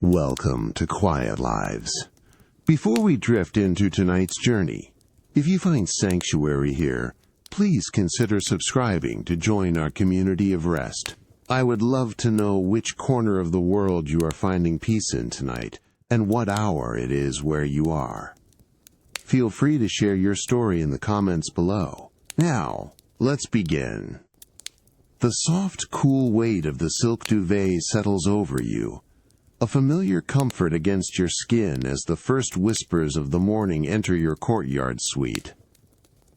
Welcome to Quiet Lives. Before we drift into tonight's journey, if you find sanctuary here, please consider subscribing to join our community of rest. I would love to know which corner of the world you are finding peace in tonight and what hour it is where you are. Feel free to share your story in the comments below. Now, let's begin. The soft, cool weight of the silk duvet settles over you, a familiar comfort against your skin as the first whispers of the morning enter your courtyard suite.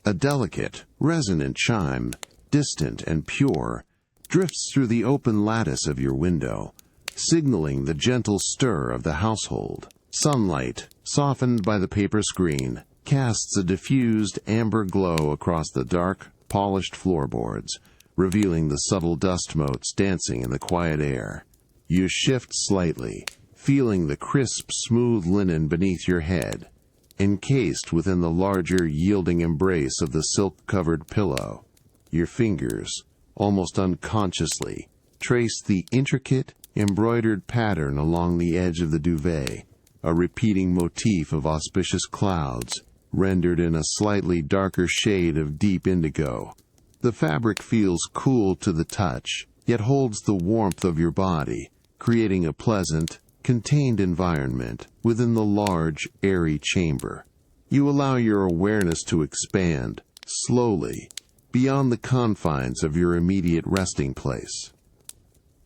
A delicate, resonant chime, distant and pure, drifts through the open lattice of your window, signaling the gentle stir of the household. Sunlight, softened by the paper screen, casts a diffused amber glow across the dark, polished floorboards, revealing the subtle dust motes dancing in the quiet air. You shift slightly, feeling the crisp, smooth linen beneath your head, encased within the larger, yielding embrace of the silk-covered pillow. Your fingers, almost unconsciously, trace the intricate, embroidered pattern along the edge of the duvet, a repeating motif of auspicious clouds, rendered in a slightly darker shade of deep indigo. The fabric feels cool to the touch, yet holds the warmth of your body, creating a pleasant, contained environment within the large, airy chamber. You allow your awareness to expand, slowly, beyond the confines of your immediate resting place.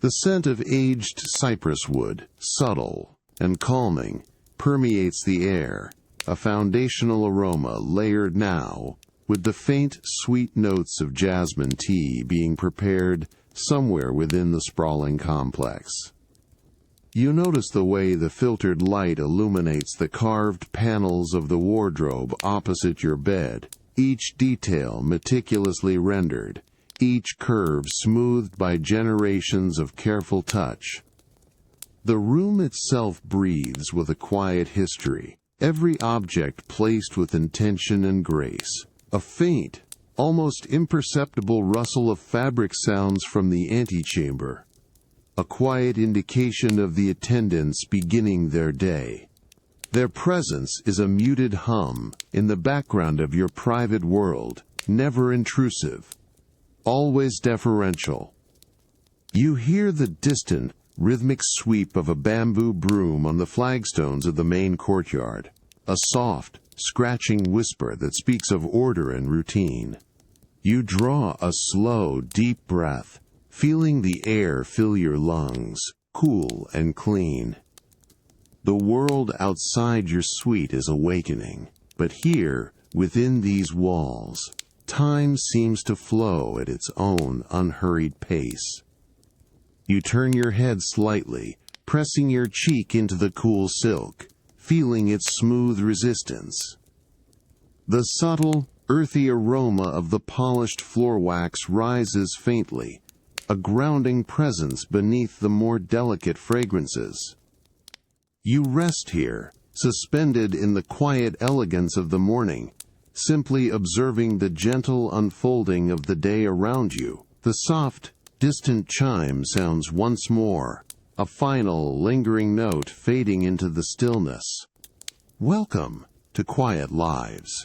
The scent of aged cypress wood, subtle and calming, permeates the air, a foundational aroma layered now with the faint, sweet notes of jasmine tea being prepared somewhere within the sprawling complex. You notice the way the filtered light illuminates the carved panels of the wardrobe opposite your bed, each detail meticulously rendered, each curve smoothed by generations of careful touch. The room itself breathes with a quiet history, every object placed with intention and grace. A faint, almost imperceptible rustle of fabric sounds from the antechamber, a quiet indication of the attendants beginning their day. Their presence is a muted hum in the background of your private world, never intrusive, always deferential. You hear the distant, rhythmic sweep of a bamboo broom on the flagstones of the main courtyard, a soft, scratching whisper that speaks of order and routine. You draw a slow, deep breath, feeling the air fill your lungs, cool and clean. The world outside your suite is awakening, but here, within these walls, time seems to flow at its own unhurried pace. You turn your head slightly, pressing your cheek into the cool silk, feeling its smooth resistance. The subtle, earthy aroma of the polished floor wax rises faintly, a grounding presence beneath the more delicate fragrances. You rest here, suspended in the quiet elegance of the morning, simply observing the gentle unfolding of the day around you. The soft, distant chime sounds once more, a final, lingering note fading into the stillness. Welcome to Quiet Lives.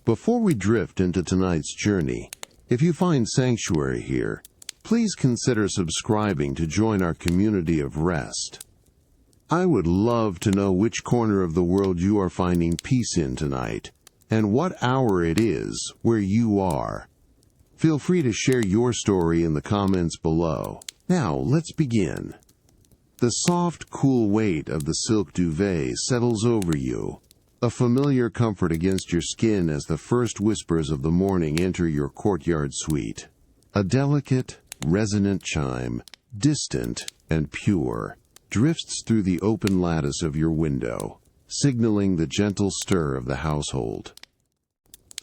Before we drift into tonight's journey, if you find sanctuary here, please consider subscribing to join our community of rest. I would love to know which corner of the world you are finding peace in tonight, and what hour it is where you are. Feel free to share your story in the comments below. Now, let's begin. The soft, cool weight of the silk duvet settles over you, a familiar comfort against your skin as the first whispers of the morning enter your courtyard suite. A delicate, resonant chime, distant and pure, drifts through the open lattice of your window, signaling the gentle stir of the household.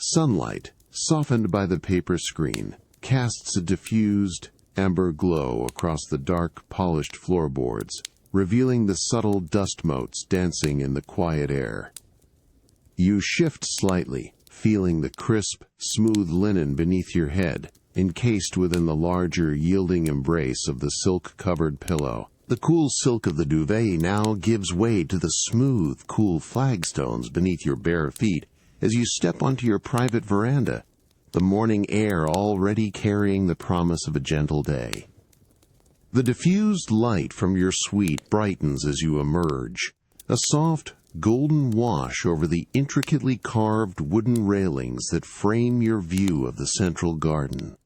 Sunlight, softened by the paper screen, casts a diffused, amber glow across the dark, polished floorboards, revealing the subtle dust motes dancing in the quiet air. You shift slightly, feeling the crisp, smooth linen beneath your head, encased within the larger, yielding embrace of the silk-covered pillow. The cool silk of the duvet now gives way to the smooth, cool flagstones beneath your bare feet as you step onto your private veranda, the morning air already carrying the promise of a gentle day. The diffused light from your suite brightens as you emerge, a soft, golden wash over the intricately carved wooden railings that frame your view of the central garden.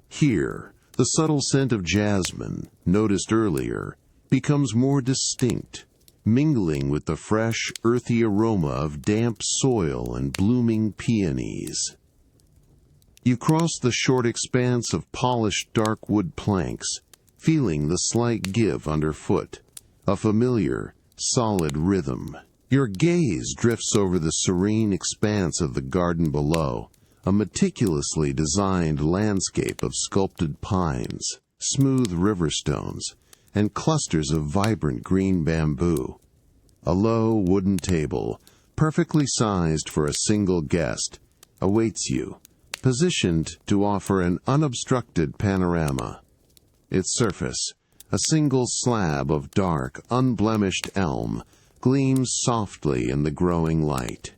Here, the subtle scent of jasmine, noticed earlier, becomes more distinct, mingling with the fresh, earthy aroma of damp soil and blooming peonies. You cross the short expanse of polished dark wood planks, feeling the slight give underfoot, a familiar, solid rhythm. Your gaze drifts over the serene expanse of the garden below, a meticulously designed landscape of sculpted pines, smooth river stones, and clusters of vibrant green bamboo. A low wooden table, perfectly sized for a single guest, awaits you, positioned to offer an unobstructed panorama. Its surface, a single slab of dark, unblemished elm, gleams softly in the growing light.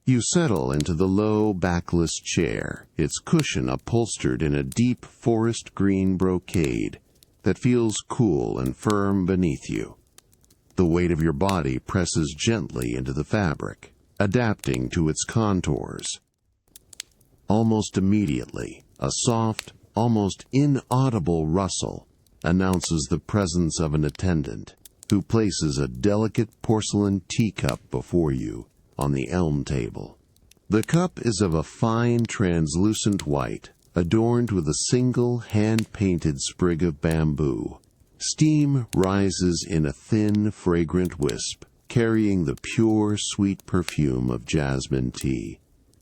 You settle into the low, backless chair, its cushion upholstered in a deep forest green brocade that feels cool and firm beneath you. The weight of your body presses gently into the fabric, adapting to its contours. Almost immediately, a soft, almost inaudible rustle announces the presence of an attendant, who places a delicate porcelain teacup before you on the elm table. The cup is of a fine translucent white, adorned with a single hand-painted sprig of bamboo. Steam rises in a thin, fragrant wisp, carrying the pure, sweet perfume of jasmine tea.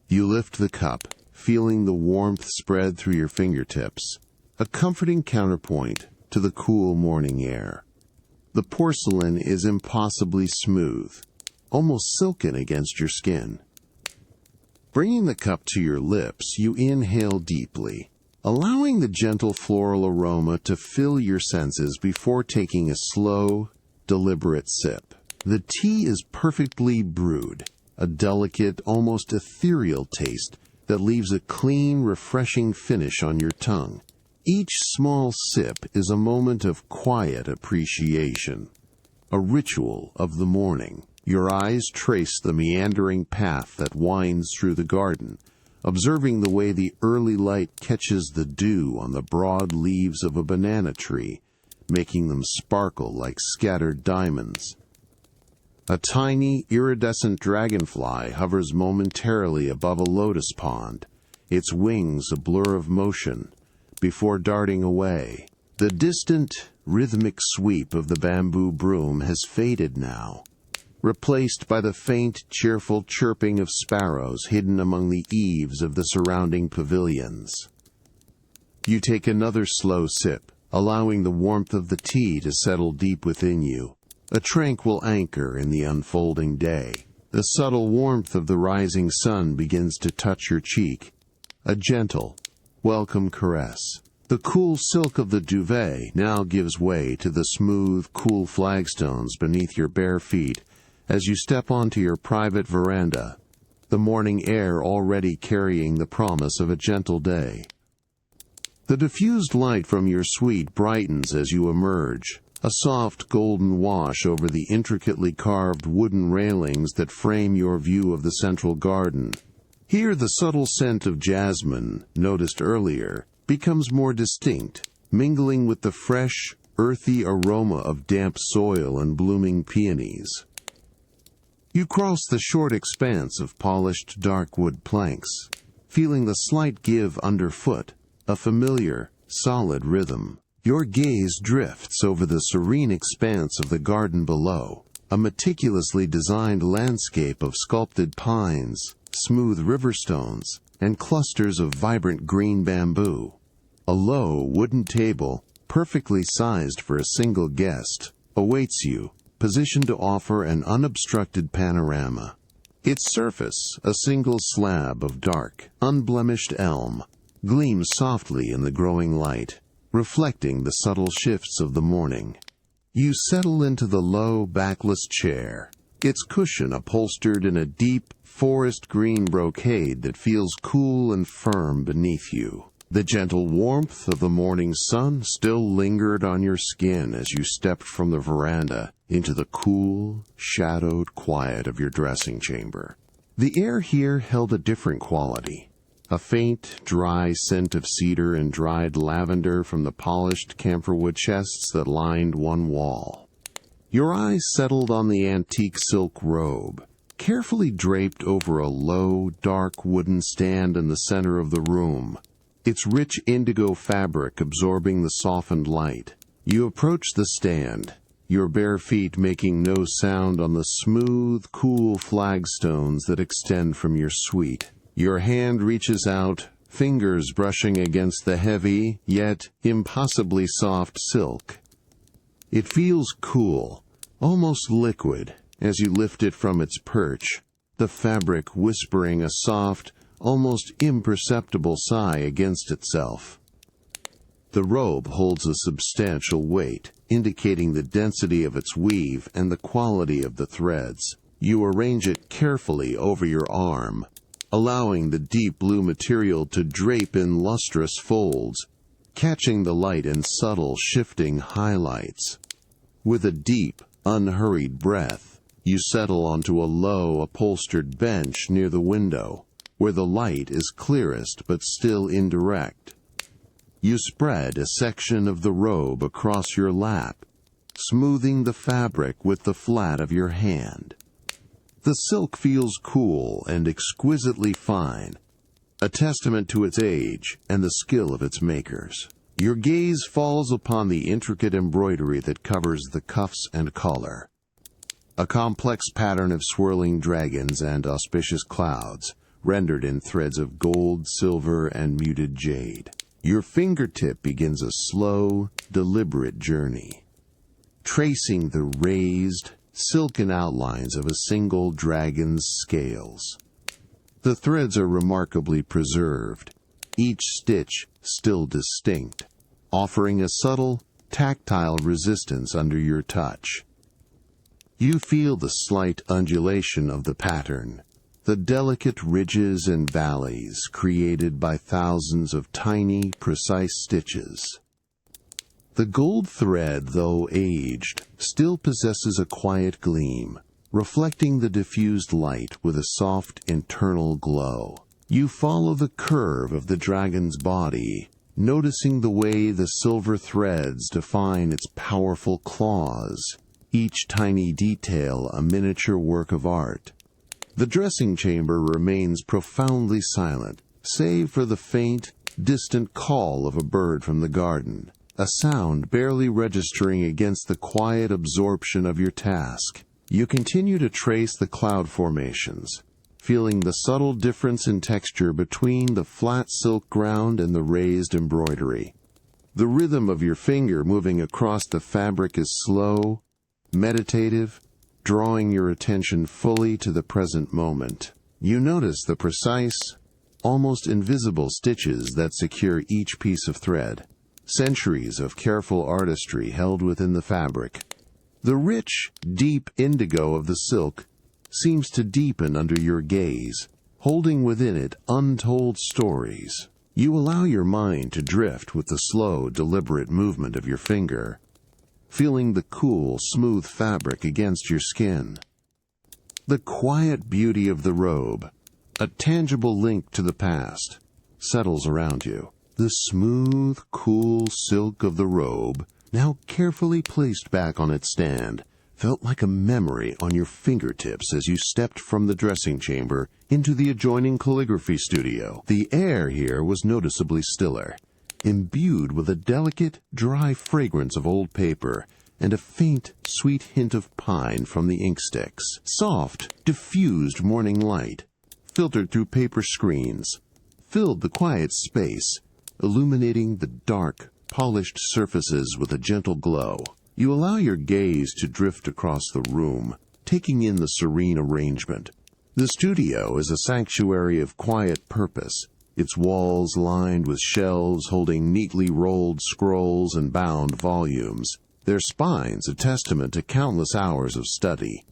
You lift the cup, feeling the warmth spread through your fingertips, a comforting counterpoint to the cool morning air. The porcelain is impossibly smooth, almost silken against your skin. Bringing the cup to your lips, you inhale deeply, allowing the gentle floral aroma to fill your senses before taking a slow, deliberate sip. The tea is perfectly brewed, a delicate, almost ethereal taste that leaves a clean, refreshing finish on your tongue. Each small sip is a moment of quiet appreciation, a ritual of the morning. Your eyes trace the meandering path that winds through the garden, observing the way the early light catches the dew on the broad leaves of a banana tree, making them sparkle like scattered diamonds. A tiny, iridescent dragonfly hovers momentarily above a lotus pond, its wings a blur of motion, before darting away. The distant, rhythmic sweep of the bamboo broom has faded now, replaced by the faint, cheerful chirping of sparrows hidden among the eaves of the surrounding pavilions. You take another slow sip, allowing the warmth of the tea to settle deep within you, a tranquil anchor in the unfolding day. The subtle warmth of the rising sun begins to touch your cheek, a gentle, welcome caress. The cool silk of the duvet now gives way to the smooth, cool flagstones beneath your bare feet as you step onto your private veranda, the morning air already carrying the promise of a gentle day. The diffused light from your suite brightens as you emerge, a soft golden wash over the intricately carved wooden railings that frame your view of the central garden. Here the subtle scent of jasmine, noticed earlier, becomes more distinct, mingling with the fresh, earthy aroma of damp soil and blooming peonies. You cross the short expanse of polished dark wood planks, feeling the slight give underfoot, a familiar, solid rhythm. Your gaze drifts over the serene expanse of the garden below, a meticulously designed landscape of sculpted pines, smooth river stones, and clusters of vibrant green bamboo. A low wooden table, perfectly sized for a single guest, awaits you, positioned to offer an unobstructed panorama. Its surface, a single slab of dark, unblemished elm, gleams softly in the growing light. reflecting the subtle shifts of the morning. You settle into the low, backless chair, its cushion upholstered in a deep, forest green brocade that feels cool and firm beneath you. The gentle warmth of the morning sun still lingered on your skin as you stepped from the veranda into the cool, shadowed quiet of your dressing chamber. The air here held a different quality. A faint, dry scent of cedar and dried lavender from the polished camphorwood chests that lined one wall. Your eyes settled on the antique silk robe, carefully draped over a low, dark wooden stand in the center of the room, its rich indigo fabric absorbing the softened light. You approach the stand, your bare feet making no sound on the smooth, cool flagstones that extend from your suite. Your hand reaches out, fingers brushing against the heavy, yet impossibly soft silk. It feels cool, almost liquid, as you lift it from its perch, the fabric whispering a soft, almost imperceptible sigh against itself. The robe holds a substantial weight, indicating the density of its weave and the quality of the threads. You arrange it carefully over your arm, allowing the deep blue material to drape in lustrous folds, catching the light in subtle, shifting highlights. With a deep, unhurried breath, you settle onto a low, upholstered bench near the window, where the light is clearest but still indirect. You spread a section of the robe across your lap, smoothing the fabric with the flat of your hand. The silk feels cool and exquisitely fine, a testament to its age and the skill of its makers. Your gaze falls upon the intricate embroidery that covers the cuffs and collar. A complex pattern of swirling dragons and auspicious clouds, rendered in threads of gold, silver, and muted jade. Your fingertip begins a slow, deliberate journey, tracing the raised, silken outlines of a single dragon's scales. The threads are remarkably preserved, each stitch still distinct, offering a subtle, tactile resistance under your touch. You feel the slight undulation of the pattern, the delicate ridges and valleys created by thousands of tiny, precise stitches. The gold thread, though aged, still possesses a quiet gleam, reflecting the diffused light with a soft internal glow. You follow the curve of the dragon's body, noticing the way the silver threads define its powerful claws, each tiny detail a miniature work of art. The dressing chamber remains profoundly silent, save for the faint, distant call of a bird from the garden, a sound barely registering against the quiet absorption of your task. You continue to trace the cloud formations, feeling the subtle difference in texture between the flat silk ground and the raised embroidery. The rhythm of your finger moving across the fabric is slow, meditative, drawing your attention fully to the present moment. You notice the precise, almost invisible stitches that secure each piece of thread, centuries of careful artistry held within the fabric. The rich, deep indigo of the silk seems to deepen under your gaze, holding within it untold stories. You allow your mind to drift with the slow, deliberate movement of your finger, feeling the cool, smooth fabric against your skin. The quiet beauty of the robe, a tangible link to the past, settles around you. The smooth, cool silk of the robe, now carefully placed back on its stand, felt like a memory on your fingertips as you stepped from the dressing chamber into the adjoining calligraphy studio. The air here was noticeably stiller, imbued with a delicate, dry fragrance of old paper and a faint, sweet hint of pine from the ink sticks. Soft, diffused morning light, filtered through paper screens, filled the quiet space, illuminating the dark, polished surfaces with a gentle glow. You allow your gaze to drift across the room, taking in the serene arrangement. The studio is a sanctuary of quiet purpose, its walls lined with shelves holding neatly rolled scrolls and bound volumes, their spines a testament to countless hours of study.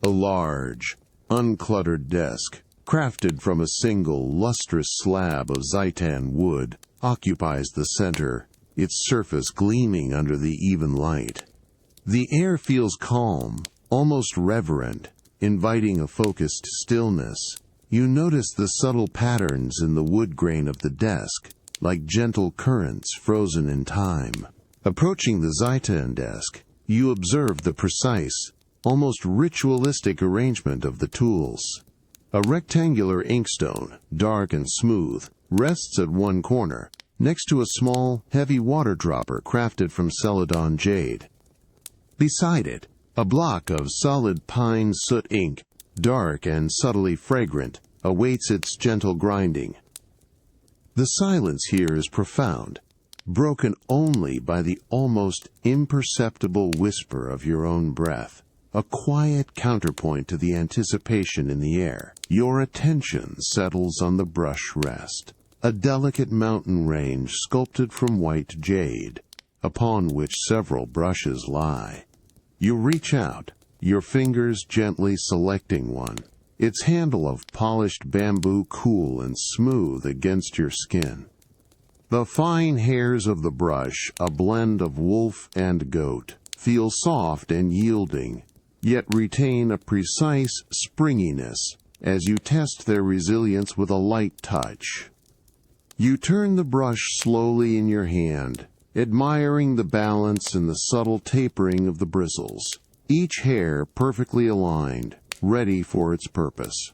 A large, uncluttered desk, crafted from a single lustrous slab of Xitan wood, occupies the center, its surface gleaming under the even light. The air feels calm, almost reverent, inviting a focused stillness. You notice the subtle patterns in the wood grain of the desk, like gentle currents frozen in time. Approaching the Xitan desk, you observe the precise, almost ritualistic arrangement of the tools. A rectangular inkstone, dark and smooth, rests at one corner, next to a small, heavy water dropper crafted from celadon jade. Beside it, a block of solid pine soot ink, dark and subtly fragrant, awaits its gentle grinding. The silence here is profound, broken only by the almost imperceptible whisper of your own breath, a quiet counterpoint to the anticipation in the air. Your attention settles on the brush rest, a delicate mountain range sculpted from white jade, upon which several brushes lie. You reach out, your fingers gently selecting one, its handle of polished bamboo cool and smooth against your skin. The fine hairs of the brush, a blend of wolf and goat, feel soft and yielding, yet retain a precise springiness as you test their resilience with a light touch. You turn the brush slowly in your hand, admiring the balance and the subtle tapering of the bristles, each hair perfectly aligned, ready for its purpose.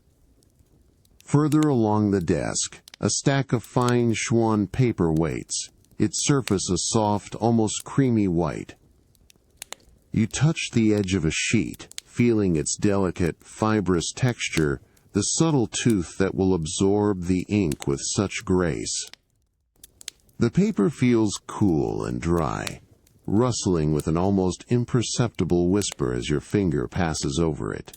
Further along the desk, a stack of fine Schuan paper waits, its surface a soft, almost creamy white. You touch the edge of a sheet, feeling its delicate, fibrous texture, the subtle tooth that will absorb the ink with such grace. The paper feels cool and dry, rustling with an almost imperceptible whisper as your finger passes over it.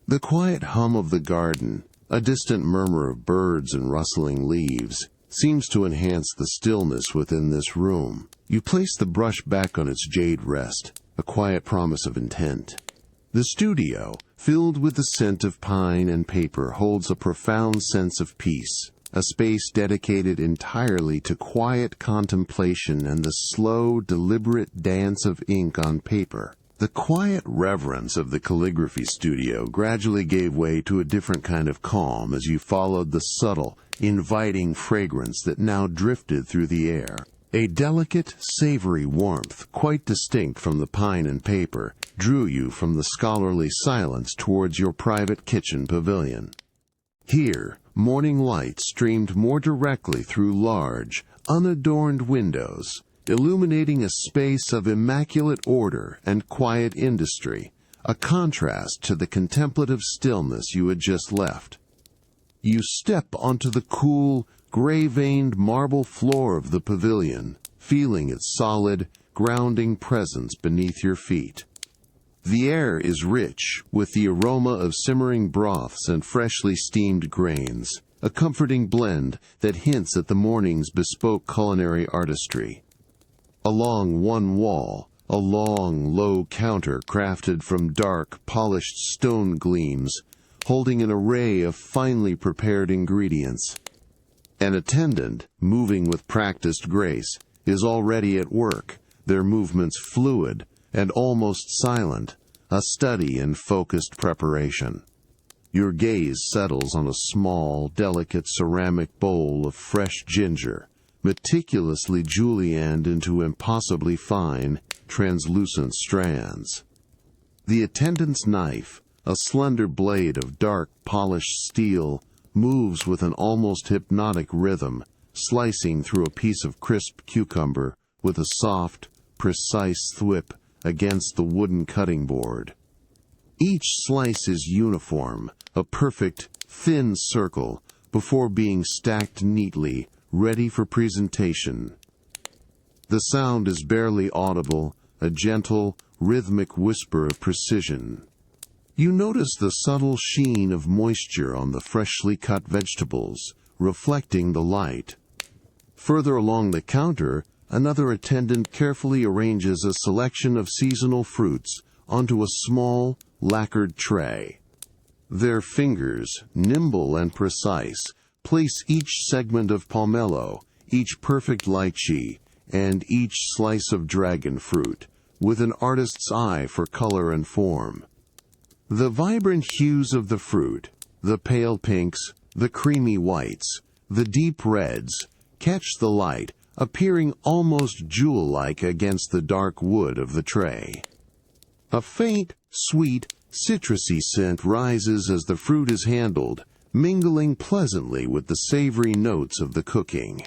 The quiet hum of the garden, a distant murmur of birds and rustling leaves, seems to enhance the stillness within this room. You place the brush back on its jade rest, a quiet promise of intent. The studio, filled with the scent of pine and paper, holds a profound sense of peace, a space dedicated entirely to quiet contemplation and the slow, deliberate dance of ink on paper. The quiet reverence of the calligraphy studio gradually gave way to a different kind of calm as you followed the subtle, inviting fragrance that now drifted through the air. A delicate, savory warmth, quite distinct from the pine and paper, drew you from the scholarly silence towards your private kitchen pavilion. Here, morning light streamed more directly through large, unadorned windows, illuminating a space of immaculate order and quiet industry, a contrast to the contemplative stillness you had just left. You step onto the cool, gray-veined marble floor of the pavilion, feeling its solid, grounding presence beneath your feet. The air is rich, with the aroma of simmering broths and freshly steamed grains, a comforting blend that hints at the morning's bespoke culinary artistry. Along one wall, a long, low counter crafted from dark, polished stone gleams, holding an array of finely prepared ingredients. An attendant, moving with practiced grace, is already at work, their movements fluid and almost silent, a study in focused preparation. Your gaze settles on a small, delicate ceramic bowl of fresh ginger, meticulously julienned into impossibly fine, translucent strands. The attendant's knife, a slender blade of dark, polished steel, moves with an almost hypnotic rhythm, slicing through a piece of crisp cucumber with a soft, precise thwip against the wooden cutting board. Each slice is uniform, a perfect, thin circle, before being stacked neatly, ready for presentation. The sound is barely audible, a gentle, rhythmic whisper of precision. You notice the subtle sheen of moisture on the freshly cut vegetables, reflecting the light. Further along the counter, another attendant carefully arranges a selection of seasonal fruits onto a small, lacquered tray. Their fingers, nimble and precise, place each segment of pomelo, each perfect lychee, and each slice of dragon fruit, with an artist's eye for color and form. The vibrant hues of the fruit, the pale pinks, the creamy whites, the deep reds, catch the light, appearing almost jewel-like against the dark wood of the tray. A faint, sweet, citrusy scent rises as the fruit is handled, mingling pleasantly with the savory notes of the cooking.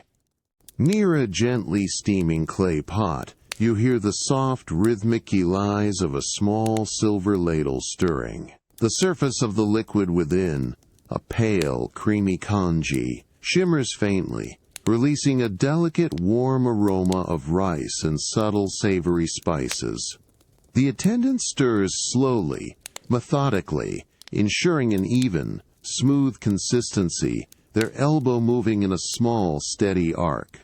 Near a gently steaming clay pot, you hear the soft, rhythmic elize of a small silver ladle stirring. The surface of the liquid within, a pale, creamy congee, shimmers faintly, releasing a delicate, warm aroma of rice and subtle, savory spices. The attendant stirs slowly, methodically, ensuring an even, smooth consistency, their elbow moving in a small, steady arc.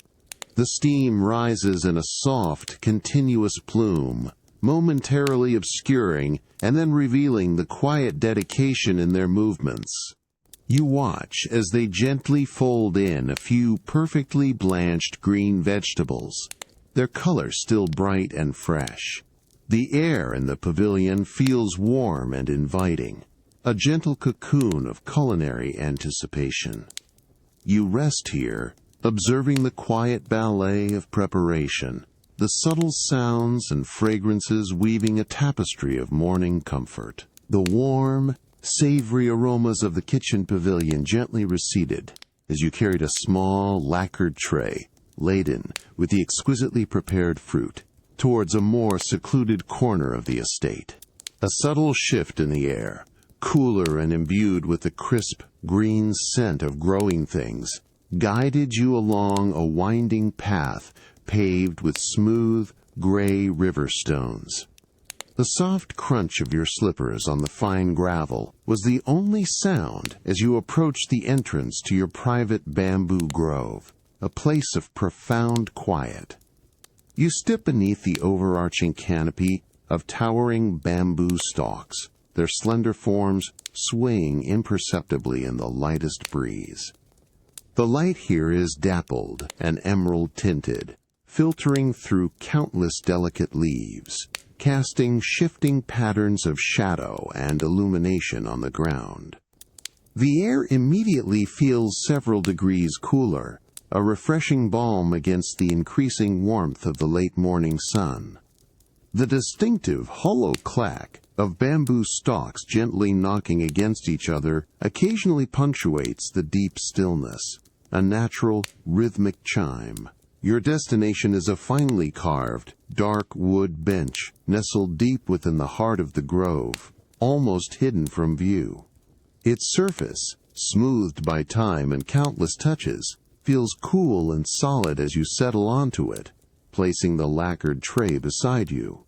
The steam rises in a soft, continuous plume, momentarily obscuring and then revealing the quiet dedication in their movements. You watch as they gently fold in a few perfectly blanched green vegetables, their color still bright and fresh. The air in the pavilion feels warm and inviting, a gentle cocoon of culinary anticipation. You rest here, observing the quiet ballet of preparation, the subtle sounds and fragrances weaving a tapestry of morning comfort. The warm, savory aromas of the kitchen pavilion gently receded as you carried a small, lacquered tray, laden with the exquisitely prepared fruit, towards a more secluded corner of the estate. A subtle shift in the air, cooler and imbued with the crisp, green scent of growing things, guided you along a winding path paved with smooth, gray river stones. The soft crunch of your slippers on the fine gravel was the only sound as you approached the entrance to your private bamboo grove, a place of profound quiet. You step beneath the overarching canopy of towering bamboo stalks, their slender forms swaying imperceptibly in the lightest breeze. The light here is dappled and emerald-tinted, filtering through countless delicate leaves, casting shifting patterns of shadow and illumination on the ground. The air immediately feels several degrees cooler, a refreshing balm against the increasing warmth of the late morning sun. The distinctive hollow clack of bamboo stalks gently knocking against each other occasionally punctuates the deep stillness, a natural, rhythmic chime. Your destination is a finely carved, dark wood bench nestled deep within the heart of the grove, almost hidden from view. Its surface, smoothed by time and countless touches, feels cool and solid as you settle onto it, placing the lacquered tray beside you.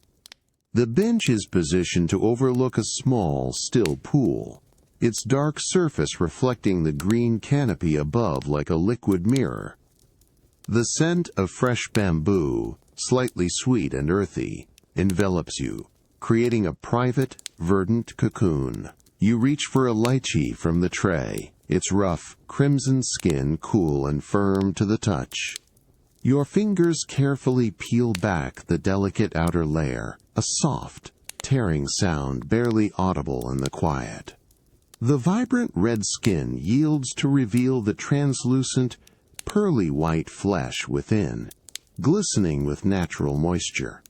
The bench is positioned to overlook a small, still pool, its dark surface reflecting the green canopy above like a liquid mirror. The scent of fresh bamboo, slightly sweet and earthy, envelops you, creating a private, verdant cocoon. You reach for a lychee from the tray, its rough, crimson skin cool and firm to the touch. Your fingers carefully peel back the delicate outer layer, a soft, tearing sound barely audible in the quiet. The vibrant red skin yields to reveal the translucent, pearly white flesh within, glistening with natural moisture.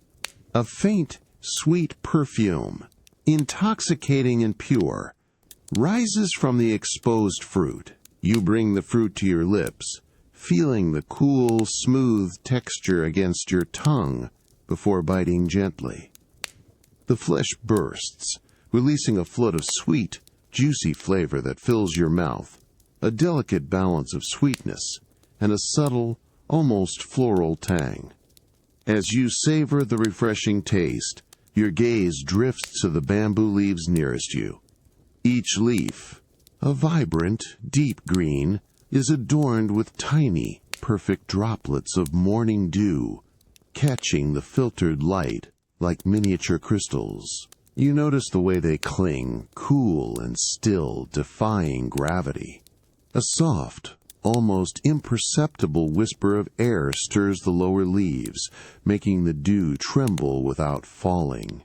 A faint, sweet perfume, intoxicating and pure, rises from the exposed fruit. You bring the fruit to your lips, feeling the cool, smooth texture against your tongue before biting gently. The flesh bursts, releasing a flood of sweet, juicy flavor that fills your mouth, a delicate balance of sweetness and a subtle, almost floral tang. As you savor the refreshing taste, your gaze drifts to the bamboo leaves nearest you. Each leaf, a vibrant, deep green, is adorned with tiny, perfect droplets of morning dew, catching the filtered light like miniature crystals. You notice the way they cling, cool and still, defying gravity. A soft, almost imperceptible whisper of air stirs the lower leaves, making the dew tremble without falling.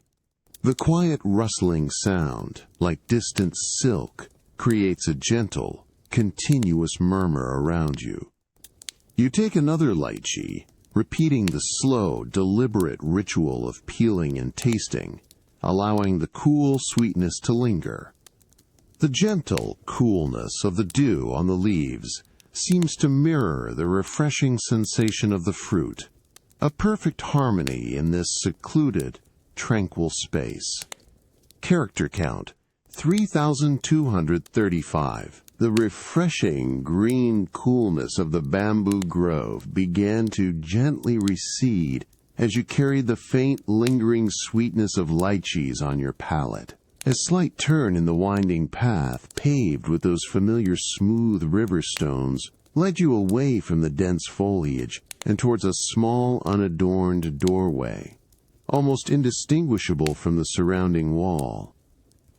The quiet rustling sound, like distant silk, creates a gentle, continuous murmur around you. You take another lychee, repeating the slow, deliberate ritual of peeling and tasting, allowing the cool sweetness to linger. The gentle coolness of the dew on the leaves seems to mirror the refreshing sensation of the fruit, a perfect harmony in this secluded, tranquil space. Character count, 3,235. The refreshing green coolness of the bamboo grove began to gently recede as you carried the faint, lingering sweetness of lychees on your palate. A slight turn in the winding path, paved with those familiar smooth river stones, led you away from the dense foliage and towards a small, unadorned doorway, almost indistinguishable from the surrounding wall.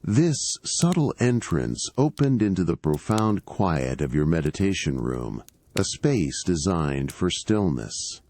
This subtle entrance opened into the profound quiet of your meditation room, a space designed for stillness.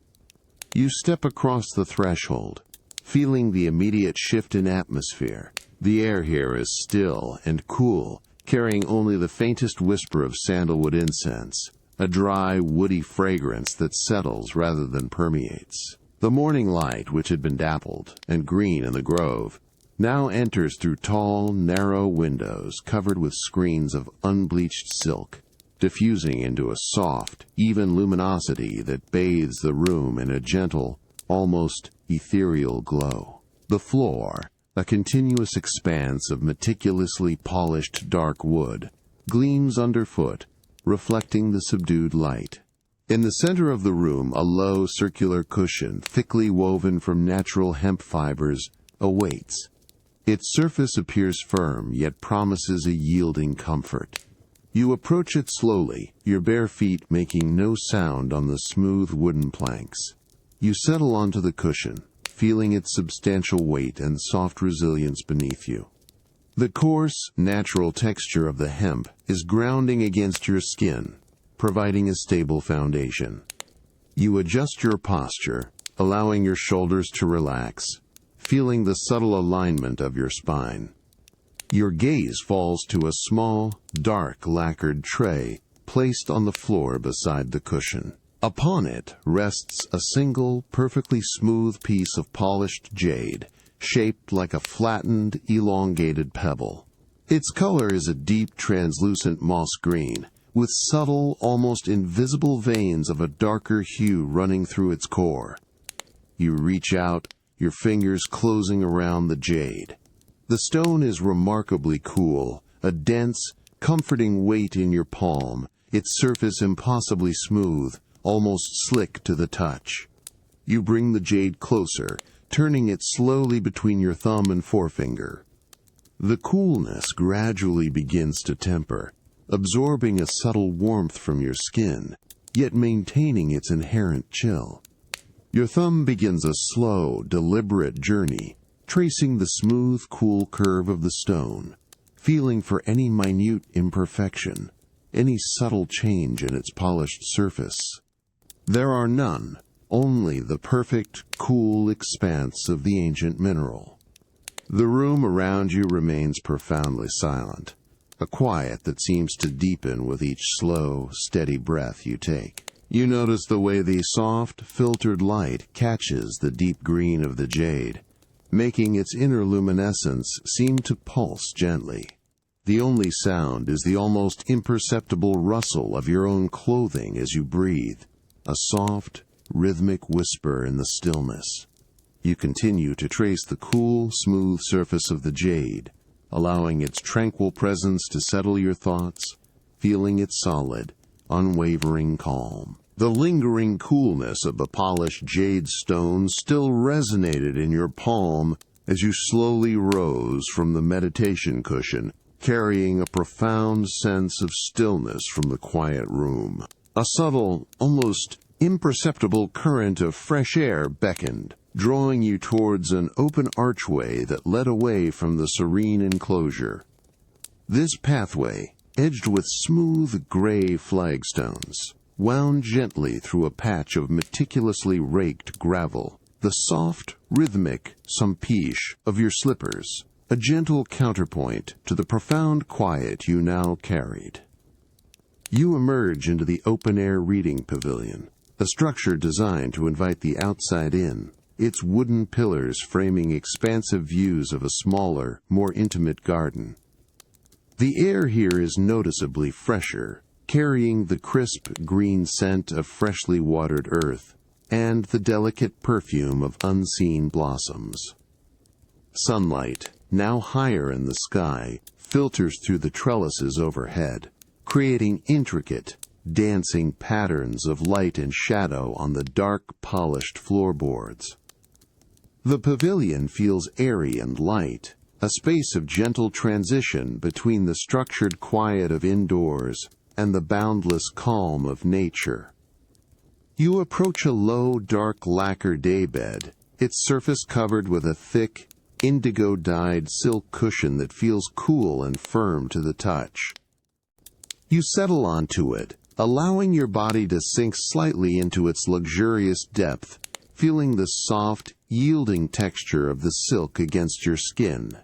You step across the threshold, feeling the immediate shift in atmosphere. The air here is still and cool, carrying only the faintest whisper of sandalwood incense, a dry, woody fragrance that settles rather than permeates. The morning light, which had been dappled and green in the grove, now enters through tall, narrow windows covered with screens of unbleached silk, diffusing into a soft, even luminosity that bathes the room in a gentle, almost ethereal glow. The floor, a continuous expanse of meticulously polished dark wood, gleams underfoot, reflecting the subdued light. In the center of the room, a low circular cushion, thickly woven from natural hemp fibers, awaits. Its surface appears firm, yet promises a yielding comfort. You approach it slowly, your bare feet making no sound on the smooth wooden planks. You settle onto the cushion, feeling its substantial weight and soft resilience beneath you. The coarse, natural texture of the hemp is grounding against your skin, providing a stable foundation. You adjust your posture, allowing your shoulders to relax, feeling the subtle alignment of your spine. Your gaze falls to a small, dark lacquered tray placed on the floor beside the cushion. Upon it rests a single, perfectly smooth piece of polished jade, shaped like a flattened, elongated pebble. Its color is a deep, translucent moss green, with subtle, almost invisible veins of a darker hue running through its core. You reach out, your fingers closing around the jade. The stone is remarkably cool, a dense, comforting weight in your palm, its surface impossibly smooth, almost slick to the touch. You bring the jade closer, turning it slowly between your thumb and forefinger. The coolness gradually begins to temper, absorbing a subtle warmth from your skin, yet maintaining its inherent chill. Your thumb begins a slow, deliberate journey, tracing the smooth, cool curve of the stone, feeling for any minute imperfection, any subtle change in its polished surface. There are none, only the perfect, cool expanse of the ancient mineral. The room around you remains profoundly silent, a quiet that seems to deepen with each slow, steady breath you take. You notice the way the soft, filtered light catches the deep green of the jade, making its inner luminescence seem to pulse gently. The only sound is the almost imperceptible rustle of your own clothing as you breathe, a soft, rhythmic whisper in the stillness. You continue to trace the cool, smooth surface of the jade, allowing its tranquil presence to settle your thoughts, feeling its solid, unwavering calm. The lingering coolness of the polished jade stone still resonated in your palm as you slowly rose from the meditation cushion, carrying a profound sense of stillness from the quiet room. A subtle, almost imperceptible current of fresh air beckoned, drawing you towards an open archway that led away from the serene enclosure. This pathway, edged with smooth gray flagstones, wound gently through a patch of meticulously raked gravel, the soft, rhythmic sampiche of your slippers, a gentle counterpoint to the profound quiet you now carried. You emerge into the open-air reading pavilion, a structure designed to invite the outside in, its wooden pillars framing expansive views of a smaller, more intimate garden. The air here is noticeably fresher, carrying the crisp green scent of freshly watered earth and the delicate perfume of unseen blossoms. Sunlight, now higher in the sky, filters through the trellises overhead, creating intricate, dancing patterns of light and shadow on the dark, polished floorboards. The pavilion feels airy and light, a space of gentle transition between the structured quiet of indoors and the boundless calm of nature. You approach a low, dark lacquer daybed, its surface covered with a thick, indigo-dyed silk cushion that feels cool and firm to the touch. You settle onto it, allowing your body to sink slightly into its luxurious depth, feeling the soft, yielding texture of the silk against your skin.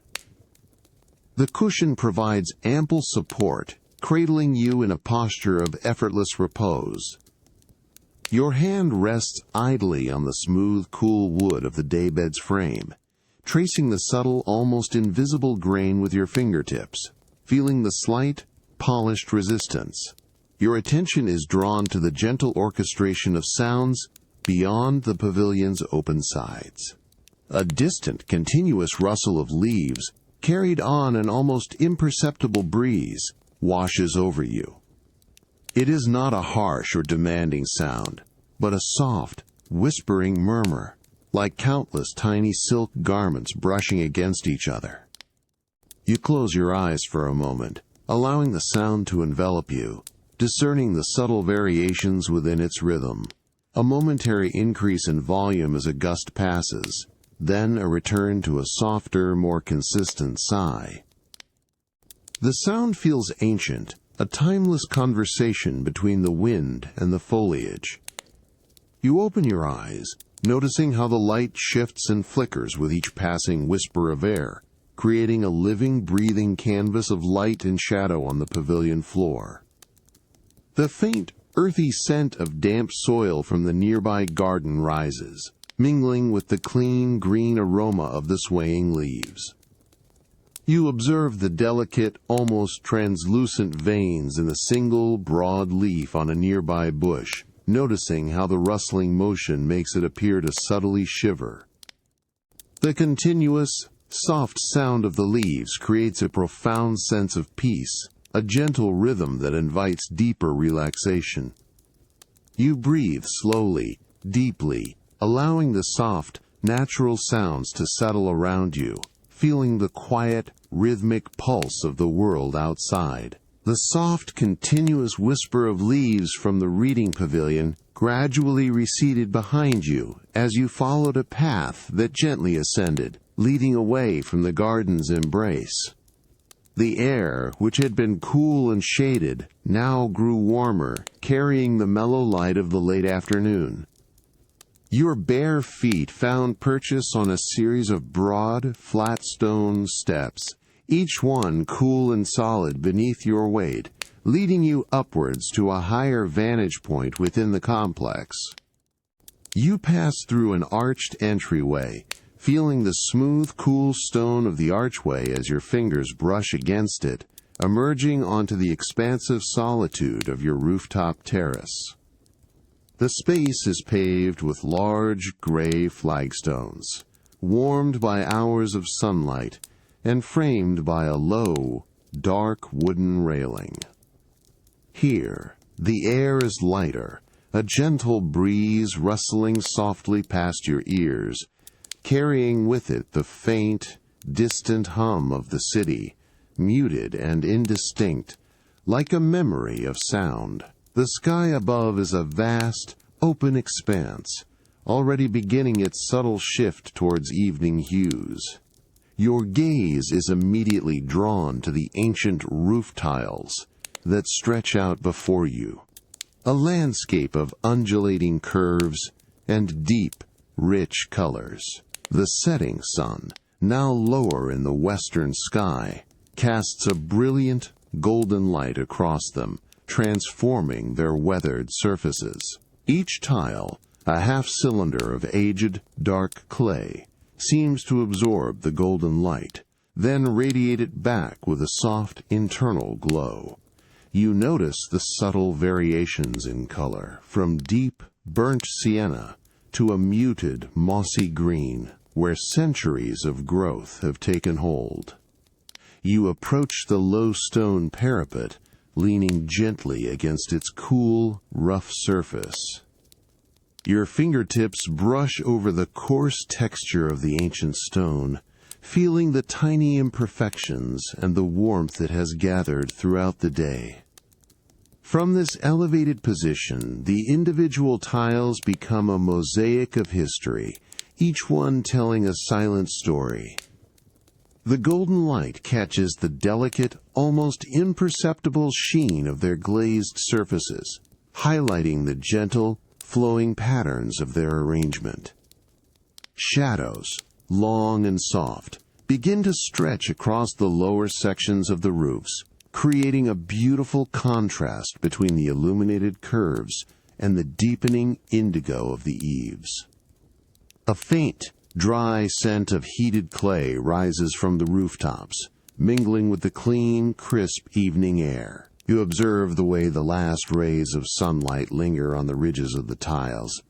The cushion provides ample support, cradling you in a posture of effortless repose. Your hand rests idly on the smooth, cool wood of the daybed's frame, tracing the subtle, almost invisible grain with your fingertips, feeling the slight, polished resistance. Your attention is drawn to the gentle orchestration of sounds beyond the pavilion's open sides. A distant, continuous rustle of leaves, carried on an almost imperceptible breeze, washes over you. It is not a harsh or demanding sound, but a soft, whispering murmur, like countless tiny silk garments brushing against each other. You close your eyes for a moment, allowing the sound to envelop you, discerning the subtle variations within its rhythm. A momentary increase in volume as a gust passes, then a return to a softer, more consistent sigh. The sound feels ancient, a timeless conversation between the wind and the foliage. You open your eyes, noticing how the light shifts and flickers with each passing whisper of air, creating a living, breathing canvas of light and shadow on the pavilion floor. The faint, earthy scent of damp soil from the nearby garden rises, mingling with the clean, green aroma of the swaying leaves. You observe the delicate, almost translucent veins in a single, broad leaf on a nearby bush, noticing how the rustling motion makes it appear to subtly shiver. The continuous, soft sound of the leaves creates a profound sense of peace, a gentle rhythm that invites deeper relaxation. You breathe slowly, deeply, allowing the soft, natural sounds to settle around you, feeling the quiet, rhythmic pulse of the world outside. The soft, continuous whisper of leaves from the reading pavilion gradually receded behind you as you followed a path that gently ascended, leading away from the garden's embrace. The air, which had been cool and shaded, now grew warmer, carrying the mellow light of the late afternoon. Your bare feet found purchase on a series of broad, flat stone steps, each one cool and solid beneath your weight, leading you upwards to a higher vantage point within the complex. You pass through an arched entryway, feeling the smooth, cool stone of the archway as your fingers brush against it, emerging onto the expansive solitude of your rooftop terrace. The space is paved with large, gray flagstones, warmed by hours of sunlight and framed by a low, dark wooden railing. Here, the air is lighter, a gentle breeze rustling softly past your ears, carrying with it the faint, distant hum of the city, muted and indistinct, like a memory of sound. The sky above is a vast, open expanse, already beginning its subtle shift towards evening hues. Your gaze is immediately drawn to the ancient roof tiles that stretch out before you, a landscape of undulating curves and deep, rich colors. The setting sun, now lower in the western sky, casts a brilliant, golden light across them, transforming their weathered surfaces. Each tile, a half-cylinder of aged, dark clay, seems to absorb the golden light, then radiate it back with a soft internal glow. You notice the subtle variations in color, from deep, burnt sienna to a muted, mossy green, where centuries of growth have taken hold. You approach the low stone parapet, leaning gently against its cool, rough surface. Your fingertips brush over the coarse texture of the ancient stone, feeling the tiny imperfections and the warmth it has gathered throughout the day. From this elevated position, the individual tiles become a mosaic of history, each one telling a silent story. The golden light catches the delicate, almost imperceptible sheen of their glazed surfaces, highlighting the gentle, flowing patterns of their arrangement. Shadows, long and soft, begin to stretch across the lower sections of the roofs, creating a beautiful contrast between the illuminated curves and the deepening indigo of the eaves. A faint, dry scent of heated clay rises from the rooftops, mingling with the clean, crisp evening air. You observe the way the last rays of sunlight linger on the ridges of the tiles,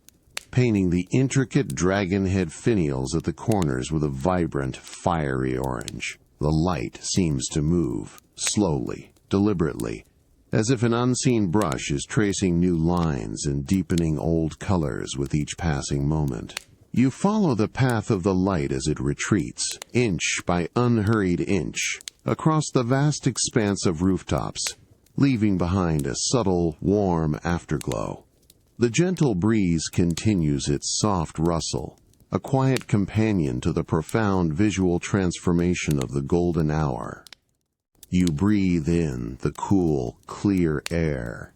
painting the intricate dragon-head finials at the corners with a vibrant, fiery orange. The light seems to move, slowly, deliberately, as if an unseen brush is tracing new lines and deepening old colors with each passing moment. You follow the path of the light as it retreats, inch by unhurried inch, across the vast expanse of rooftops, leaving behind a subtle, warm afterglow. The gentle breeze continues its soft rustle, a quiet companion to the profound visual transformation of the golden hour. You breathe in the cool, clear air,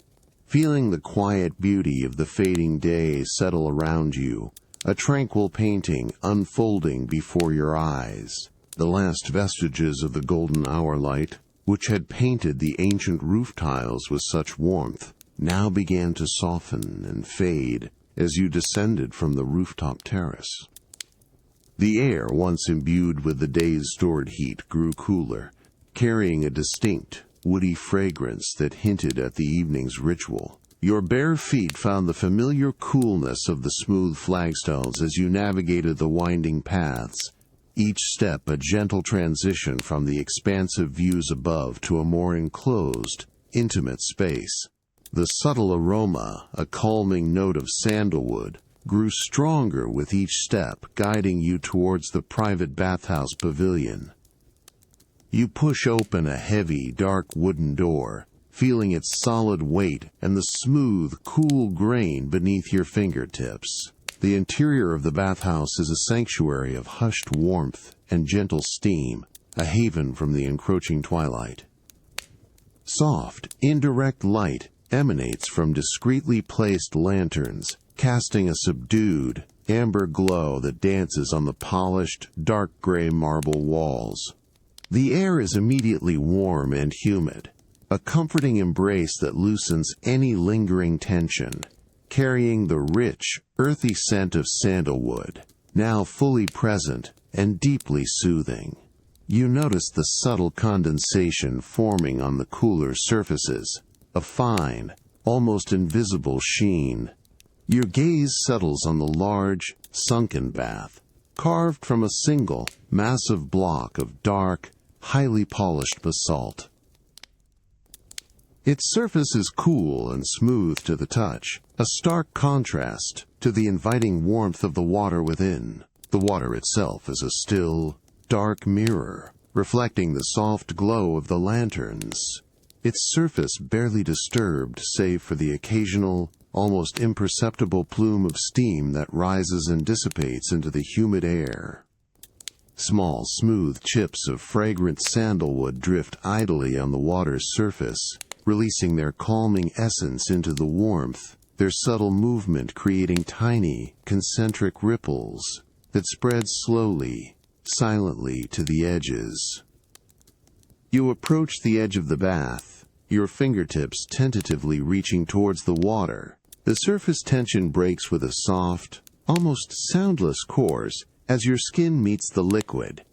feeling the quiet beauty of the fading day settle around you, a tranquil painting unfolding before your eyes. The last vestiges of the golden hour light, which had painted the ancient roof tiles with such warmth, now began to soften and fade as you descended from the rooftop terrace. The air, once imbued with the day's stored heat, grew cooler, carrying a distinct, woody fragrance that hinted at the evening's ritual. Your bare feet found the familiar coolness of the smooth flagstones as you navigated the winding paths, each step a gentle transition from the expansive views above to a more enclosed, intimate space. The subtle aroma, a calming note of sandalwood, grew stronger with each step, guiding you towards the private bathhouse pavilion. You push open a heavy, dark wooden door, feeling its solid weight and the smooth, cool grain beneath your fingertips. The interior of the bathhouse is a sanctuary of hushed warmth and gentle steam, a haven from the encroaching twilight. Soft, indirect light emanates from discreetly placed lanterns, casting a subdued, amber glow that dances on the polished, dark gray marble walls. The air is immediately warm and humid, a comforting embrace that loosens any lingering tension, carrying the rich, earthy scent of sandalwood, now fully present and deeply soothing. You notice the subtle condensation forming on the cooler surfaces, a fine, almost invisible sheen. Your gaze settles on the large, sunken bath, carved from a single, massive block of dark, highly polished basalt. Its surface is cool and smooth to the touch, a stark contrast to the inviting warmth of the water within. The water itself is a still, dark mirror, reflecting the soft glow of the lanterns. Its surface barely disturbed save for the occasional, almost imperceptible plume of steam that rises and dissipates into the humid air. Small, smooth chips of fragrant sandalwood drift idly on the water's surface, releasing their calming essence into the warmth, their subtle movement creating tiny, concentric ripples that spread slowly, silently to the edges. You approach the edge of the bath, your fingertips tentatively reaching towards the water. The surface tension breaks with a soft, almost soundless course as your skin meets the liquid.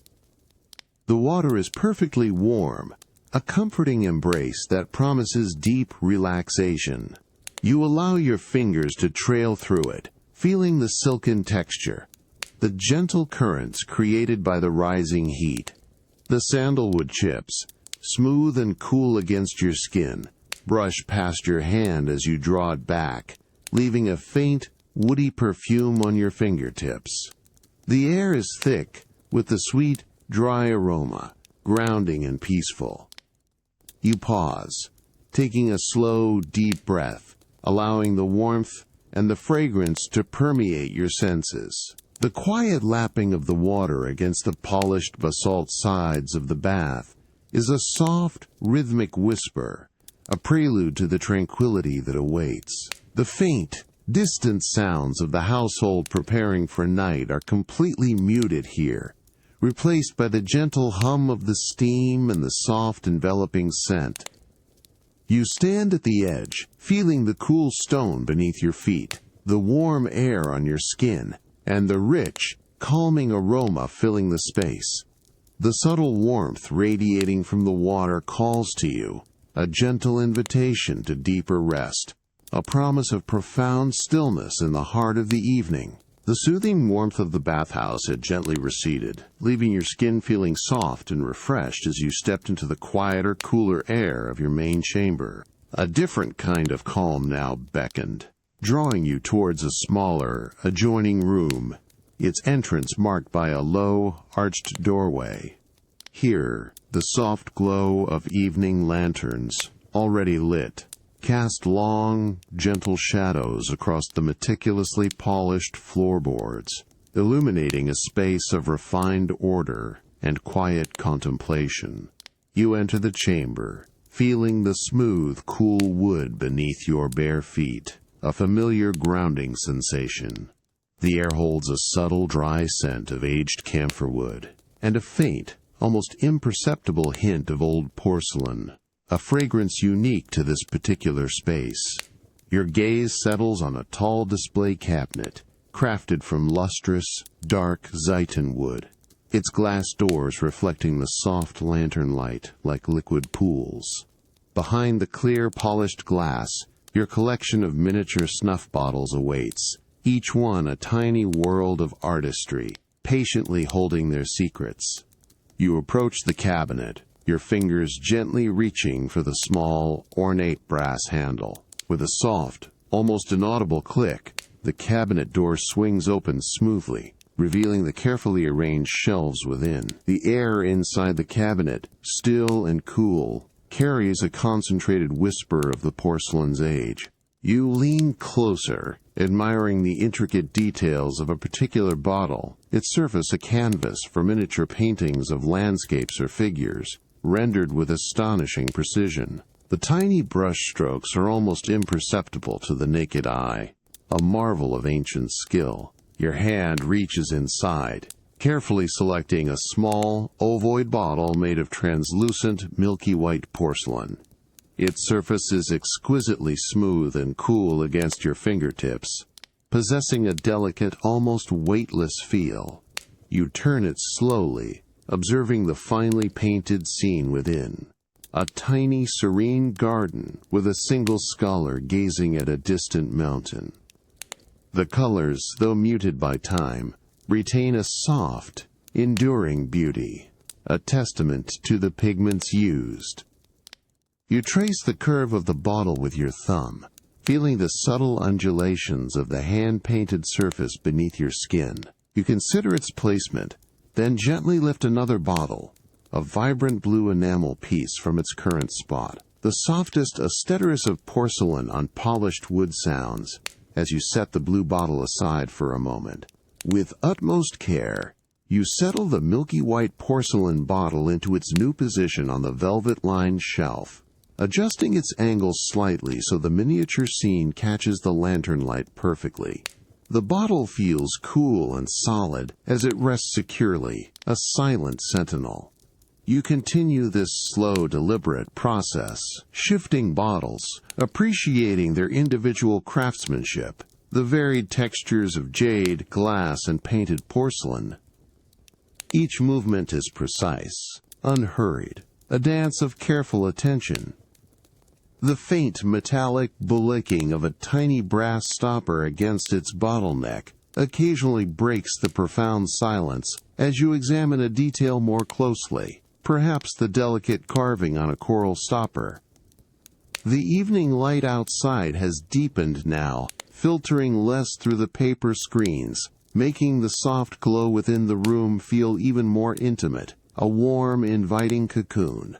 The water is perfectly warm, a comforting embrace that promises deep relaxation. You allow your fingers to trail through it, feeling the silken texture, the gentle currents created by the rising heat. The sandalwood chips, smooth and cool against your skin, brush past your hand as you draw it back, leaving a faint, woody perfume on your fingertips. The air is thick, with the sweet, dry aroma, grounding and peaceful. You pause, taking a slow, deep breath, allowing the warmth and the fragrance to permeate your senses. The quiet lapping of the water against the polished basalt sides of the bath is a soft, rhythmic whisper, a prelude to the tranquility that awaits. The faint, distant sounds of the household preparing for night are completely muted here, replaced by the gentle hum of the steam and the soft enveloping scent. You stand at the edge, feeling the cool stone beneath your feet, the warm air on your skin, and the rich, calming aroma filling the space. The subtle warmth radiating from the water calls to you, a gentle invitation to deeper rest, a promise of profound stillness in the heart of the evening. The soothing warmth of the bathhouse had gently receded, leaving your skin feeling soft and refreshed as you stepped into the quieter, cooler air of your main chamber. A different kind of calm now beckoned, drawing you towards a smaller, adjoining room, its entrance marked by a low, arched doorway. Here, the soft glow of evening lanterns, already lit, cast long, gentle shadows across the meticulously polished floorboards, illuminating a space of refined order and quiet contemplation. You enter the chamber, feeling the smooth, cool wood beneath your bare feet, a familiar grounding sensation. The air holds a subtle, dry scent of aged camphor wood, and a faint, almost imperceptible hint of old porcelain, a fragrance unique to this particular space. Your gaze settles on a tall display cabinet, crafted from lustrous, dark Zaitan wood, its glass doors reflecting the soft lantern light like liquid pools. Behind the clear, polished glass, your collection of miniature snuff bottles awaits, each one a tiny world of artistry, patiently holding their secrets. You approach the cabinet, your fingers gently reaching for the small, ornate brass handle. With a soft, almost inaudible click, the cabinet door swings open smoothly, revealing the carefully arranged shelves within. The air inside the cabinet, still and cool, carries a concentrated whisper of the porcelain's age. You lean closer, admiring the intricate details of a particular bottle, its surface a canvas for miniature paintings of landscapes or figures, rendered with astonishing precision. The tiny brush strokes are almost imperceptible to the naked eye, a marvel of ancient skill. Your hand reaches inside, carefully selecting a small, ovoid bottle made of translucent, milky white porcelain. Its surface is exquisitely smooth and cool against your fingertips, possessing a delicate, almost weightless feel. You turn it slowly, observing the finely painted scene within. A tiny, serene garden with a single scholar gazing at a distant mountain. The colors, though muted by time, retain a soft, enduring beauty, a testament to the pigments used. You trace the curve of the bottle with your thumb, feeling the subtle undulations of the hand-painted surface beneath your skin. You consider its placement, then gently lift another bottle, a vibrant blue enamel piece from its current spot. The softest aesthetic of porcelain on polished wood sounds as you set the blue bottle aside for a moment. With utmost care, you settle the milky white porcelain bottle into its new position on the velvet-lined shelf, adjusting its angle slightly so the miniature scene catches the lantern light perfectly. The bottle feels cool and solid as it rests securely, a silent sentinel. You continue this slow, deliberate process, shifting bottles, appreciating their individual craftsmanship, the varied textures of jade, glass, and painted porcelain. Each movement is precise, unhurried, a dance of careful attention. The faint metallic bullicking of a tiny brass stopper against its bottleneck occasionally breaks the profound silence as you examine a detail more closely, perhaps the delicate carving on a coral stopper. The evening light outside has deepened now, filtering less through the paper screens, making the soft glow within the room feel even more intimate, a warm, inviting cocoon.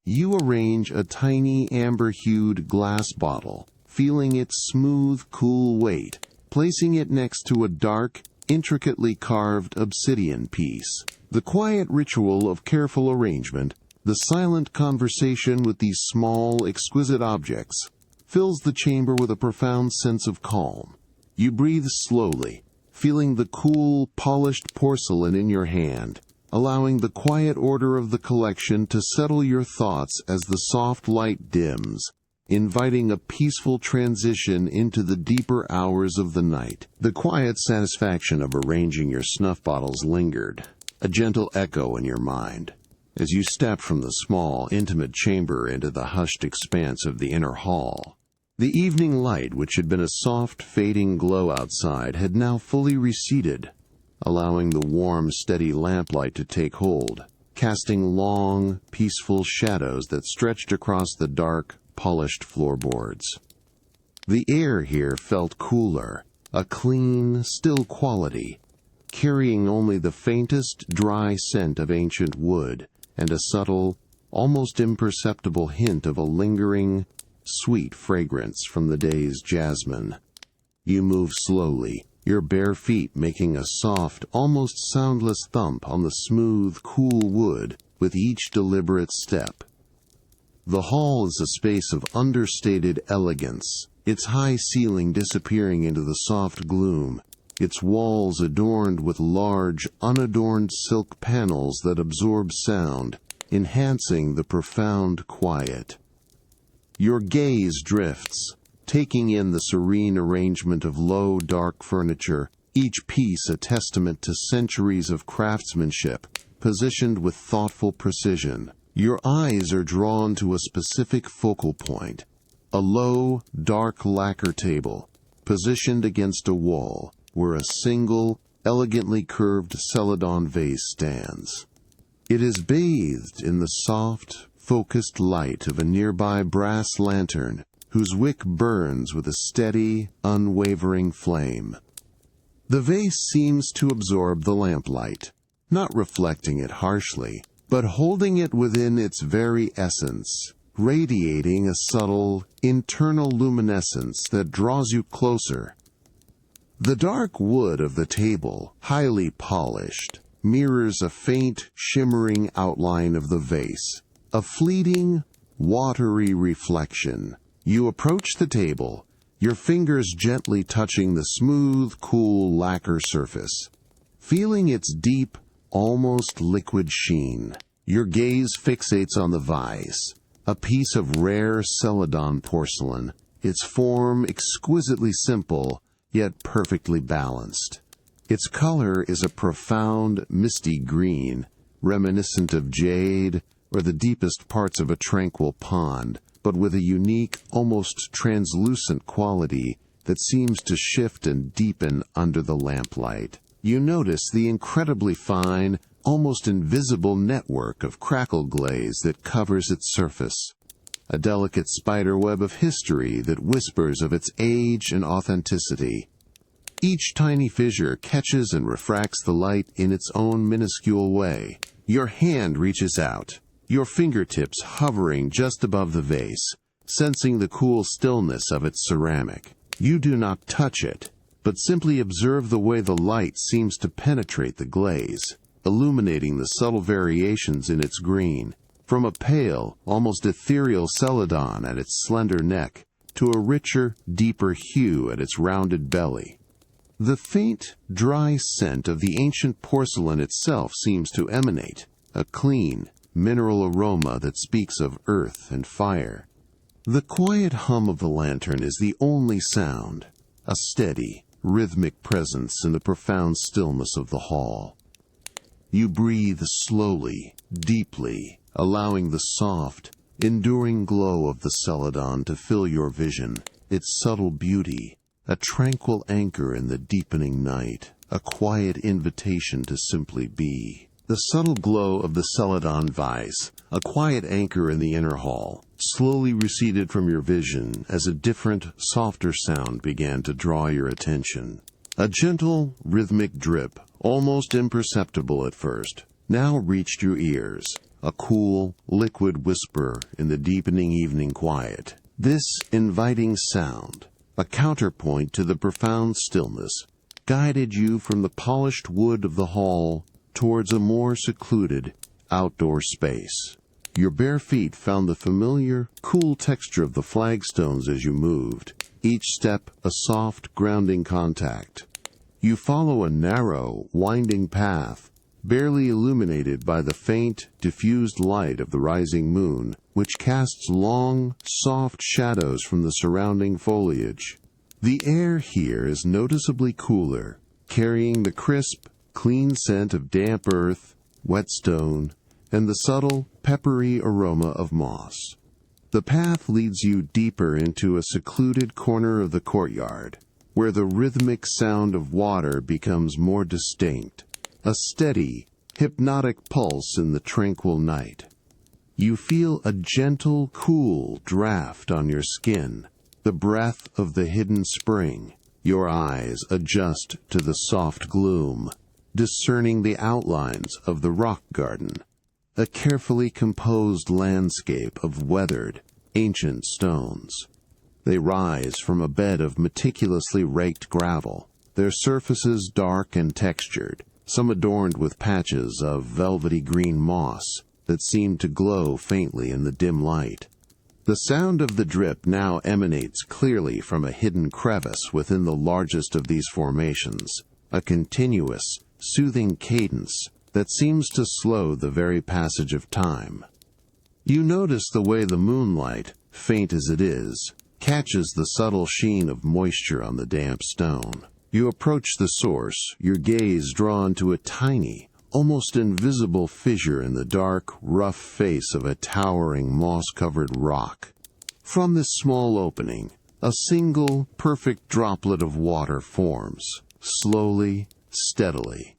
You arrange a tiny amber-hued glass bottle, feeling its smooth, cool weight, placing it next to a dark, intricately carved obsidian piece. The quiet ritual of careful arrangement, the silent conversation with these small, exquisite objects, fills the chamber with a profound sense of calm. You breathe slowly, feeling the cool, polished porcelain in your hand, allowing the quiet order of the collection to settle your thoughts as the soft light dims, inviting a peaceful transition into the deeper hours of the night. The quiet satisfaction of arranging your snuff bottles lingered, a gentle echo in your mind, as you stepped from the small, intimate chamber into the hushed expanse of the inner hall. The evening light, which had been a soft, fading glow outside, had now fully receded, allowing the warm, steady lamplight to take hold, casting long, peaceful shadows that stretched across the dark, polished floorboards. The air here felt cooler, a clean, still quality, carrying only the faintest, dry scent of ancient wood and a subtle, almost imperceptible hint of a lingering, sweet fragrance from the day's jasmine. You move slowly, your bare feet making a soft, almost soundless thump on the smooth, cool wood with each deliberate step. The hall is a space of understated elegance, its high ceiling disappearing into the soft gloom, its walls adorned with large, unadorned silk panels that absorb sound, enhancing the profound quiet. Your gaze drifts, taking in the serene arrangement of low, dark furniture, each piece a testament to centuries of craftsmanship, positioned with thoughtful precision. Your eyes are drawn to a specific focal point, a low, dark lacquer table, positioned against a wall, where a single, elegantly curved celadon vase stands. It is bathed in the soft, focused light of a nearby brass lantern, whose wick burns with a steady, unwavering flame. The vase seems to absorb the lamplight, not reflecting it harshly, but holding it within its very essence, radiating a subtle, internal luminescence that draws you closer. The dark wood of the table, highly polished, mirrors a faint, shimmering outline of the vase, a fleeting, watery reflection. You approach the table, your fingers gently touching the smooth, cool lacquer surface. Feeling its deep, almost liquid sheen, your gaze fixates on the vase, a piece of rare celadon porcelain, its form exquisitely simple, yet perfectly balanced. Its color is a profound, misty green, reminiscent of jade or the deepest parts of a tranquil pond, but with a unique, almost translucent quality that seems to shift and deepen under the lamplight. You notice the incredibly fine, almost invisible network of crackle glaze that covers its surface, a delicate spiderweb of history that whispers of its age and authenticity. Each tiny fissure catches and refracts the light in its own minuscule way. Your hand reaches out, your fingertips hovering just above the vase, sensing the cool stillness of its ceramic. You do not touch it, but simply observe the way the light seems to penetrate the glaze, illuminating the subtle variations in its green, from a pale, almost ethereal celadon at its slender neck to a richer, deeper hue at its rounded belly. The faint, dry scent of the ancient porcelain itself seems to emanate, a clean, mineral aroma that speaks of earth and fire. The quiet hum of the lantern is the only sound, a steady, rhythmic presence in the profound stillness of the hall. You breathe slowly, deeply, allowing the soft, enduring glow of the celadon to fill your vision, its subtle beauty, a tranquil anchor in the deepening night, a quiet invitation to simply be. The subtle glow of the celadon vase, a quiet anchor in the inner hall, slowly receded from your vision as a different, softer sound began to draw your attention. A gentle, rhythmic drip, almost imperceptible at first, now reached your ears, a cool, liquid whisper in the deepening evening quiet. This inviting sound, a counterpoint to the profound stillness, guided you from the polished wood of the hall towards a more secluded, outdoor space. Your bare feet found the familiar, cool texture of the flagstones as you moved, each step a soft, grounding contact. You follow a narrow, winding path, barely illuminated by the faint, diffused light of the rising moon, which casts long, soft shadows from the surrounding foliage. The air here is noticeably cooler, carrying the crisp, clean scent of damp earth, wet stone, and the subtle, peppery aroma of moss. The path leads you deeper into a secluded corner of the courtyard, where the rhythmic sound of water becomes more distinct, a steady, hypnotic pulse in the tranquil night. You feel a gentle, cool draft on your skin, the breath of the hidden spring. Your eyes adjust to the soft gloom, discerning the outlines of the rock garden, a carefully composed landscape of weathered, ancient stones. They rise from a bed of meticulously raked gravel, their surfaces dark and textured, some adorned with patches of velvety green moss that seem to glow faintly in the dim light. The sound of the drip now emanates clearly from a hidden crevice within the largest of these formations, a continuous, soothing cadence that seems to slow the very passage of time. You notice the way the moonlight, faint as it is, catches the subtle sheen of moisture on the damp stone. You approach the source, your gaze drawn to a tiny, almost invisible fissure in the dark, rough face of a towering, moss-covered rock. From this small opening, a single, perfect droplet of water forms, slowly, steadily.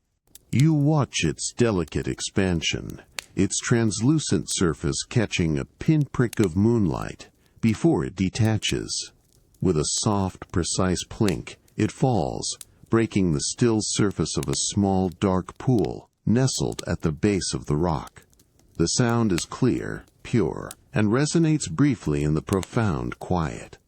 You watch its delicate expansion, its translucent surface catching a pinprick of moonlight before it detaches. With a soft, precise plink, it falls, breaking the still surface of a small, dark pool nestled at the base of the rock. The sound is clear, pure, and resonates briefly in the profound quiet.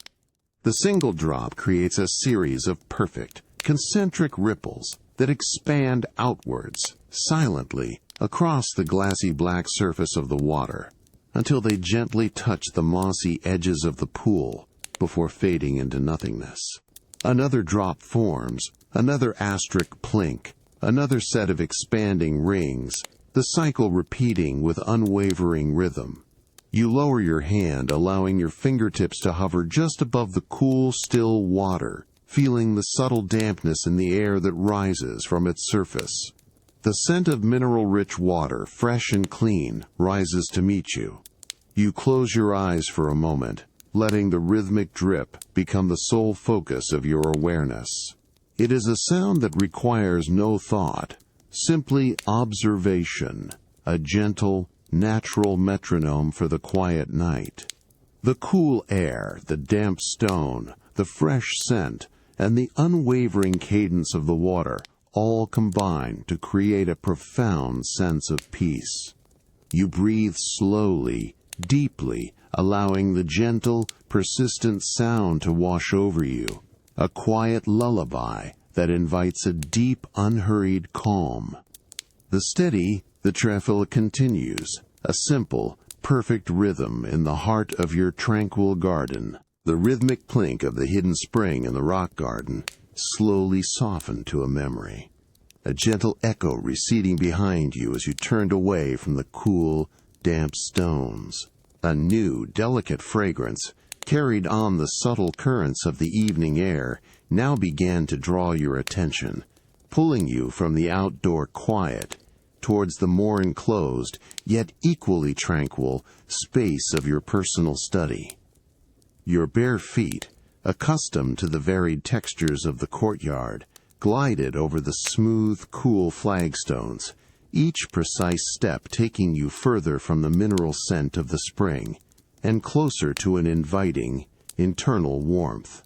The single drop creates a series of perfect, concentric ripples that expand outwards, silently, across the glassy black surface of the water, until they gently touch the mossy edges of the pool before fading into nothingness. Another drop forms, another asterisk plink, another set of expanding rings, the cycle repeating with unwavering rhythm. You lower your hand, allowing your fingertips to hover just above the cool, still water, feeling the subtle dampness in the air that rises from its surface. The scent of mineral-rich water, fresh and clean, rises to meet you. You close your eyes for a moment, letting the rhythmic drip become the sole focus of your awareness. It is a sound that requires no thought, simply observation, a gentle, natural metronome for the quiet night. The cool air, the damp stone, the fresh scent, and the unwavering cadence of the water all combine to create a profound sense of peace. You breathe slowly, deeply, allowing the gentle, persistent sound to wash over you, a quiet lullaby that invites a deep, unhurried calm. The trefoil continues, a simple, perfect rhythm in the heart of your tranquil garden. The rhythmic plink of the hidden spring in the rock garden slowly softened to a memory, a gentle echo receding behind you as you turned away from the cool, damp stones. A new, delicate fragrance, carried on the subtle currents of the evening air, now began to draw your attention, pulling you from the outdoor quiet towards the more enclosed, yet equally tranquil, space of your personal study. Your bare feet, accustomed to the varied textures of the courtyard, glided over the smooth, cool flagstones, each precise step taking you further from the mineral scent of the spring, and closer to an inviting, internal warmth.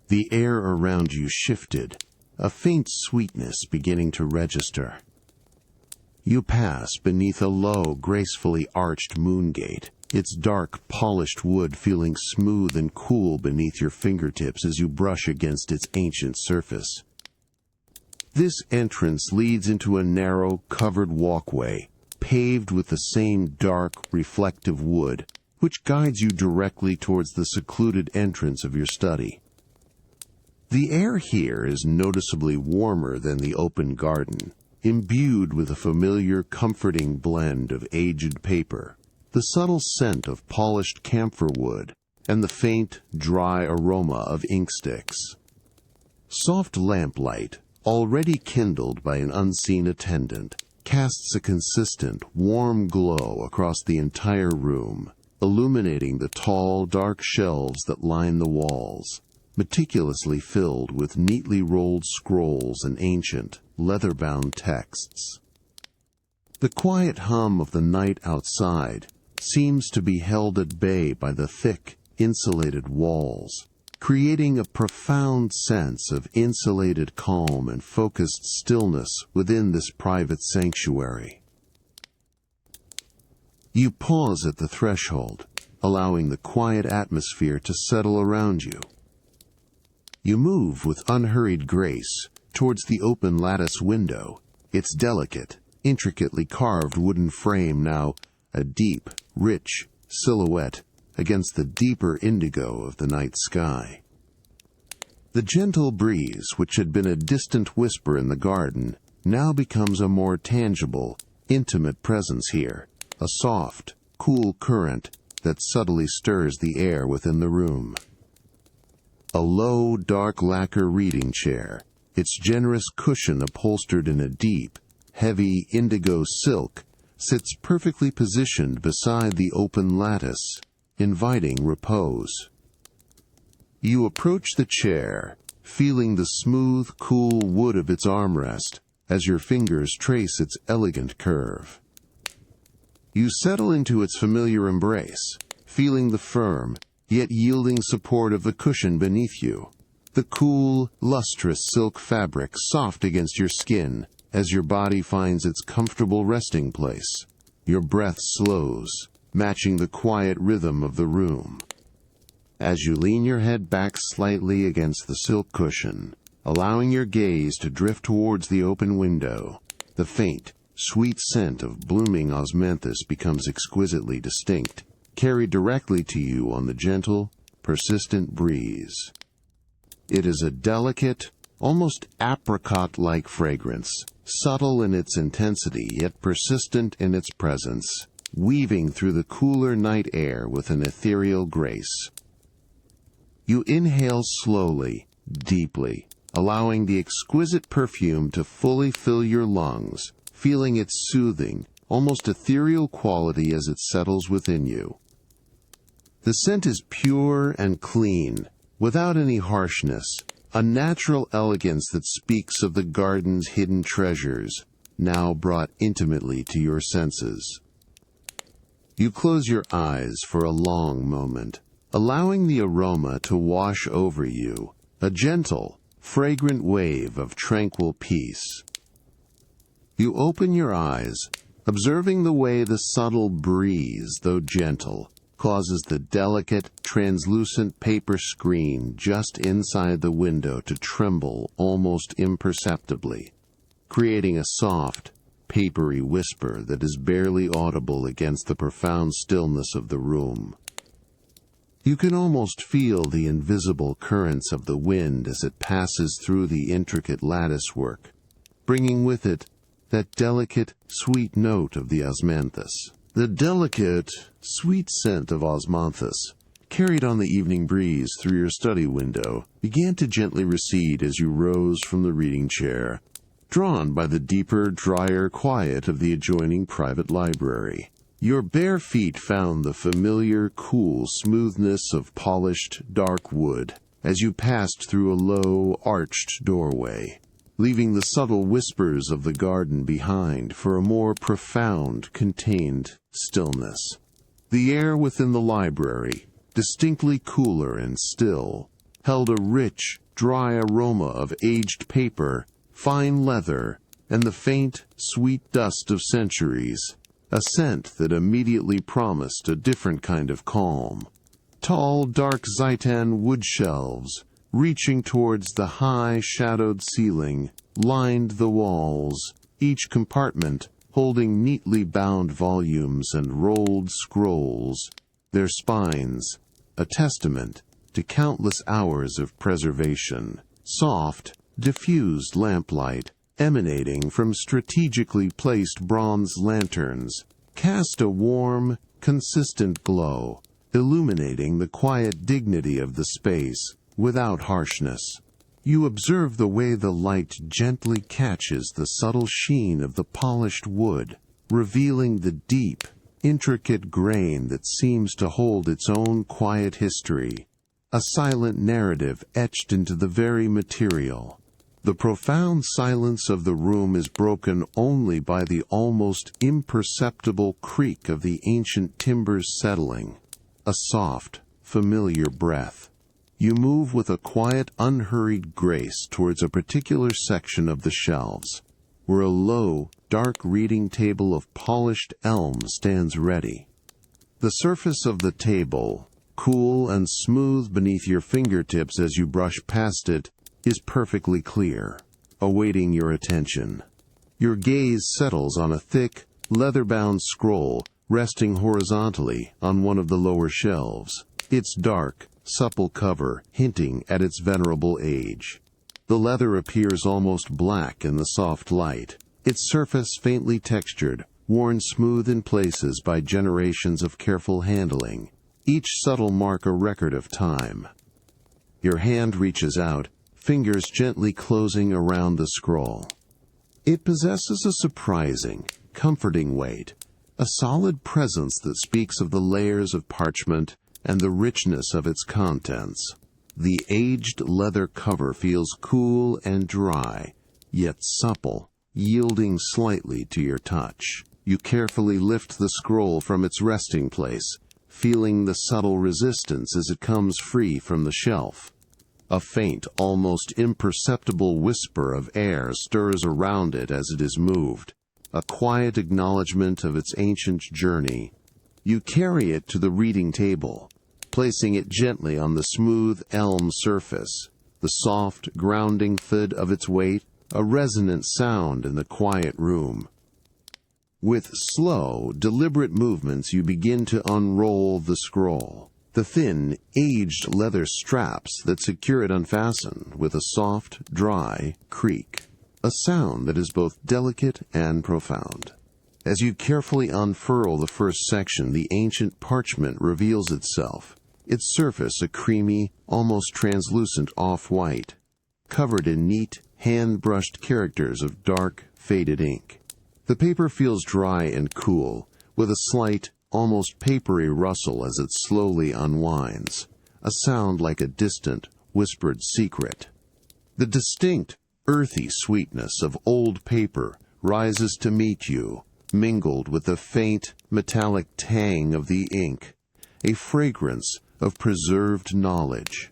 The air around you shifted, a faint sweetness beginning to register. You pass beneath a low, gracefully arched moon gate, its dark, polished wood feeling smooth and cool beneath your fingertips as you brush against its ancient surface. This entrance leads into a narrow, covered walkway, paved with the same dark, reflective wood, which guides you directly towards the secluded entrance of your study. The air here is noticeably warmer than the open garden, imbued with a familiar, comforting blend of aged paper, the subtle scent of polished camphor wood, and the faint, dry aroma of ink sticks. Soft lamplight, already kindled by an unseen attendant, casts a consistent, warm glow across the entire room, illuminating the tall, dark shelves that line the walls, meticulously filled with neatly rolled scrolls and ancient, leather-bound texts. The quiet hum of the night outside seems to be held at bay by the thick, insulated walls, creating a profound sense of insulated calm and focused stillness within this private sanctuary. You pause at the threshold, allowing the quiet atmosphere to settle around you. You move with unhurried grace towards the open lattice window, its delicate, intricately carved wooden frame now a deep, rich silhouette against the deeper indigo of the night sky. The gentle breeze, which had been a distant whisper in the garden, now becomes a more tangible, intimate presence here, a soft, cool current that subtly stirs the air within the room. A low, dark lacquer reading chair, its generous cushion upholstered in a deep, heavy indigo silk, sits perfectly positioned beside the open lattice, inviting repose. You approach the chair, feeling the smooth, cool wood of its armrest as your fingers trace its elegant curve. You settle into its familiar embrace, feeling the firm, yet yielding support of the cushion beneath you, the cool, lustrous silk fabric soft against your skin as your body finds its comfortable resting place. Your breath slows, matching the quiet rhythm of the room. As you lean your head back slightly against the silk cushion, allowing your gaze to drift towards the open window, the faint, sweet scent of blooming osmanthus becomes exquisitely distinct, carried directly to you on the gentle, persistent breeze. It is a delicate, almost apricot-like fragrance, subtle in its intensity yet persistent in its presence, weaving through the cooler night air with an ethereal grace. You inhale slowly, deeply, allowing the exquisite perfume to fully fill your lungs, feeling its soothing, almost ethereal quality as it settles within you. The scent is pure and clean, without any harshness, a natural elegance that speaks of the garden's hidden treasures, now brought intimately to your senses. You close your eyes for a long moment, allowing the aroma to wash over you, a gentle, fragrant wave of tranquil peace. You open your eyes, observing the way the subtle breeze, though gentle, causes the delicate, translucent paper screen just inside the window to tremble almost imperceptibly, creating a soft, papery whisper that is barely audible against the profound stillness of the room. You can almost feel the invisible currents of the wind as it passes through the intricate latticework, bringing with it that delicate, sweet note of the osmanthus. The delicate, sweet scent of osmanthus, carried on the evening breeze through your study window, began to gently recede as you rose from the reading chair, drawn by the deeper, drier quiet of the adjoining private library. Your bare feet found the familiar, cool smoothness of polished, dark wood as you passed through a low, arched doorway, leaving the subtle whispers of the garden behind for a more profound, contained stillness. The air within the library, distinctly cooler and still, held a rich, dry aroma of aged paper, fine leather, and the faint, sweet dust of centuries, a scent that immediately promised a different kind of calm. Tall, dark Zaitan wood shelves, reaching towards the high, shadowed ceiling, lined the walls, each compartment holding neatly bound volumes and rolled scrolls, their spines a testament to countless hours of preservation. Soft, diffused lamplight emanating from strategically placed bronze lanterns cast a warm, consistent glow, illuminating the quiet dignity of the space without harshness. You observe the way the light gently catches the subtle sheen of the polished wood, revealing the deep, intricate grain that seems to hold its own quiet history, a silent narrative etched into the very material. The profound silence of the room is broken only by the almost imperceptible creak of the ancient timbers settling, a soft, familiar breath. You move with a quiet, unhurried grace towards a particular section of the shelves, where a low, dark reading table of polished elm stands ready. The surface of the table, cool and smooth beneath your fingertips as you brush past it, is perfectly clear, awaiting your attention. Your gaze settles on a thick, leather-bound scroll resting horizontally on one of the lower shelves, its dark, supple cover hinting at its venerable age. The leather appears almost black in the soft light, its surface faintly textured, worn smooth in places by generations of careful handling, each subtle mark a record of time. Your hand reaches out, fingers gently closing around the scroll. It possesses a surprising, comforting weight, a solid presence that speaks of the layers of parchment and the richness of its contents. The aged leather cover feels cool and dry, yet supple, yielding slightly to your touch. You carefully lift the scroll from its resting place, feeling the subtle resistance as it comes free from the shelf. A faint, almost imperceptible whisper of air stirs around it as it is moved, a quiet acknowledgement of its ancient journey. You carry it to the reading table, placing it gently on the smooth elm surface, the soft, grounding thud of its weight, a resonant sound in the quiet room. With slow, deliberate movements you begin to unroll the scroll. The thin, aged leather straps that secure it unfasten with a soft, dry creak, a sound that is both delicate and profound. As you carefully unfurl the first section, the ancient parchment reveals itself, its surface a creamy, almost translucent off-white, covered in neat, hand-brushed characters of dark, faded ink. The paper feels dry and cool, with a slight, almost papery rustle as it slowly unwinds, a sound like a distant, whispered secret. The distinct, earthy sweetness of old paper rises to meet you, mingled with the faint, metallic tang of the ink, a fragrance of preserved knowledge.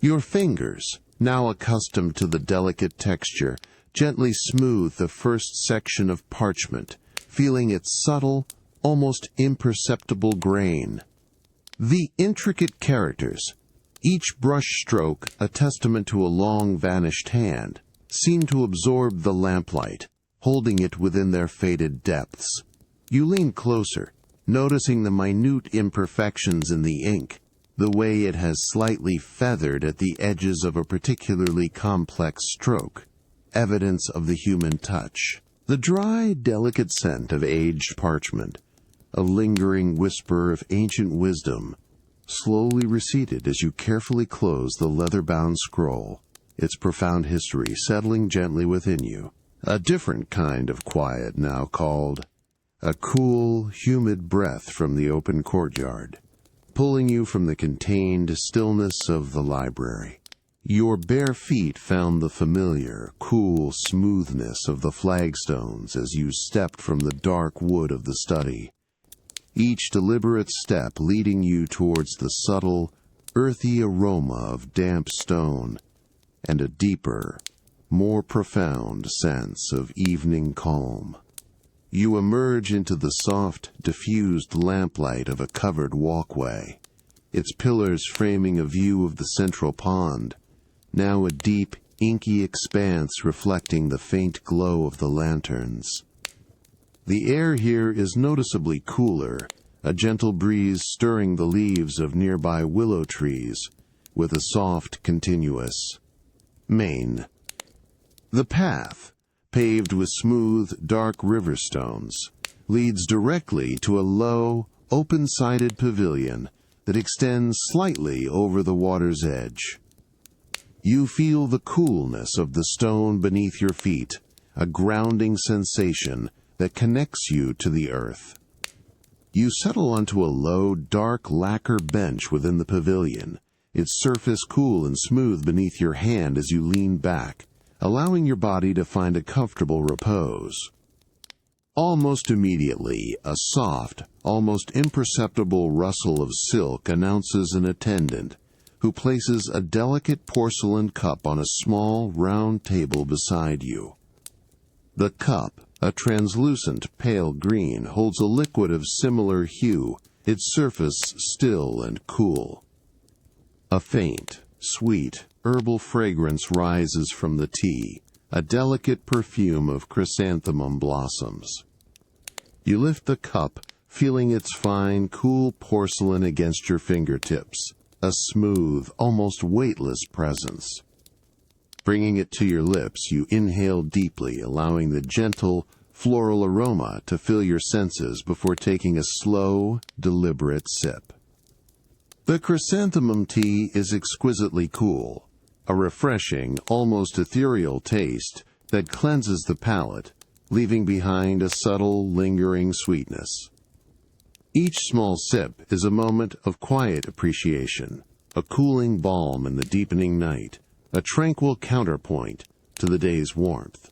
Your fingers, Now accustomed to the delicate texture, gently smooth the first section of parchment, feeling its subtle, almost imperceptible grain. The intricate characters, each brush stroke a testament to a long-vanished hand, seem to absorb the lamplight, holding it within their faded depths. You lean closer, noticing the minute imperfections in the ink, the way it has slightly feathered at the edges of a particularly complex stroke, evidence of the human touch. The dry, delicate scent of aged parchment, a lingering whisper of ancient wisdom, slowly receded as you carefully close the leather-bound scroll, its profound history settling gently within you. A different kind of quiet now called a cool, humid breath from the open courtyard, pulling you from the contained stillness of the library. Your bare feet found the familiar, cool smoothness of the flagstones as you stepped from the dark wood of the study, each deliberate step leading you towards the subtle, earthy aroma of damp stone and a deeper, more profound sense of evening calm. You emerge into the soft, diffused lamplight of a covered walkway, its pillars framing a view of the central pond, now a deep, inky expanse reflecting the faint glow of the lanterns. The air here is noticeably cooler, a gentle breeze stirring the leaves of nearby willow trees with a soft, continuous mane. The path, paved with smooth, dark river stones, leads directly to a low, open-sided pavilion that extends slightly over the water's edge. You feel the coolness of the stone beneath your feet, a grounding sensation that connects you to the earth. You settle onto a low, dark lacquer bench within the pavilion, its surface cool and smooth beneath your hand as you lean back, allowing your body to find a comfortable repose. Almost immediately, a soft, almost imperceptible rustle of silk announces an attendant, who places a delicate porcelain cup on a small, round table beside you. The cup, a translucent pale green, holds a liquid of similar hue, its surface still and cool. A faint, sweet, herbal fragrance rises from the tea, a delicate perfume of chrysanthemum blossoms. You lift the cup, feeling its fine, cool porcelain against your fingertips, a smooth, almost weightless presence. Bringing it to your lips, you inhale deeply, allowing the gentle, floral aroma to fill your senses before taking a slow, deliberate sip. The chrysanthemum tea is exquisitely cool, a refreshing, almost ethereal taste that cleanses the palate, leaving behind a subtle, lingering sweetness. Each small sip is a moment of quiet appreciation, a cooling balm in the deepening night, a tranquil counterpoint to the day's warmth.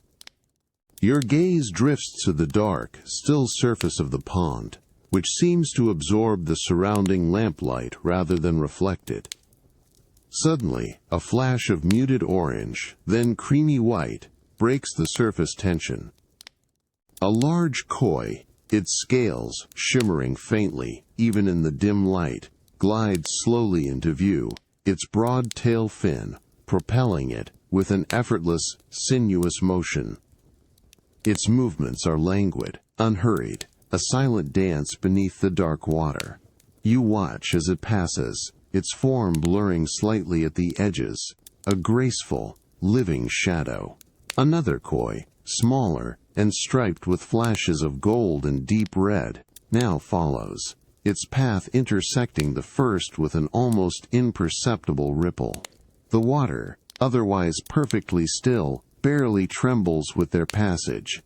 Your gaze drifts to the dark, still surface of the pond, which seems to absorb the surrounding lamplight rather than reflect it. Suddenly, a flash of muted orange, then creamy white, breaks the surface tension. A large koi, its scales shimmering faintly, even in the dim light, glides slowly into view, its broad tail fin propelling it with an effortless, sinuous motion. Its movements are languid, unhurried, a silent dance beneath the dark water. You watch as it passes, its form blurring slightly at the edges, a graceful, living shadow. Another koi, smaller and striped with flashes of gold and deep red, now follows, its path intersecting the first with an almost imperceptible ripple. The water, otherwise perfectly still, barely trembles with their passage.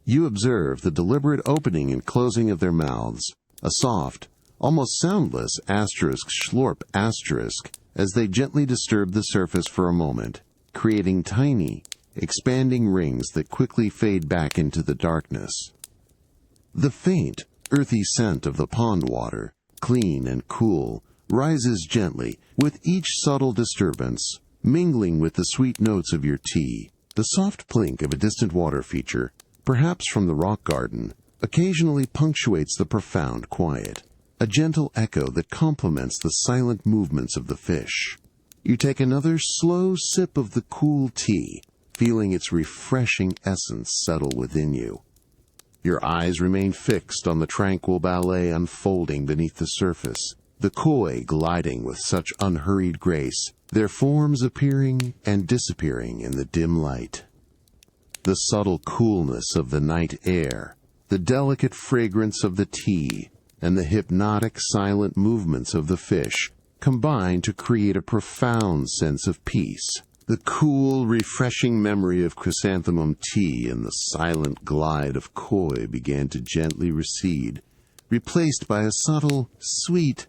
You observe the deliberate opening and closing of their mouths, a soft, almost soundless asterisk schlorp asterisk, as they gently disturb the surface for a moment, creating tiny, expanding rings that quickly fade back into the darkness. The faint, earthy scent of the pond water, clean and cool, rises gently with each subtle disturbance, mingling with the sweet notes of your tea. The soft plink of a distant water feature, perhaps from the rock garden, occasionally punctuates the profound quiet, a gentle echo that complements the silent movements of the fish. You take another slow sip of the cool tea, feeling its refreshing essence settle within you. Your eyes remain fixed on the tranquil ballet unfolding beneath the surface, the koi gliding with such unhurried grace, their forms appearing and disappearing in the dim light. The subtle coolness of the night air, the delicate fragrance of the tea, and the hypnotic silent movements of the fish combine to create a profound sense of peace. The cool, refreshing memory of chrysanthemum tea and the silent glide of koi began to gently recede, replaced by a subtle, sweet,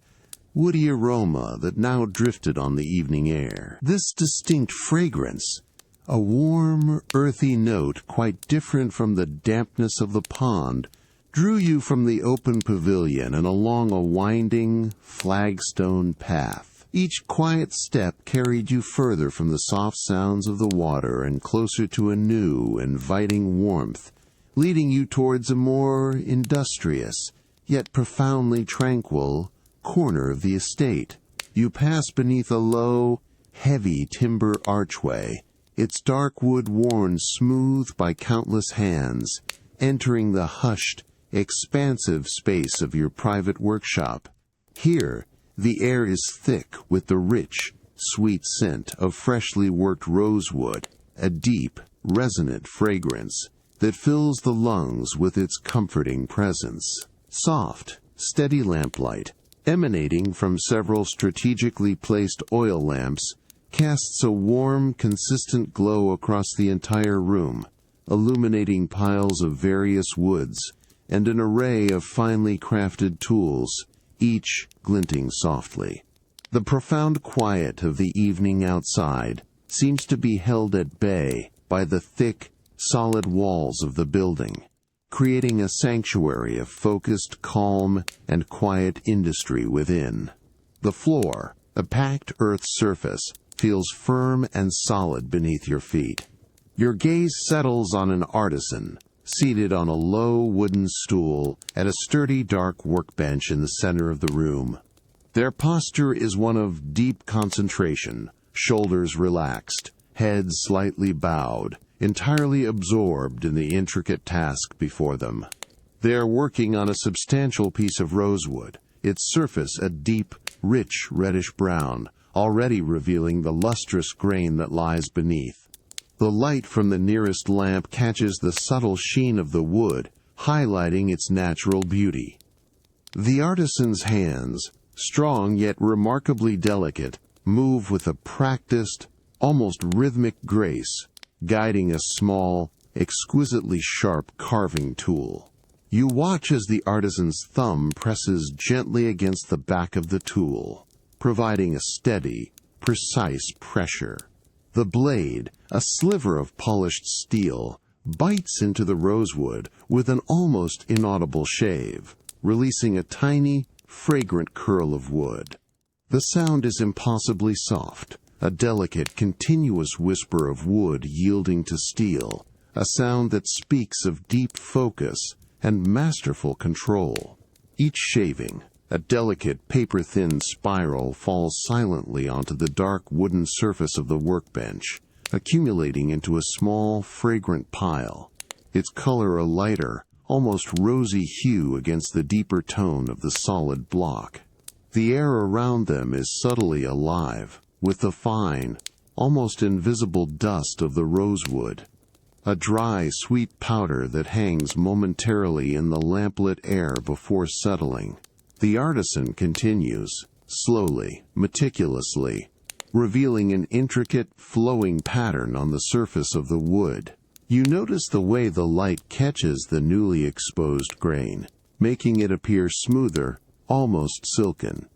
woody aroma that now drifted on the evening air. This distinct fragrance, a warm, earthy note quite different from the dampness of the pond, drew you from the open pavilion and along a winding, flagstone path. Each quiet step carried you further from the soft sounds of the water and closer to a new, inviting warmth, leading you towards a more industrious, yet profoundly tranquil, corner of the estate. You pass beneath a low, heavy timber archway, its dark wood worn smooth by countless hands, entering the hushed, expansive space of your private workshop. Here, the air is thick with the rich, sweet scent of freshly worked rosewood, a deep, resonant fragrance that fills the lungs with its comforting presence. Soft, steady lamplight, emanating from several strategically placed oil lamps, casts a warm, consistent glow across the entire room, illuminating piles of various woods and an array of finely crafted tools, each glinting softly. The profound quiet of the evening outside seems to be held at bay by the thick, solid walls of the building, creating a sanctuary of focused, calm, and quiet industry within. The floor, a packed earth surface, feels firm and solid beneath your feet. Your gaze settles on an artisan, seated on a low wooden stool at a sturdy dark workbench in the center of the room. Their posture is one of deep concentration, shoulders relaxed, heads slightly bowed, entirely absorbed in the intricate task before them. They are working on a substantial piece of rosewood, its surface a deep, rich reddish brown, already revealing the lustrous grain that lies beneath. The light from the nearest lamp catches the subtle sheen of the wood, highlighting its natural beauty. The artisan's hands, strong yet remarkably delicate, move with a practiced, almost rhythmic grace, guiding a small, exquisitely sharp carving tool. You watch as the artisan's thumb presses gently against the back of the tool, providing a steady, precise pressure. The blade, a sliver of polished steel, bites into the rosewood with an almost inaudible shave, releasing a tiny, fragrant curl of wood. The sound is impossibly soft, a delicate, continuous whisper of wood yielding to steel, a sound that speaks of deep focus and masterful control. Each shaving, a delicate, paper-thin spiral, falls silently onto the dark wooden surface of the workbench, accumulating into a small, fragrant pile, its color a lighter, almost rosy hue against the deeper tone of the solid block. The air around them is subtly alive, with the fine, almost invisible dust of the rosewood, a dry, sweet powder that hangs momentarily in the lamplit air before settling. The artisan continues, slowly, meticulously, revealing an intricate, flowing pattern on the surface of the wood. You notice the way the light catches the newly exposed grain, making it appear smoother, almost silken.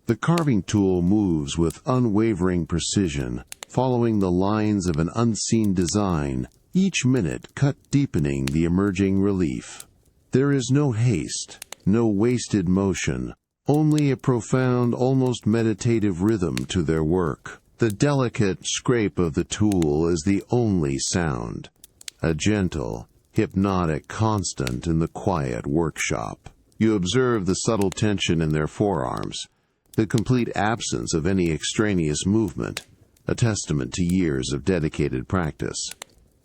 The carving tool moves with unwavering precision, following the lines of an unseen design, each minute cut deepening the emerging relief. There is no haste, no wasted motion, only a profound, almost meditative rhythm to their work. The delicate scrape of the tool is the only sound, a gentle, hypnotic constant in the quiet workshop. You observe the subtle tension in their forearms, the complete absence of any extraneous movement, a testament to years of dedicated practice.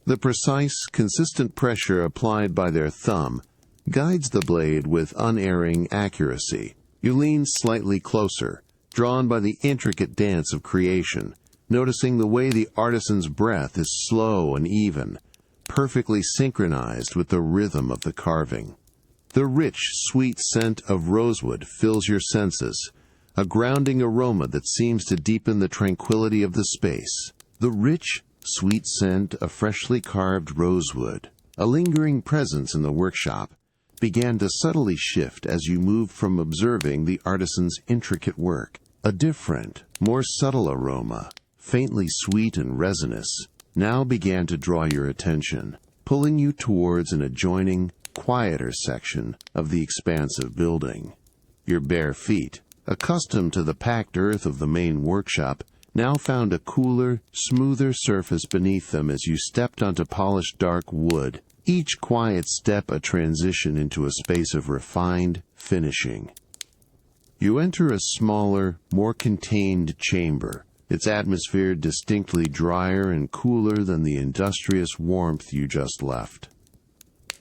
The precise, consistent pressure applied by their thumb guides the blade with unerring accuracy. You lean slightly closer, drawn by the intricate dance of creation, noticing the way the artisan's breath is slow and even, perfectly synchronized with the rhythm of the carving. The rich, sweet scent of rosewood fills your senses, a grounding aroma that seems to deepen the tranquility of the space. The rich, sweet scent of freshly carved rosewood, a lingering presence in the workshop, began to subtly shift as you moved from observing the artisan's intricate work. A different, more subtle aroma, faintly sweet and resinous, now began to draw your attention, pulling you towards an adjoining, quieter section of the expansive building. Your bare feet, accustomed to the packed earth of the main workshop, now found a cooler, smoother surface beneath them as you stepped onto polished dark wood, each quiet step a transition into a space of refined finishing. You enter a smaller, more contained chamber, its atmosphere distinctly drier and cooler than the industrious warmth you just left.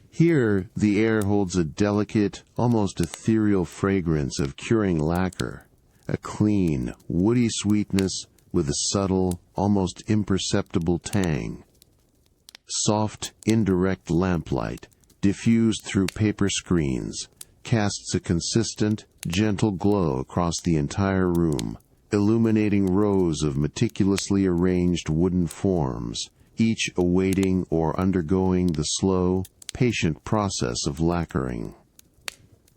Here, the air holds a delicate, almost ethereal fragrance of curing lacquer, a clean, woody sweetness with a subtle, almost imperceptible tang. Soft, indirect lamplight, diffused through paper screens, casts a consistent, gentle glow across the entire room, illuminating rows of meticulously arranged wooden forms, each awaiting or undergoing the slow, patient process of lacquering.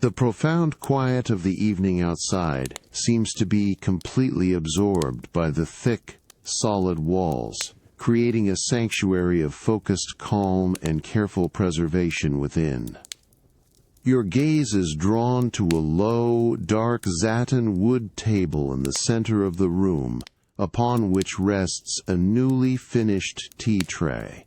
The profound quiet of the evening outside seems to be completely absorbed by the thick, solid walls, creating a sanctuary of focused calm and careful preservation within. Your gaze is drawn to a low, dark satin wood table in the center of the room, upon which rests a newly finished tea tray.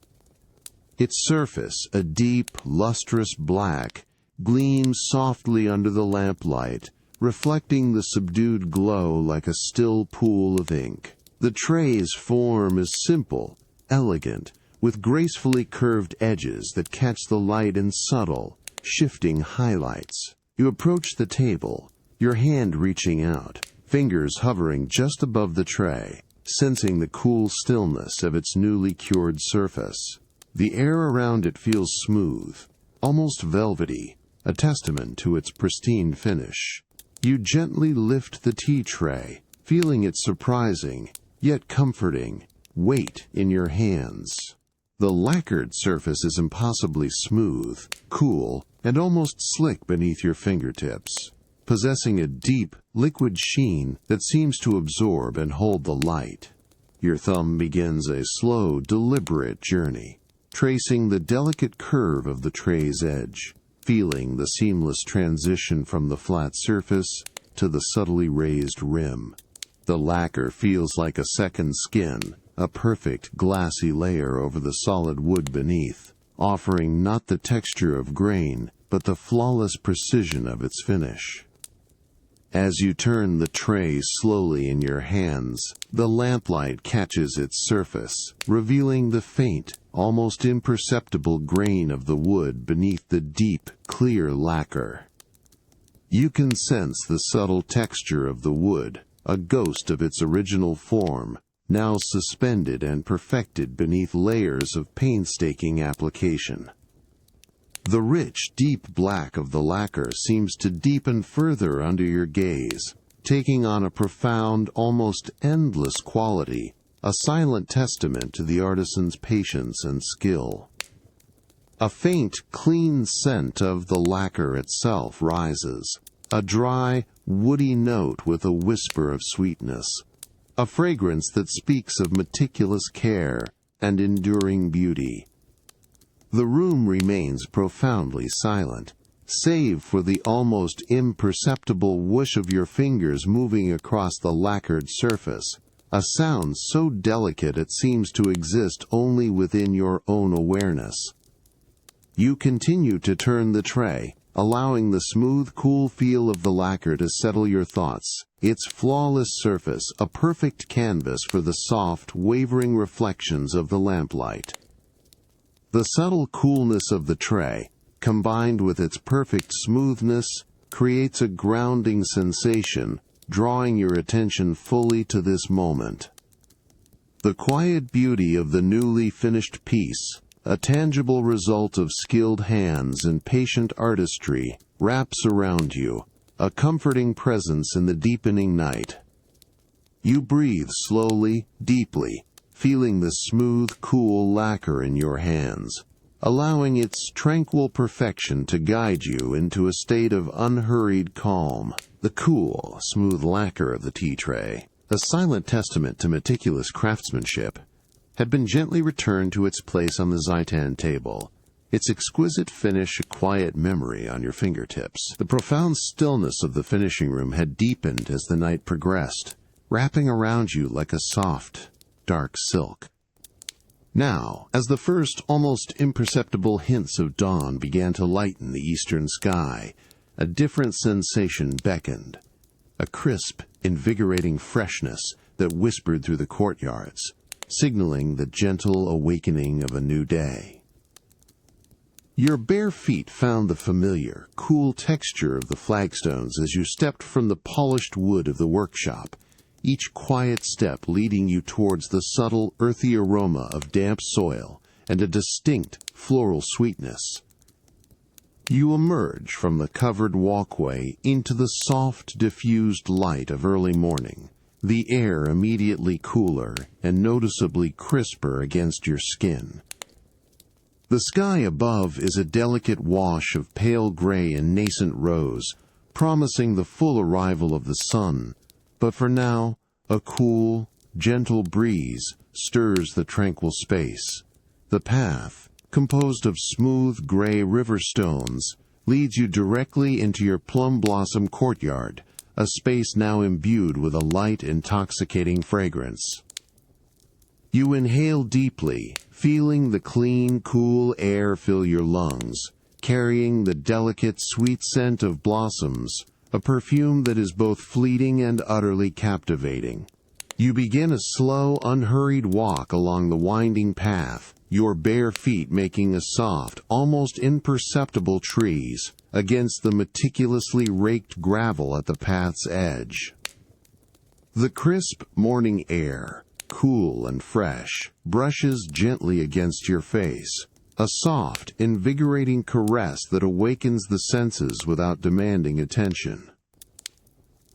Its surface, a deep, lustrous black, gleams softly under the lamplight, reflecting the subdued glow like a still pool of ink. The tray's form is simple, elegant, with gracefully curved edges that catch the light in subtle, shifting highlights. You approach the table, your hand reaching out, fingers hovering just above the tray, sensing the cool stillness of its newly cured surface. The air around it feels smooth, almost velvety, a testament to its pristine finish. You gently lift the tea tray, feeling its surprising, yet comforting, weight in your hands. The lacquered surface is impossibly smooth, cool, and almost slick beneath your fingertips, possessing a deep, liquid sheen that seems to absorb and hold the light. Your thumb begins a slow, deliberate journey, tracing the delicate curve of the tray's edge, feeling the seamless transition from the flat surface to the subtly raised rim. The lacquer feels like a second skin, a perfect glassy layer over the solid wood beneath, offering not the texture of grain, but the flawless precision of its finish. As you turn the tray slowly in your hands, the lamplight catches its surface, revealing the faint, almost imperceptible grain of the wood beneath the deep, clear lacquer. You can sense the subtle texture of the wood, a ghost of its original form, now suspended and perfected beneath layers of painstaking application. The rich, deep black of the lacquer seems to deepen further under your gaze, taking on a profound, almost endless quality, a silent testament to the artisan's patience and skill. A faint, clean scent of the lacquer itself rises, a dry, woody note with a whisper of sweetness, a fragrance that speaks of meticulous care and enduring beauty. The room remains profoundly silent, save for the almost imperceptible whoosh of your fingers moving across the lacquered surface, a sound so delicate it seems to exist only within your own awareness. You continue to turn the tray, allowing the smooth, cool feel of the lacquer to settle your thoughts, its flawless surface a perfect canvas for the soft, wavering reflections of the lamplight. The subtle coolness of the tray, combined with its perfect smoothness, creates a grounding sensation, drawing your attention fully to this moment. The quiet beauty of the newly finished piece, a tangible result of skilled hands and patient artistry, wraps around you, a comforting presence in the deepening night. You breathe slowly, deeply, feeling the smooth, cool lacquer in your hands, allowing its tranquil perfection to guide you into a state of unhurried calm. The cool, smooth lacquer of the tea tray, a silent testament to meticulous craftsmanship, had been gently returned to its place on the Zaitan table, its exquisite finish a quiet memory on your fingertips. The profound stillness of the finishing room had deepened as the night progressed, wrapping around you like a soft, dark silk. Now, as the first, almost imperceptible hints of dawn began to lighten the eastern sky, a different sensation beckoned, a crisp, invigorating freshness that whispered through the courtyards, signaling the gentle awakening of a new day. Your bare feet found the familiar, cool texture of the flagstones as you stepped from the polished wood of the workshop, each quiet step leading you towards the subtle, earthy aroma of damp soil and a distinct floral sweetness. You emerge from the covered walkway into the soft, diffused light of early morning, the air immediately cooler and noticeably crisper against your skin. The sky above is a delicate wash of pale gray and nascent rose, promising the full arrival of the sun, but for now, a cool, gentle breeze stirs the tranquil space. The path, composed of smooth gray river stones, leads you directly into your plum blossom courtyard, a space now imbued with a light, intoxicating fragrance. You inhale deeply, feeling the clean, cool air fill your lungs, carrying the delicate, sweet scent of blossoms, a perfume that is both fleeting and utterly captivating. You begin a slow, unhurried walk along the winding path, your bare feet making a soft, almost imperceptible trees against the meticulously raked gravel at the path's edge. The crisp morning air, cool and fresh, brushes gently against your face, a soft, invigorating caress that awakens the senses without demanding attention.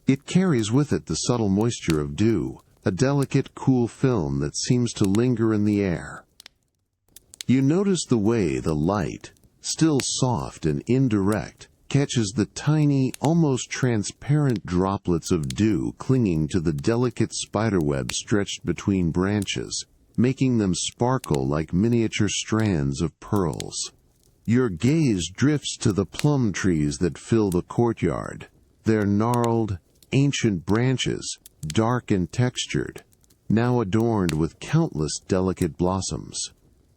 It carries with it the subtle moisture of dew, a delicate, cool film that seems to linger in the air. You notice the way the light, still soft and indirect, catches the tiny, almost transparent droplets of dew clinging to the delicate spiderweb stretched between branches, making them sparkle like miniature strands of pearls. Your gaze drifts to the plum trees that fill the courtyard, their gnarled, ancient branches, dark and textured, now adorned with countless delicate blossoms.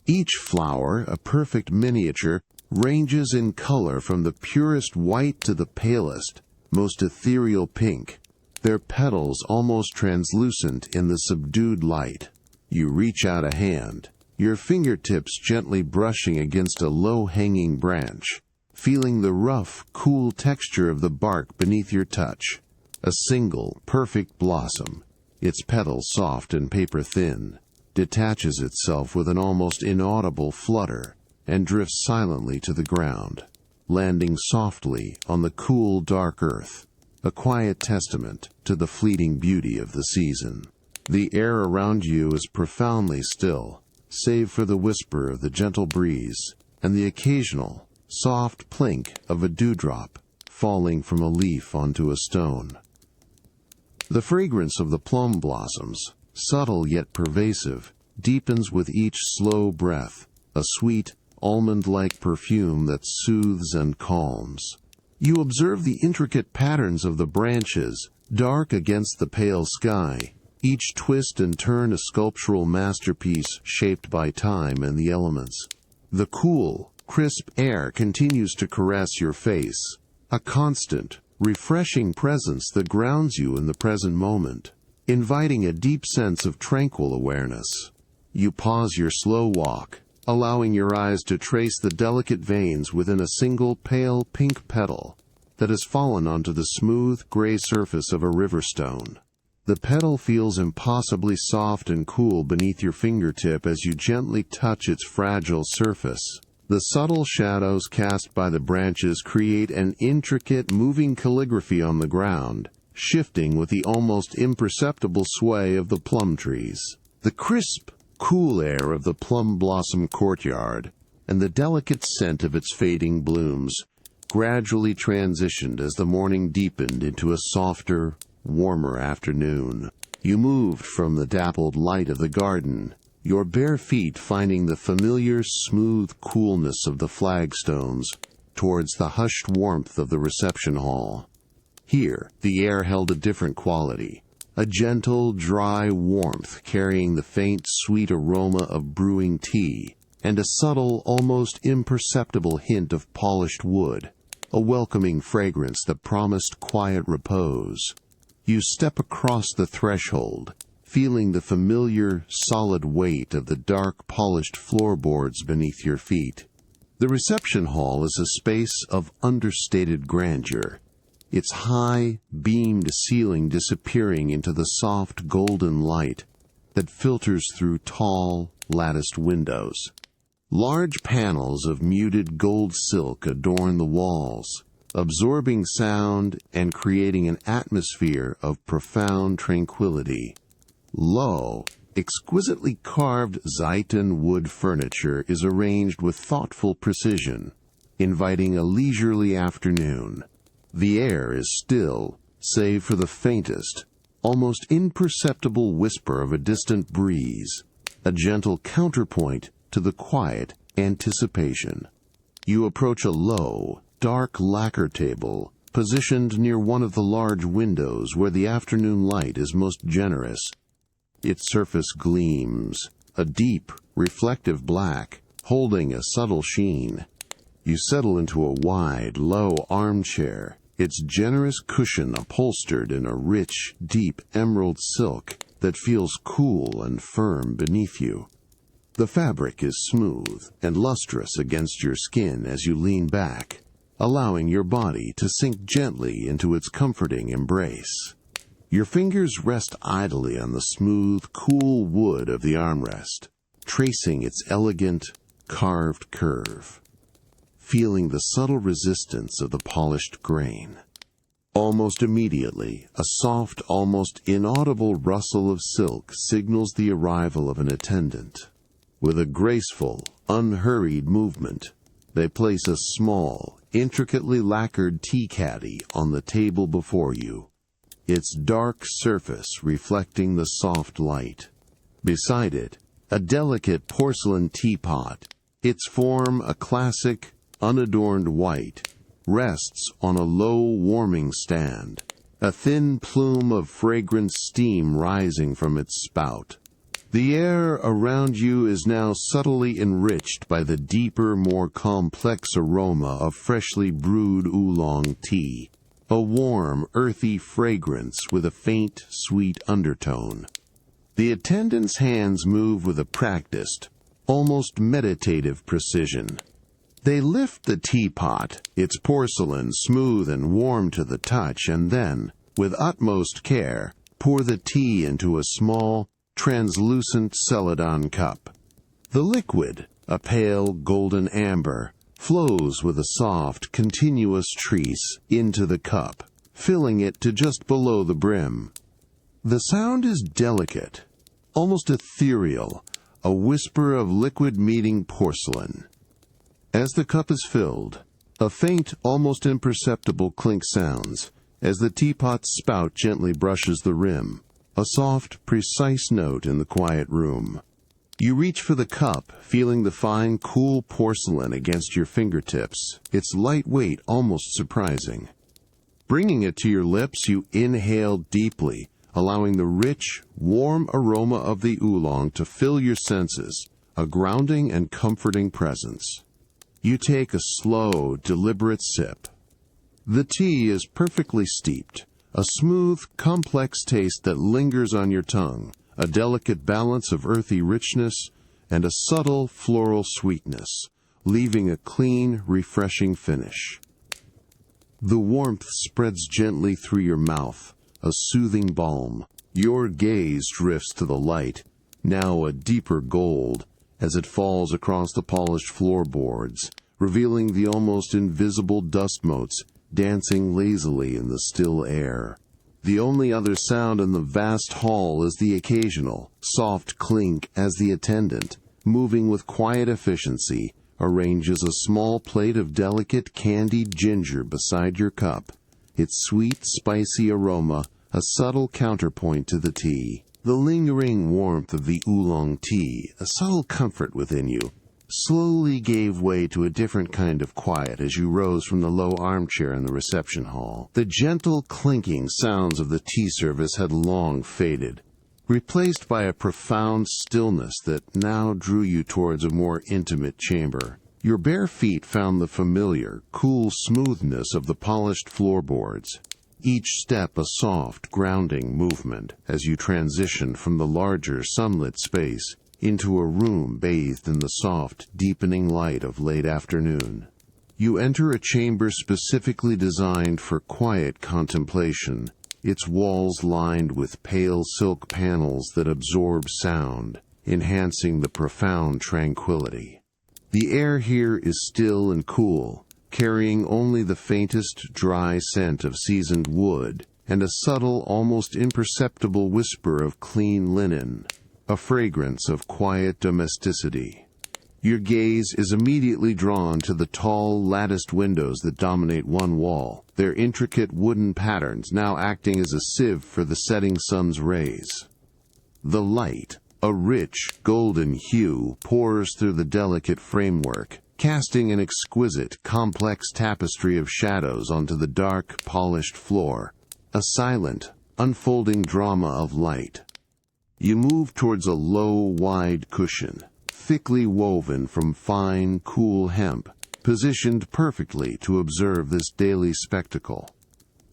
Each flower, a perfect miniature, ranges in color from the purest white to the palest, most ethereal pink, their petals almost translucent in the subdued light. You reach out a hand, your fingertips gently brushing against a low-hanging branch, feeling the rough, cool texture of the bark beneath your touch. A single, perfect blossom, its petals soft and paper-thin, detaches itself with an almost inaudible flutter and drifts silently to the ground, landing softly on the cool, dark earth, a quiet testament to the fleeting beauty of the season. The air around you is profoundly still, save for the whisper of the gentle breeze and the occasional, soft plink of a dewdrop falling from a leaf onto a stone. The fragrance of the plum blossoms, subtle yet pervasive, deepens with each slow breath, a sweet, almond-like perfume that soothes and calms. You observe the intricate patterns of the branches, dark against the pale sky, each twist and turn a sculptural masterpiece shaped by time and the elements. The cool, crisp air continues to caress your face, a constant, refreshing presence that grounds you in the present moment, inviting a deep sense of tranquil awareness. You pause your slow walk, allowing your eyes to trace the delicate veins within a single pale pink petal that has fallen onto the smooth gray surface of a river stone. The petal feels impossibly soft and cool beneath your fingertip as you gently touch its fragile surface. The subtle shadows cast by the branches create an intricate, moving calligraphy on the ground, shifting with the almost imperceptible sway of the plum trees. The crisp, cool air of the plum blossom courtyard and the delicate scent of its fading blooms gradually transitioned as the morning deepened into a softer, warmer afternoon. You moved from the dappled light of the garden, your bare feet finding the familiar, smooth coolness of the flagstones, towards the hushed warmth of the reception hall. Here, the air held a different quality, a gentle, dry warmth carrying the faint, sweet aroma of brewing tea, and a subtle, almost imperceptible hint of polished wood, a welcoming fragrance that promised quiet repose. You step across the threshold, feeling the familiar, solid weight of the dark, polished floorboards beneath your feet. The reception hall is a space of understated grandeur, its high, beamed ceiling disappearing into the soft golden light that filters through tall, latticed windows. Large panels of muted gold silk adorn the walls, absorbing sound and creating an atmosphere of profound tranquility. Low, exquisitely carved Zaitan wood furniture is arranged with thoughtful precision, inviting a leisurely afternoon. The air is still, save for the faintest, almost imperceptible whisper of a distant breeze, a gentle counterpoint to the quiet anticipation. You approach a low, dark lacquer table, positioned near one of the large windows where the afternoon light is most generous. Its surface gleams, a deep, reflective black, holding a subtle sheen. You settle into a wide, low armchair, its generous cushion upholstered in a rich, deep emerald silk that feels cool and firm beneath you. The fabric is smooth and lustrous against your skin as you lean back, allowing your body to sink gently into its comforting embrace. Your fingers rest idly on the smooth, cool wood of the armrest, tracing its elegant, carved curve, feeling the subtle resistance of the polished grain. Almost immediately, a soft, almost inaudible rustle of silk signals the arrival of an attendant. With a graceful, unhurried movement, they place a small, intricately lacquered tea caddy on the table before you, its dark surface reflecting the soft light. Beside it, a delicate porcelain teapot, its form a classic, unadorned white, rests on a low warming stand, a thin plume of fragrant steam rising from its spout. The air around you is now subtly enriched by the deeper, more complex aroma of freshly brewed oolong tea, a warm, earthy fragrance with a faint, sweet undertone. The attendant's hands move with a practiced, almost meditative precision. They lift the teapot, its porcelain smooth and warm to the touch, and then, with utmost care, pour the tea into a small, translucent celadon cup. The liquid, a pale golden amber, flows with a soft, continuous treece into the cup, filling it to just below the brim. The sound is delicate, almost ethereal, a whisper of liquid meeting porcelain. As the cup is filled, a faint, almost imperceptible clink sounds as the teapot's spout gently brushes the rim, a soft, precise note in the quiet room. You reach for the cup, feeling the fine, cool porcelain against your fingertips, its light weight almost surprising. Bringing it to your lips, you inhale deeply, allowing the rich, warm aroma of the oolong to fill your senses, a grounding and comforting presence. You take a slow, deliberate sip. The tea is perfectly steeped, a smooth, complex taste that lingers on your tongue, a delicate balance of earthy richness and a subtle floral sweetness, leaving a clean, refreshing finish. The warmth spreads gently through your mouth, a soothing balm. Your gaze drifts to the light, now a deeper gold, as it falls across the polished floorboards, revealing the almost invisible dust motes dancing lazily in the still air. The only other sound in the vast hall is the occasional, soft clink as the attendant, moving with quiet efficiency, arranges a small plate of delicate candied ginger beside your cup, its sweet, spicy aroma a subtle counterpoint to the tea. The lingering warmth of the oolong tea, a subtle comfort within you, slowly gave way to a different kind of quiet as you rose from the low armchair in the reception hall. The gentle clinking sounds of the tea service had long faded, replaced by a profound stillness that now drew you towards a more intimate chamber. Your bare feet found the familiar, cool smoothness of the polished floorboards, each step a soft, grounding movement as you transitioned from the larger, sunlit space into a room bathed in the soft, deepening light of late afternoon. You enter a chamber specifically designed for quiet contemplation, its walls lined with pale silk panels that absorb sound, enhancing the profound tranquility. The air here is still and cool, carrying only the faintest dry scent of seasoned wood and a subtle, almost imperceptible whisper of clean linen, a fragrance of quiet domesticity. Your gaze is immediately drawn to the tall, latticed windows that dominate one wall, their intricate wooden patterns now acting as a sieve for the setting sun's rays. The light, a rich, golden hue, pours through the delicate framework, casting an exquisite, complex tapestry of shadows onto the dark, polished floor, a silent, unfolding drama of light. You move towards a low, wide cushion, thickly woven from fine, cool hemp, positioned perfectly to observe this daily spectacle.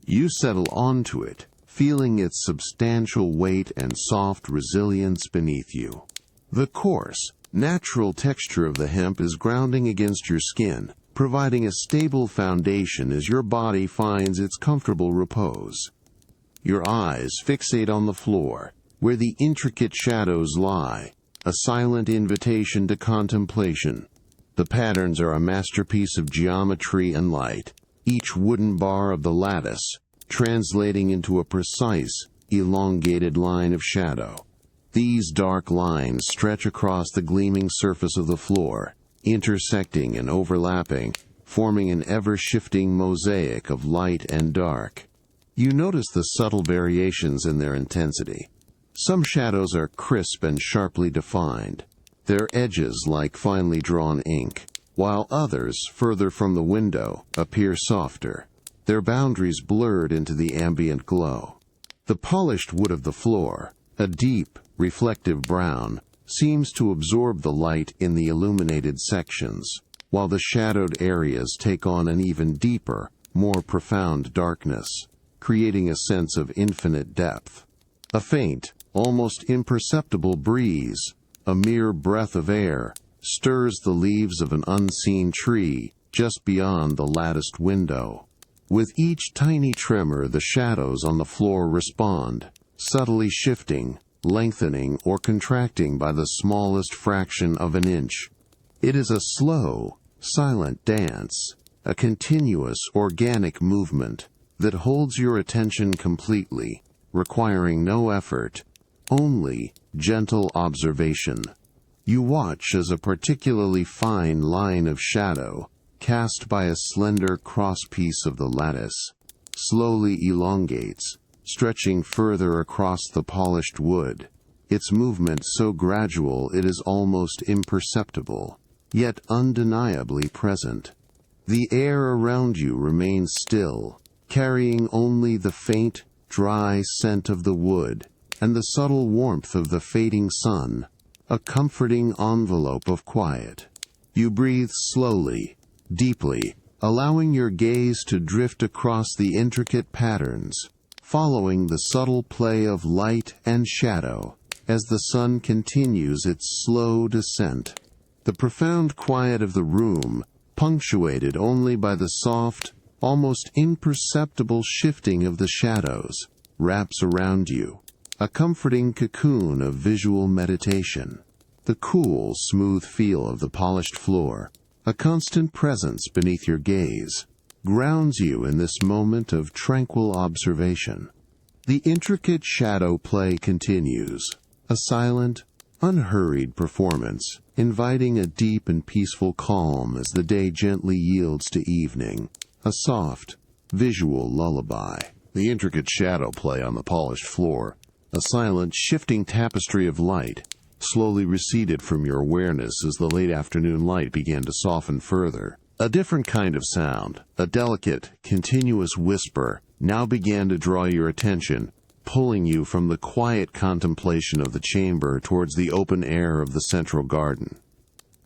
You settle onto it, feeling its substantial weight and soft resilience beneath you. The coarse, natural texture of the hemp is grounding against your skin, providing a stable foundation as your body finds its comfortable repose. Your eyes fixate on the floor, where the intricate shadows lie, a silent invitation to contemplation. The patterns are a masterpiece of geometry and light, each wooden bar of the lattice translating into a precise, elongated line of shadow. These dark lines stretch across the gleaming surface of the floor, intersecting and overlapping, forming an ever-shifting mosaic of light and dark. You notice the subtle variations in their intensity. Some shadows are crisp and sharply defined, their edges like finely drawn ink, while others, further from the window, appear softer, their boundaries blurred into the ambient glow. The polished wood of the floor, a deep, reflective brown, seems to absorb the light in the illuminated sections, while the shadowed areas take on an even deeper, more profound darkness, creating a sense of infinite depth. A faint, almost imperceptible breeze, a mere breath of air, stirs the leaves of an unseen tree just beyond the latticed window. With each tiny tremor, the shadows on the floor respond, subtly shifting, lengthening or contracting by the smallest fraction of an inch. It is a slow, silent dance, a continuous, organic movement that holds your attention completely, requiring no effort, only gentle observation. You watch as a particularly fine line of shadow, cast by a slender crosspiece of the lattice, slowly elongates, stretching further across the polished wood, its movement so gradual it is almost imperceptible, yet undeniably present. The air around you remains still, carrying only the faint, dry scent of the wood, and the subtle warmth of the fading sun, a comforting envelope of quiet. You breathe slowly, deeply, allowing your gaze to drift across the intricate patterns, following the subtle play of light and shadow as the sun continues its slow descent. The profound quiet of the room, punctuated only by the soft, almost imperceptible shifting of the shadows, wraps around you, a comforting cocoon of visual meditation. The cool, smooth feel of the polished floor, a constant presence beneath your gaze, grounds you in this moment of tranquil observation. The intricate shadow play continues, a silent, unhurried performance, inviting a deep and peaceful calm as the day gently yields to evening, a soft, visual lullaby. The intricate shadow play on the polished floor, a silent, shifting tapestry of light, slowly receded from your awareness as the late afternoon light began to soften further. A different kind of sound, a delicate, continuous whisper, now began to draw your attention, pulling you from the quiet contemplation of the chamber towards the open air of the central garden.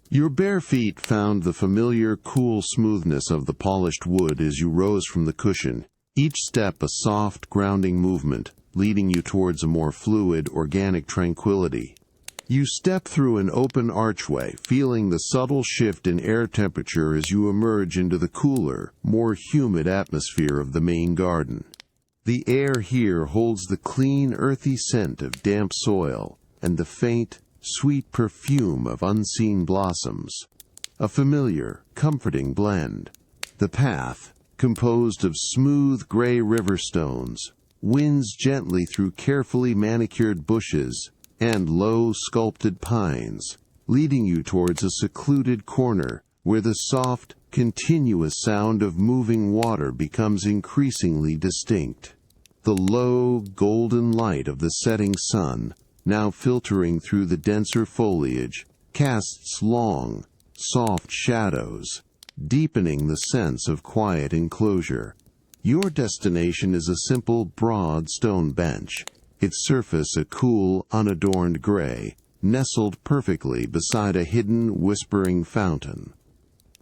Your bare feet found the familiar, cool smoothness of the polished wood as you rose from the cushion, each step a soft, grounding movement, leading you towards a more fluid, organic tranquility. You step through an open archway, feeling the subtle shift in air temperature as you emerge into the cooler, more humid atmosphere of the main garden. The air here holds the clean, earthy scent of damp soil and the faint, sweet perfume of unseen blossoms. A familiar, comforting blend. The path, composed of smooth gray river stones, winds gently through carefully manicured bushes and low sculpted pines, leading you towards a secluded corner where the soft, continuous sound of moving water becomes increasingly distinct. The low, golden light of the setting sun, now filtering through the denser foliage, casts long, soft shadows, deepening the sense of quiet enclosure. Your destination is a simple, broad stone bench, its surface a cool, unadorned gray, nestled perfectly beside a hidden, whispering fountain.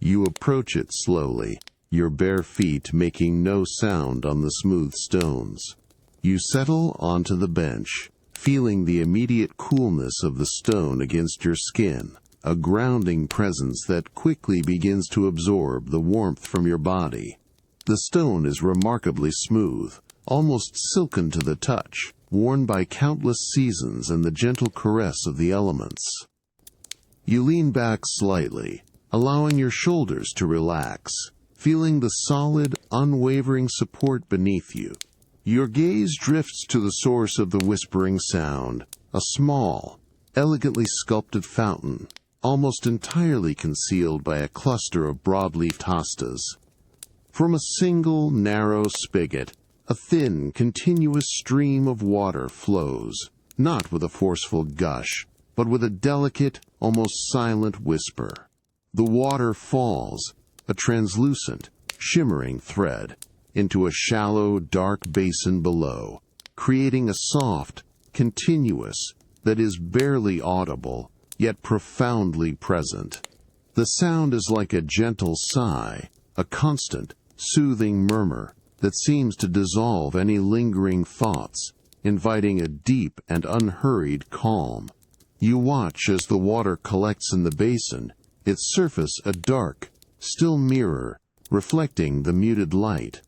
You approach it slowly, your bare feet making no sound on the smooth stones. You settle onto the bench, feeling the immediate coolness of the stone against your skin, a grounding presence that quickly begins to absorb the warmth from your body. The stone is remarkably smooth, almost silken to the touch, worn by countless seasons and the gentle caress of the elements. You lean back slightly, allowing your shoulders to relax, feeling the solid, unwavering support beneath you. Your gaze drifts to the source of the whispering sound, a small, elegantly sculpted fountain, almost entirely concealed by a cluster of broadleafed hostas. From a single, narrow spigot, a thin, continuous stream of water flows, not with a forceful gush, but with a delicate, almost silent whisper. The water falls, a translucent, shimmering thread, into a shallow, dark basin below, creating a soft, continuous, that is barely audible, yet profoundly present. The sound is like a gentle sigh, a constant, soothing murmur that seems to dissolve any lingering thoughts, inviting a deep and unhurried calm. You watch as the water collects in the basin, its surface a dark, still mirror, reflecting the muted light.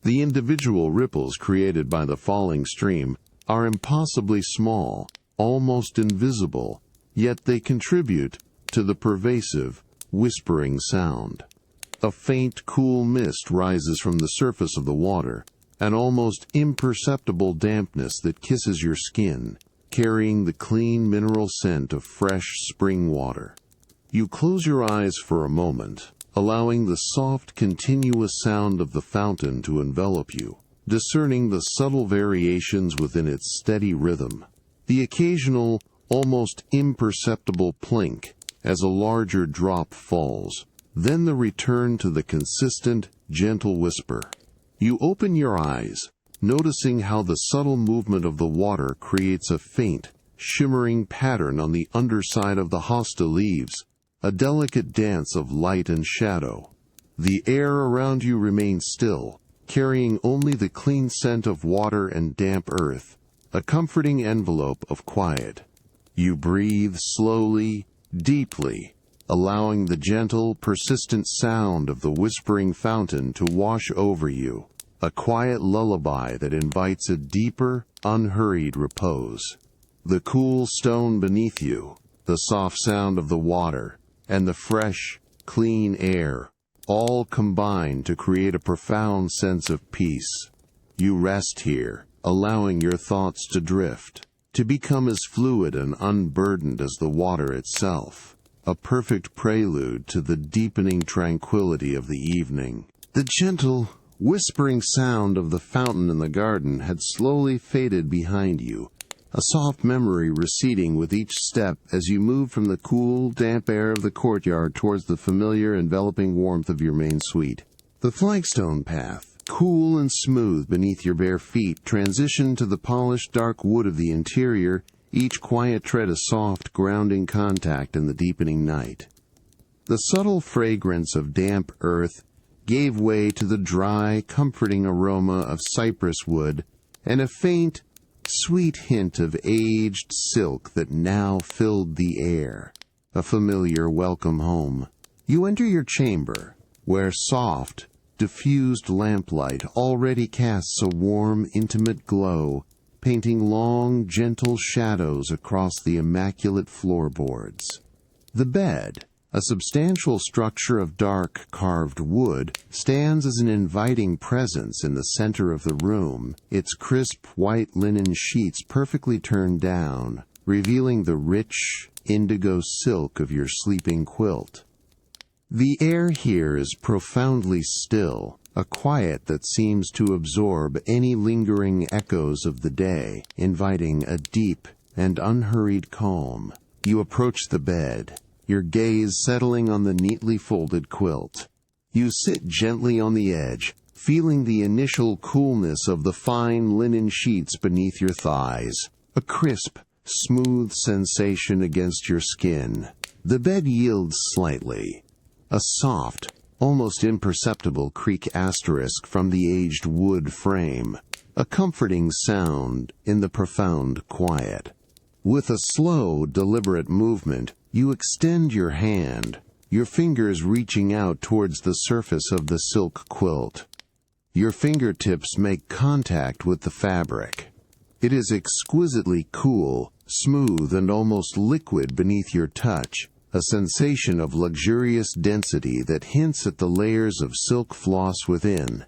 The individual ripples created by the falling stream are impossibly small, almost invisible, yet they contribute to the pervasive, whispering sound. A faint, cool mist rises from the surface of the water, an almost imperceptible dampness that kisses your skin, carrying the clean mineral scent of fresh spring water. You close your eyes for a moment, allowing the soft, continuous sound of the fountain to envelop you, discerning the subtle variations within its steady rhythm. The occasional, almost imperceptible plink as a larger drop falls, then the return to the consistent, gentle whisper. You open your eyes, noticing how the subtle movement of the water creates a faint, shimmering pattern on the underside of the hosta leaves, a delicate dance of light and shadow. The air around you remains still, carrying only the clean scent of water and damp earth, a comforting envelope of quiet. You breathe slowly, deeply, allowing the gentle, persistent sound of the whispering fountain to wash over you, a quiet lullaby that invites a deeper, unhurried repose. The cool stone beneath you, the soft sound of the water, and the fresh, clean air, all combine to create a profound sense of peace. You rest here, allowing your thoughts to drift, to become as fluid and unburdened as the water itself, a perfect prelude to the deepening tranquility of the evening. The gentle, whispering sound of the fountain in the garden had slowly faded behind you, a soft memory receding with each step as you moved from the cool, damp air of the courtyard towards the familiar, enveloping warmth of your main suite. The flagstone path, cool and smooth beneath your bare feet, transitioned to the polished dark wood of the interior, each quiet tread a soft, grounding contact in the deepening night. The subtle fragrance of damp earth gave way to the dry, comforting aroma of cypress wood and a faint, sweet hint of aged silk that now filled the air, a familiar welcome home. You enter your chamber, where soft, diffused lamplight already casts a warm, intimate glow, painting long, gentle shadows across the immaculate floorboards. The bed, a substantial structure of dark, carved wood, stands as an inviting presence in the center of the room, its crisp white linen sheets perfectly turned down, revealing the rich, indigo silk of your sleeping quilt. The air here is profoundly still, a quiet that seems to absorb any lingering echoes of the day, inviting a deep and unhurried calm. You approach the bed, your gaze settling on the neatly folded quilt. You sit gently on the edge, feeling the initial coolness of the fine linen sheets beneath your thighs, a crisp, smooth sensation against your skin. The bed yields slightly. A soft, almost imperceptible creak asterisk from the aged wood frame, a comforting sound in the profound quiet. With a slow, deliberate movement, you extend your hand, your fingers reaching out towards the surface of the silk quilt. Your fingertips make contact with the fabric. It is exquisitely cool, smooth, and almost liquid beneath your touch, a sensation of luxurious density that hints at the layers of silk floss within.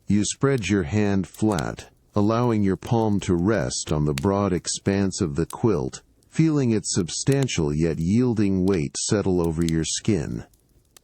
You spread your hand flat, allowing your palm to rest on the broad expanse of the quilt, feeling its substantial yet yielding weight settle over your skin.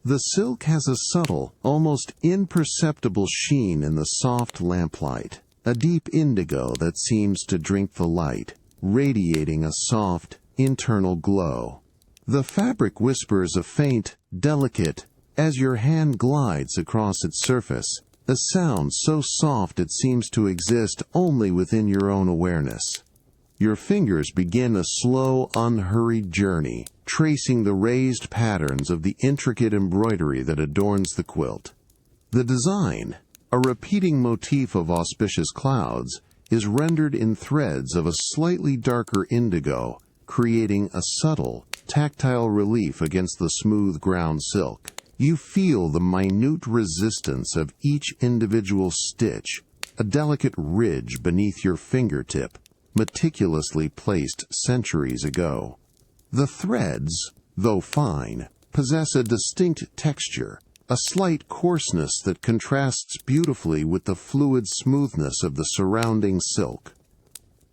The silk has a subtle, almost imperceptible sheen in the soft lamplight, a deep indigo that seems to drink the light, radiating a soft, internal glow. The fabric whispers a faint, delicate, as your hand glides across its surface, a sound so soft it seems to exist only within your own awareness. Your fingers begin a slow, unhurried journey, tracing the raised patterns of the intricate embroidery that adorns the quilt. The design, a repeating motif of auspicious clouds, is rendered in threads of a slightly darker indigo, creating a subtle, tactile relief against the smooth ground silk. You feel the minute resistance of each individual stitch, a delicate ridge beneath your fingertip, meticulously placed centuries ago. The threads, though fine, possess a distinct texture, a slight coarseness that contrasts beautifully with the fluid smoothness of the surrounding silk.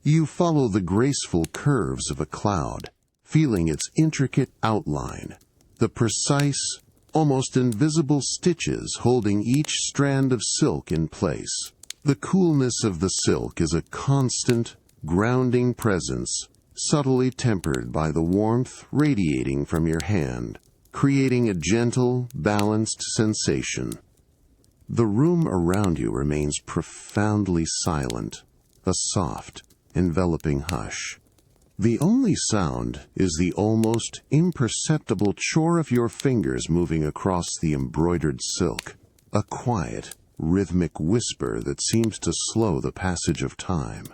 You follow the graceful curves of a cloud, feeling its intricate outline, the precise, almost invisible stitches holding each strand of silk in place. The coolness of the silk is a constant, grounding presence, subtly tempered by the warmth radiating from your hand, creating a gentle, balanced sensation. The room around you remains profoundly silent, a soft, enveloping hush. The only sound is the almost imperceptible chore of your fingers moving across the embroidered silk, a quiet, rhythmic whisper that seems to slow the passage of time.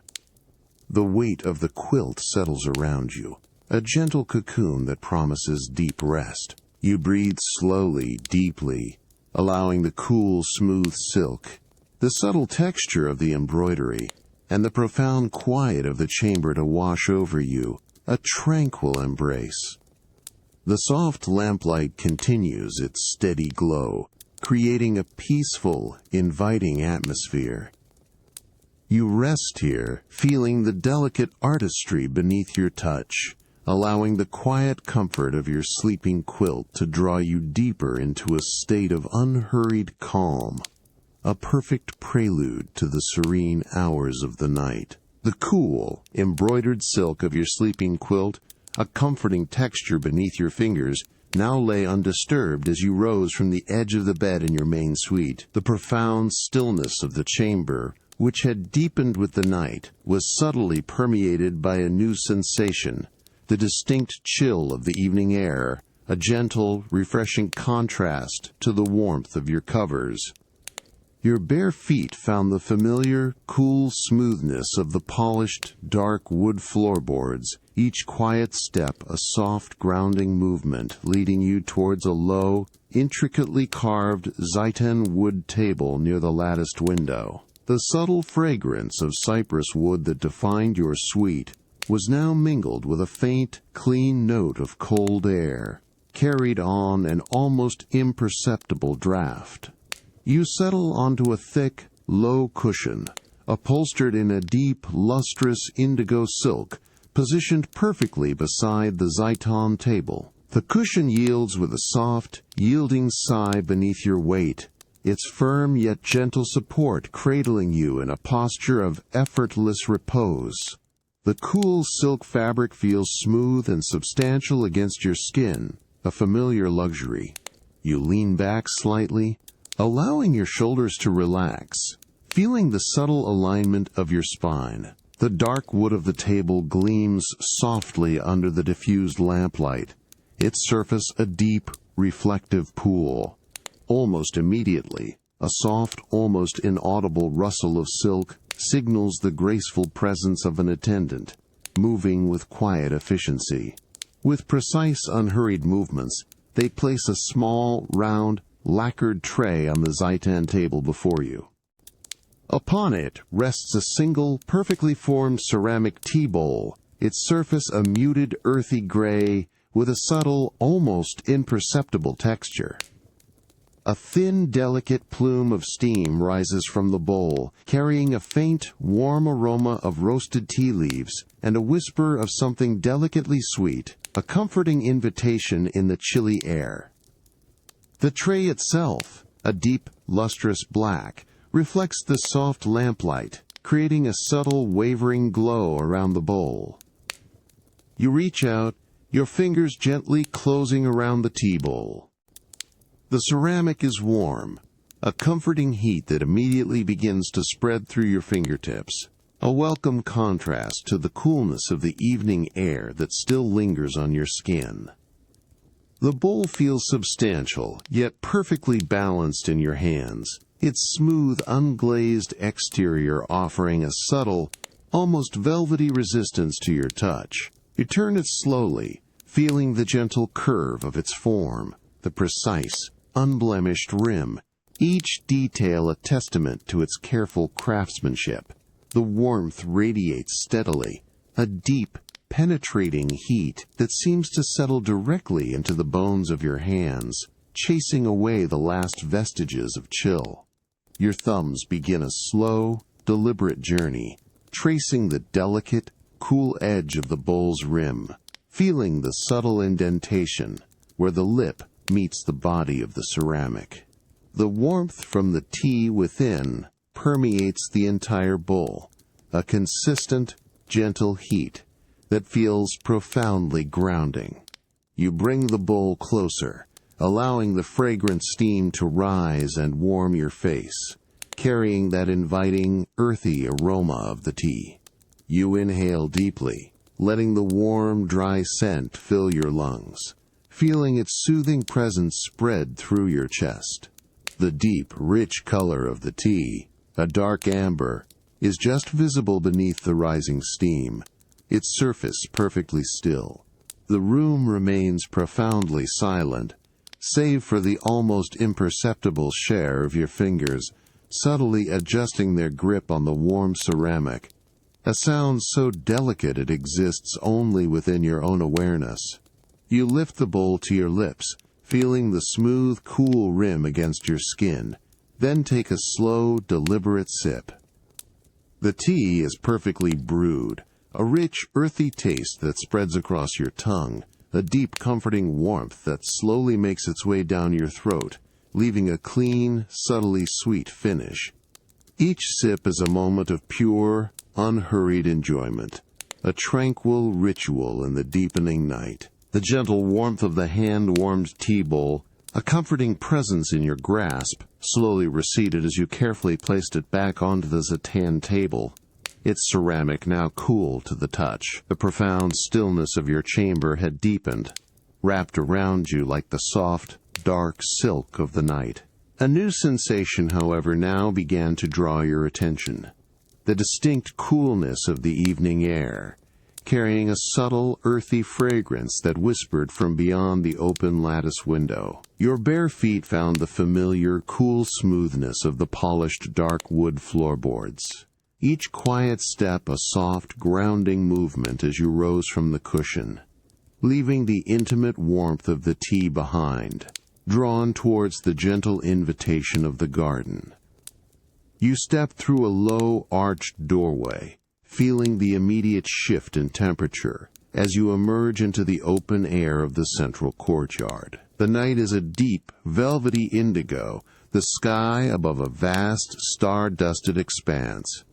The weight of the quilt settles around you, a gentle cocoon that promises deep rest. You breathe slowly, deeply, allowing the cool, smooth silk, the subtle texture of the embroidery, and the profound quiet of the chamber to wash over you, a tranquil embrace. The soft lamplight continues its steady glow, creating a peaceful, inviting atmosphere. You rest here, feeling the delicate artistry beneath your touch, allowing the quiet comfort of your sleeping quilt to draw you deeper into a state of unhurried calm, a perfect prelude to the serene hours of the night. The cool, embroidered silk of your sleeping quilt, a comforting texture beneath your fingers, now lay undisturbed as you rose from the edge of the bed in your main suite. The profound stillness of the chamber, which had deepened with the night, was subtly permeated by a new sensation, the distinct chill of the evening air, a gentle, refreshing contrast to the warmth of your covers. Your bare feet found the familiar, cool smoothness of the polished, dark wood floorboards, each quiet step a soft, grounding movement leading you towards a low, intricately carved Zaitan wood table near the latticed window. The subtle fragrance of cypress wood that defined your suite was now mingled with a faint, clean note of cold air, carried on an almost imperceptible draft. You settle onto a thick, low cushion, upholstered in a deep, lustrous indigo silk, positioned perfectly beside the Zaitan table. The cushion yields with a soft, yielding sigh beneath your weight, its firm yet gentle support cradling you in a posture of effortless repose. The cool silk fabric feels smooth and substantial against your skin, a familiar luxury. You lean back slightly, allowing your shoulders to relax, feeling the subtle alignment of your spine. The dark wood of the table gleams softly under the diffused lamplight, its surface a deep, reflective pool. Almost immediately, a soft, almost inaudible rustle of silk signals the graceful presence of an attendant, moving with quiet efficiency. With precise, unhurried movements, they place a small, round, lacquered tray on the Zaitan table before you. Upon it rests a single, perfectly formed ceramic tea bowl, its surface a muted, earthy gray with a subtle, almost imperceptible texture. A thin, delicate plume of steam rises from the bowl, carrying a faint, warm aroma of roasted tea leaves and a whisper of something delicately sweet, a comforting invitation in the chilly air. The tray itself, a deep, lustrous black, reflects the soft lamplight, creating a subtle, wavering glow around the bowl. You reach out, your fingers gently closing around the tea bowl. The ceramic is warm, a comforting heat that immediately begins to spread through your fingertips, a welcome contrast to the coolness of the evening air that still lingers on your skin. The bowl feels substantial, yet perfectly balanced in your hands, its smooth, unglazed exterior offering a subtle, almost velvety resistance to your touch. You turn it slowly, feeling the gentle curve of its form, the precise, unblemished rim, each detail a testament to its careful craftsmanship. The warmth radiates steadily, a deep, penetrating heat that seems to settle directly into the bones of your hands, chasing away the last vestiges of chill. Your thumbs begin a slow, deliberate journey, tracing the delicate, cool edge of the bowl's rim, feeling the subtle indentation where the lip meets the body of the ceramic. The warmth from the tea within permeates the entire bowl, a consistent, gentle heat that feels profoundly grounding. You bring the bowl closer, allowing the fragrant steam to rise and warm your face, carrying that inviting, earthy aroma of the tea. You inhale deeply, letting the warm, dry scent fill your lungs, feeling its soothing presence spread through your chest. The deep, rich color of the tea, a dark amber, is just visible beneath the rising steam, its surface perfectly still. The room remains profoundly silent, save for the almost imperceptible share of your fingers subtly adjusting their grip on the warm ceramic, a sound so delicate it exists only within your own awareness. You lift the bowl to your lips, feeling the smooth, cool rim against your skin, then take a slow, deliberate sip. The tea is perfectly brewed, a rich, earthy taste that spreads across your tongue, a deep, comforting warmth that slowly makes its way down your throat, leaving a clean, subtly sweet finish. Each sip is a moment of pure, unhurried enjoyment, a tranquil ritual in the deepening night. The gentle warmth of the hand-warmed tea bowl, a comforting presence in your grasp, slowly receded as you carefully placed it back onto the rattan table, its ceramic now cool to the touch. The profound stillness of your chamber had deepened, wrapped around you like the soft, dark silk of the night. A new sensation, however, now began to draw your attention. The distinct coolness of the evening air, carrying a subtle, earthy fragrance that whispered from beyond the open lattice window. Your bare feet found the familiar, cool smoothness of the polished dark wood floorboards. Each quiet step a soft, grounding movement as you rose from the cushion, leaving the intimate warmth of the tea behind, drawn towards the gentle invitation of the garden. You step through a low, arched doorway, feeling the immediate shift in temperature as you emerge into the open air of the central courtyard. The night is a deep, velvety indigo, the sky above a vast, star-dusted expanse.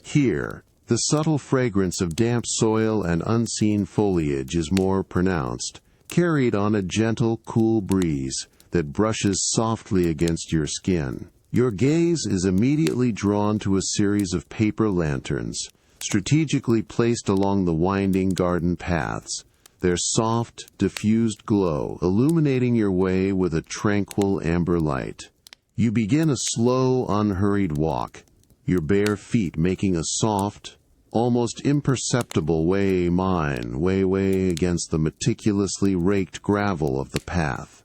Here, the subtle fragrance of damp soil and unseen foliage is more pronounced, carried on a gentle, cool breeze that brushes softly against your skin. Your gaze is immediately drawn to a series of paper lanterns, strategically placed along the winding garden paths, their soft, diffused glow illuminating your way with a tranquil amber light. You begin a slow, unhurried walk, your bare feet making a soft, almost imperceptible way against the meticulously raked gravel of the path.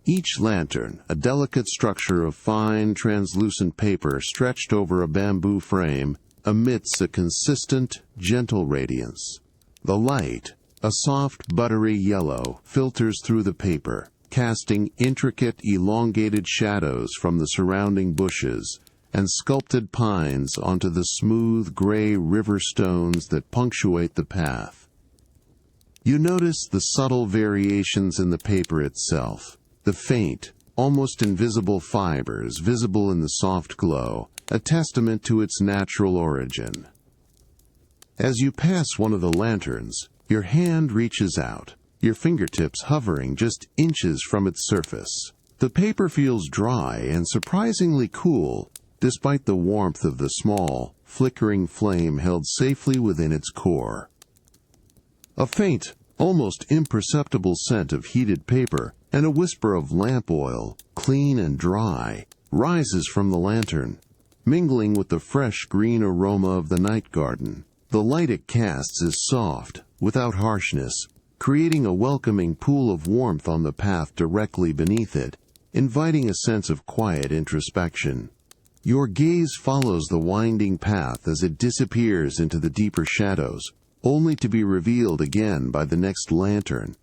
Each lantern, a delicate structure of fine, translucent paper stretched over a bamboo frame, emits a consistent, gentle radiance. The light, a soft, buttery yellow, filters through the paper, casting intricate, elongated shadows from the surrounding bushes and sculpted pines onto the smooth gray river stones that punctuate the path. You notice the subtle variations in the paper itself, the faint, almost invisible fibers visible in the soft glow, a testament to its natural origin. As you pass one of the lanterns, your hand reaches out, your fingertips hovering just inches from its surface. The paper feels dry and surprisingly cool, despite the warmth of the small, flickering flame held safely within its core. A faint, almost imperceptible scent of heated paper and a whisper of lamp oil, clean and dry, rises from the lantern, mingling with the fresh green aroma of the night garden. The light it casts is soft, without harshness, creating a welcoming pool of warmth on the path directly beneath it, inviting a sense of quiet introspection. Your gaze follows the winding path as it disappears into the deeper shadows, only to be revealed again by the next lantern,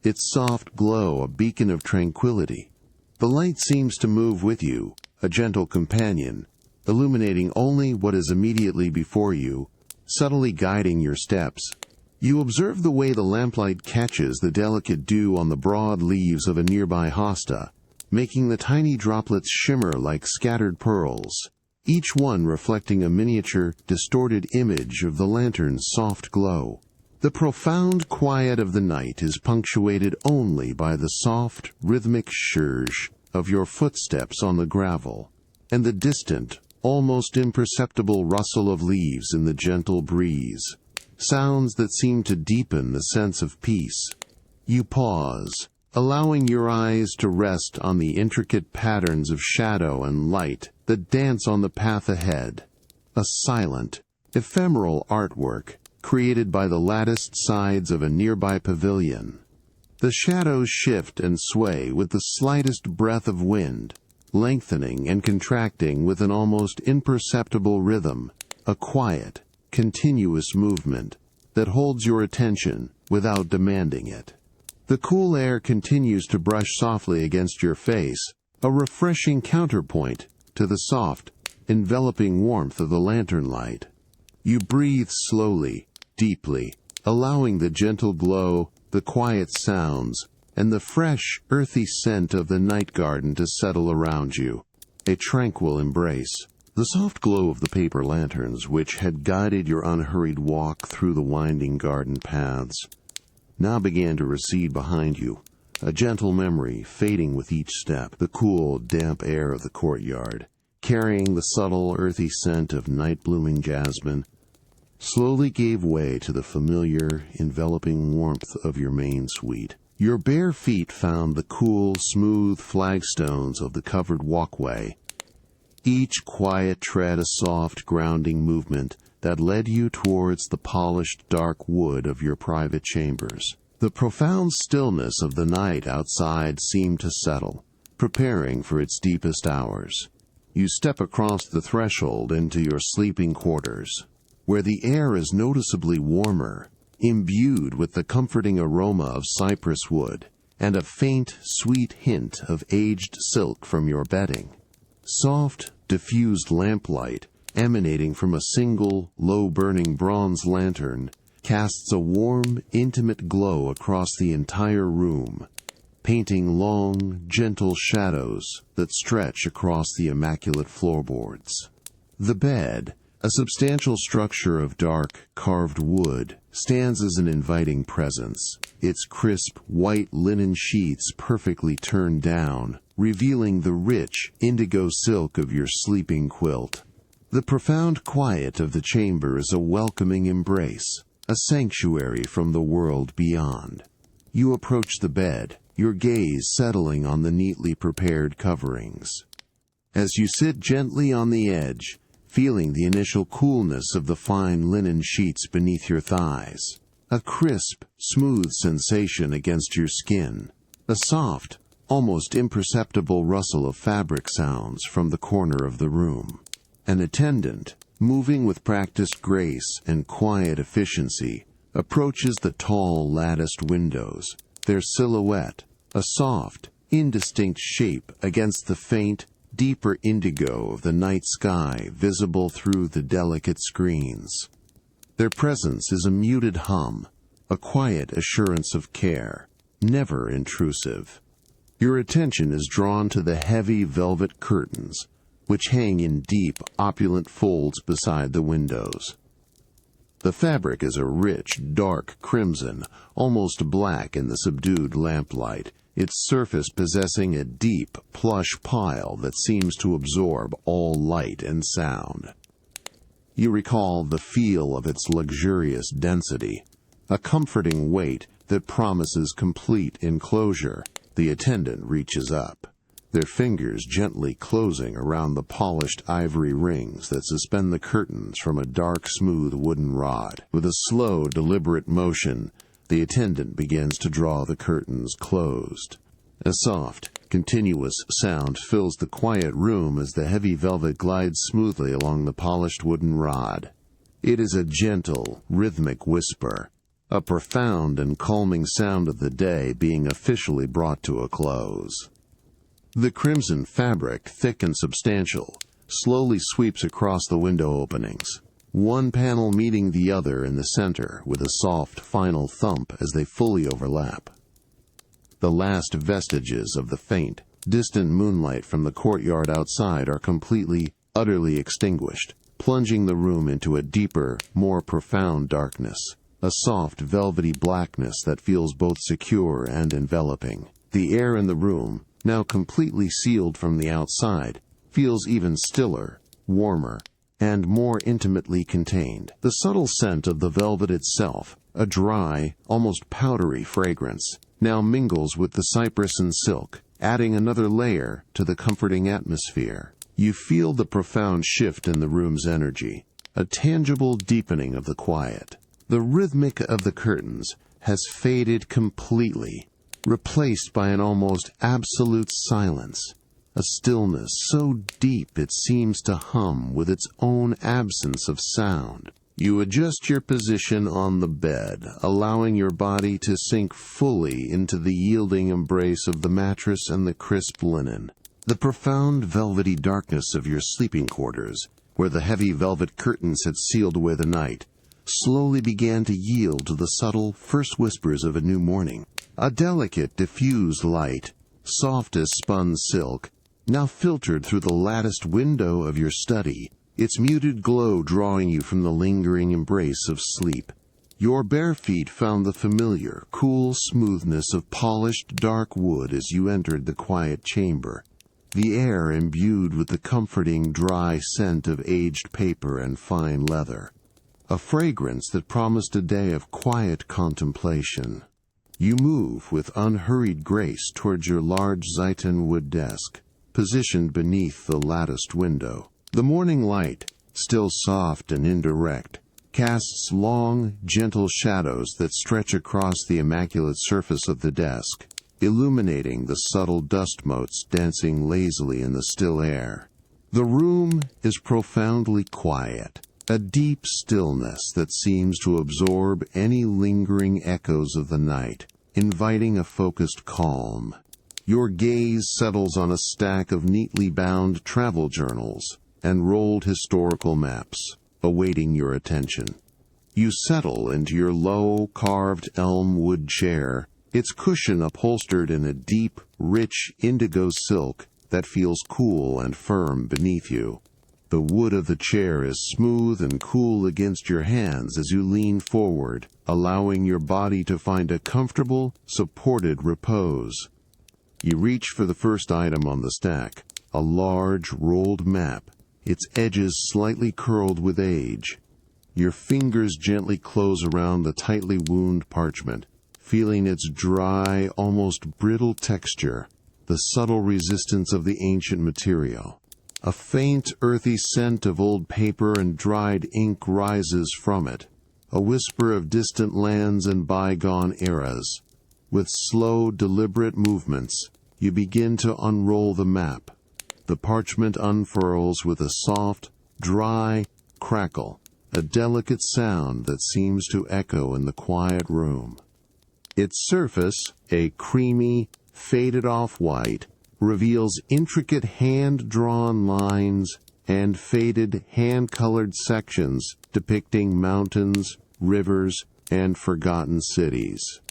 its soft glow a beacon of tranquility. The light seems to move with you, a gentle companion, illuminating only what is immediately before you, subtly guiding your steps. You observe the way the lamplight catches the delicate dew on the broad leaves of a nearby hosta, making the tiny droplets shimmer like scattered pearls, each one reflecting a miniature, distorted image of the lantern's soft glow. The profound quiet of the night is punctuated only by the soft, rhythmic surge of your footsteps on the gravel, and the distant, almost imperceptible rustle of leaves in the gentle breeze, sounds that seem to deepen the sense of peace. You pause, allowing your eyes to rest on the intricate patterns of shadow and light that dance on the path ahead, a silent, ephemeral artwork created by the latticed sides of a nearby pavilion. The shadows shift and sway with the slightest breath of wind, lengthening and contracting with an almost imperceptible rhythm, a quiet, continuous movement that holds your attention without demanding it. The cool air continues to brush softly against your face, a refreshing counterpoint to the soft, enveloping warmth of the lantern light. You breathe slowly, deeply, allowing the gentle glow, the quiet sounds, and the fresh, earthy scent of the night garden to settle around you, a tranquil embrace. The soft glow of the paper lanterns, which had guided your unhurried walk through the winding garden paths, now began to recede behind you, a gentle memory fading with each step. The cool, damp air of the courtyard, carrying the subtle, earthy scent of night-blooming jasmine, slowly gave way to the familiar, enveloping warmth of your main suite. Your bare feet found the cool, smooth flagstones of the covered walkway, each quiet tread a soft, grounding movement that led you towards the polished, dark wood of your private chambers. The profound stillness of the night outside seemed to settle, preparing for its deepest hours. You step across the threshold into your sleeping quarters, where the air is noticeably warmer, imbued with the comforting aroma of cypress wood and a faint, sweet hint of aged silk from your bedding. Soft, diffused lamplight emanating from a single, low-burning bronze lantern casts a warm, intimate glow across the entire room, painting long, gentle shadows that stretch across the immaculate floorboards. The bed, a substantial structure of dark, carved wood, stands as an inviting presence, its crisp, white linen sheets perfectly turned down, revealing the rich, indigo silk of your sleeping quilt. The profound quiet of the chamber is a welcoming embrace, a sanctuary from the world beyond. You approach the bed, your gaze settling on the neatly prepared coverings. As you sit gently on the edge, feeling the initial coolness of the fine linen sheets beneath your thighs, a crisp, smooth sensation against your skin, a soft, almost imperceptible rustle of fabric sounds from the corner of the room. An attendant, moving with practiced grace and quiet efficiency, approaches the tall latticed windows, their silhouette, a soft, indistinct shape against the faint, deeper indigo of the night sky visible through the delicate screens. Their presence is a muted hum, a quiet assurance of care, never intrusive. Your attention is drawn to the heavy velvet curtains, which hang in deep, opulent folds beside the windows. The fabric is a rich, dark crimson, almost black in the subdued lamplight, its surface possessing a deep, plush pile that seems to absorb all light and sound. You recall the feel of its luxurious density, a comforting weight that promises complete enclosure. The attendant reaches up, their fingers gently closing around the polished ivory rings that suspend the curtains from a dark, smooth wooden rod. With a slow, deliberate motion, the attendant begins to draw the curtains closed. A soft, continuous sound fills the quiet room as the heavy velvet glides smoothly along the polished wooden rod. It is a gentle, rhythmic whisper, a profound and calming sound of the day being officially brought to a close. The crimson fabric, thick and substantial, slowly sweeps across the window openings, one panel meeting the other in the center with a soft, final thump as they fully overlap. The last vestiges of the faint, distant moonlight from the courtyard outside are completely, utterly extinguished, plunging the room into a deeper, more profound darkness. a soft, velvety blackness that feels both secure and enveloping. The air in the room, now completely sealed from the outside, feels even stiller, warmer, and more intimately contained. The subtle scent of the velvet itself, a dry, almost powdery fragrance, now mingles with the cypress and silk, adding another layer to the comforting atmosphere. You feel the profound shift in the room's energy, a tangible deepening of the quiet. The rhythmic of the curtains has faded completely, replaced by an almost absolute silence, a stillness so deep it seems to hum with its own absence of sound. You adjust your position on the bed, allowing your body to sink fully into the yielding embrace of the mattress and the crisp linen. The profound velvety darkness of your sleeping quarters, where the heavy velvet curtains had sealed away the night, slowly began to yield to the subtle first whispers of a new morning. A delicate, diffused light, soft as spun silk, now filtered through the latticed window of your study, its muted glow drawing you from the lingering embrace of sleep. Your bare feet found the familiar, cool smoothness of polished dark wood as you entered the quiet chamber, the air imbued with the comforting, dry scent of aged paper and fine leather, a fragrance that promised a day of quiet contemplation. You move with unhurried grace towards your large Zaitan wood desk, positioned beneath the latticed window. The morning light, still soft and indirect, casts long, gentle shadows that stretch across the immaculate surface of the desk, illuminating the subtle dust motes dancing lazily in the still air. The room is profoundly quiet, a deep stillness that seems to absorb any lingering echoes of the night, inviting a focused calm. Your gaze settles on a stack of neatly bound travel journals and rolled historical maps, awaiting your attention. You settle into your low, carved elm wood chair, its cushion upholstered in a deep, rich indigo silk that feels cool and firm beneath you. The wood of the chair is smooth and cool against your hands as you lean forward, allowing your body to find a comfortable, supported repose. You reach for the first item on the stack, a large, rolled map, its edges slightly curled with age. Your fingers gently close around the tightly wound parchment, feeling its dry, almost brittle texture, the subtle resistance of the ancient material. A faint, earthy scent of old paper and dried ink rises from it, a whisper of distant lands and bygone eras. With slow, deliberate movements, you begin to unroll the map. The parchment unfurls with a soft, dry crackle, a delicate sound that seems to echo in the quiet room. Its surface, a creamy, faded off-white, reveals intricate hand-drawn lines and faded hand-colored sections depicting mountains, rivers, and forgotten cities.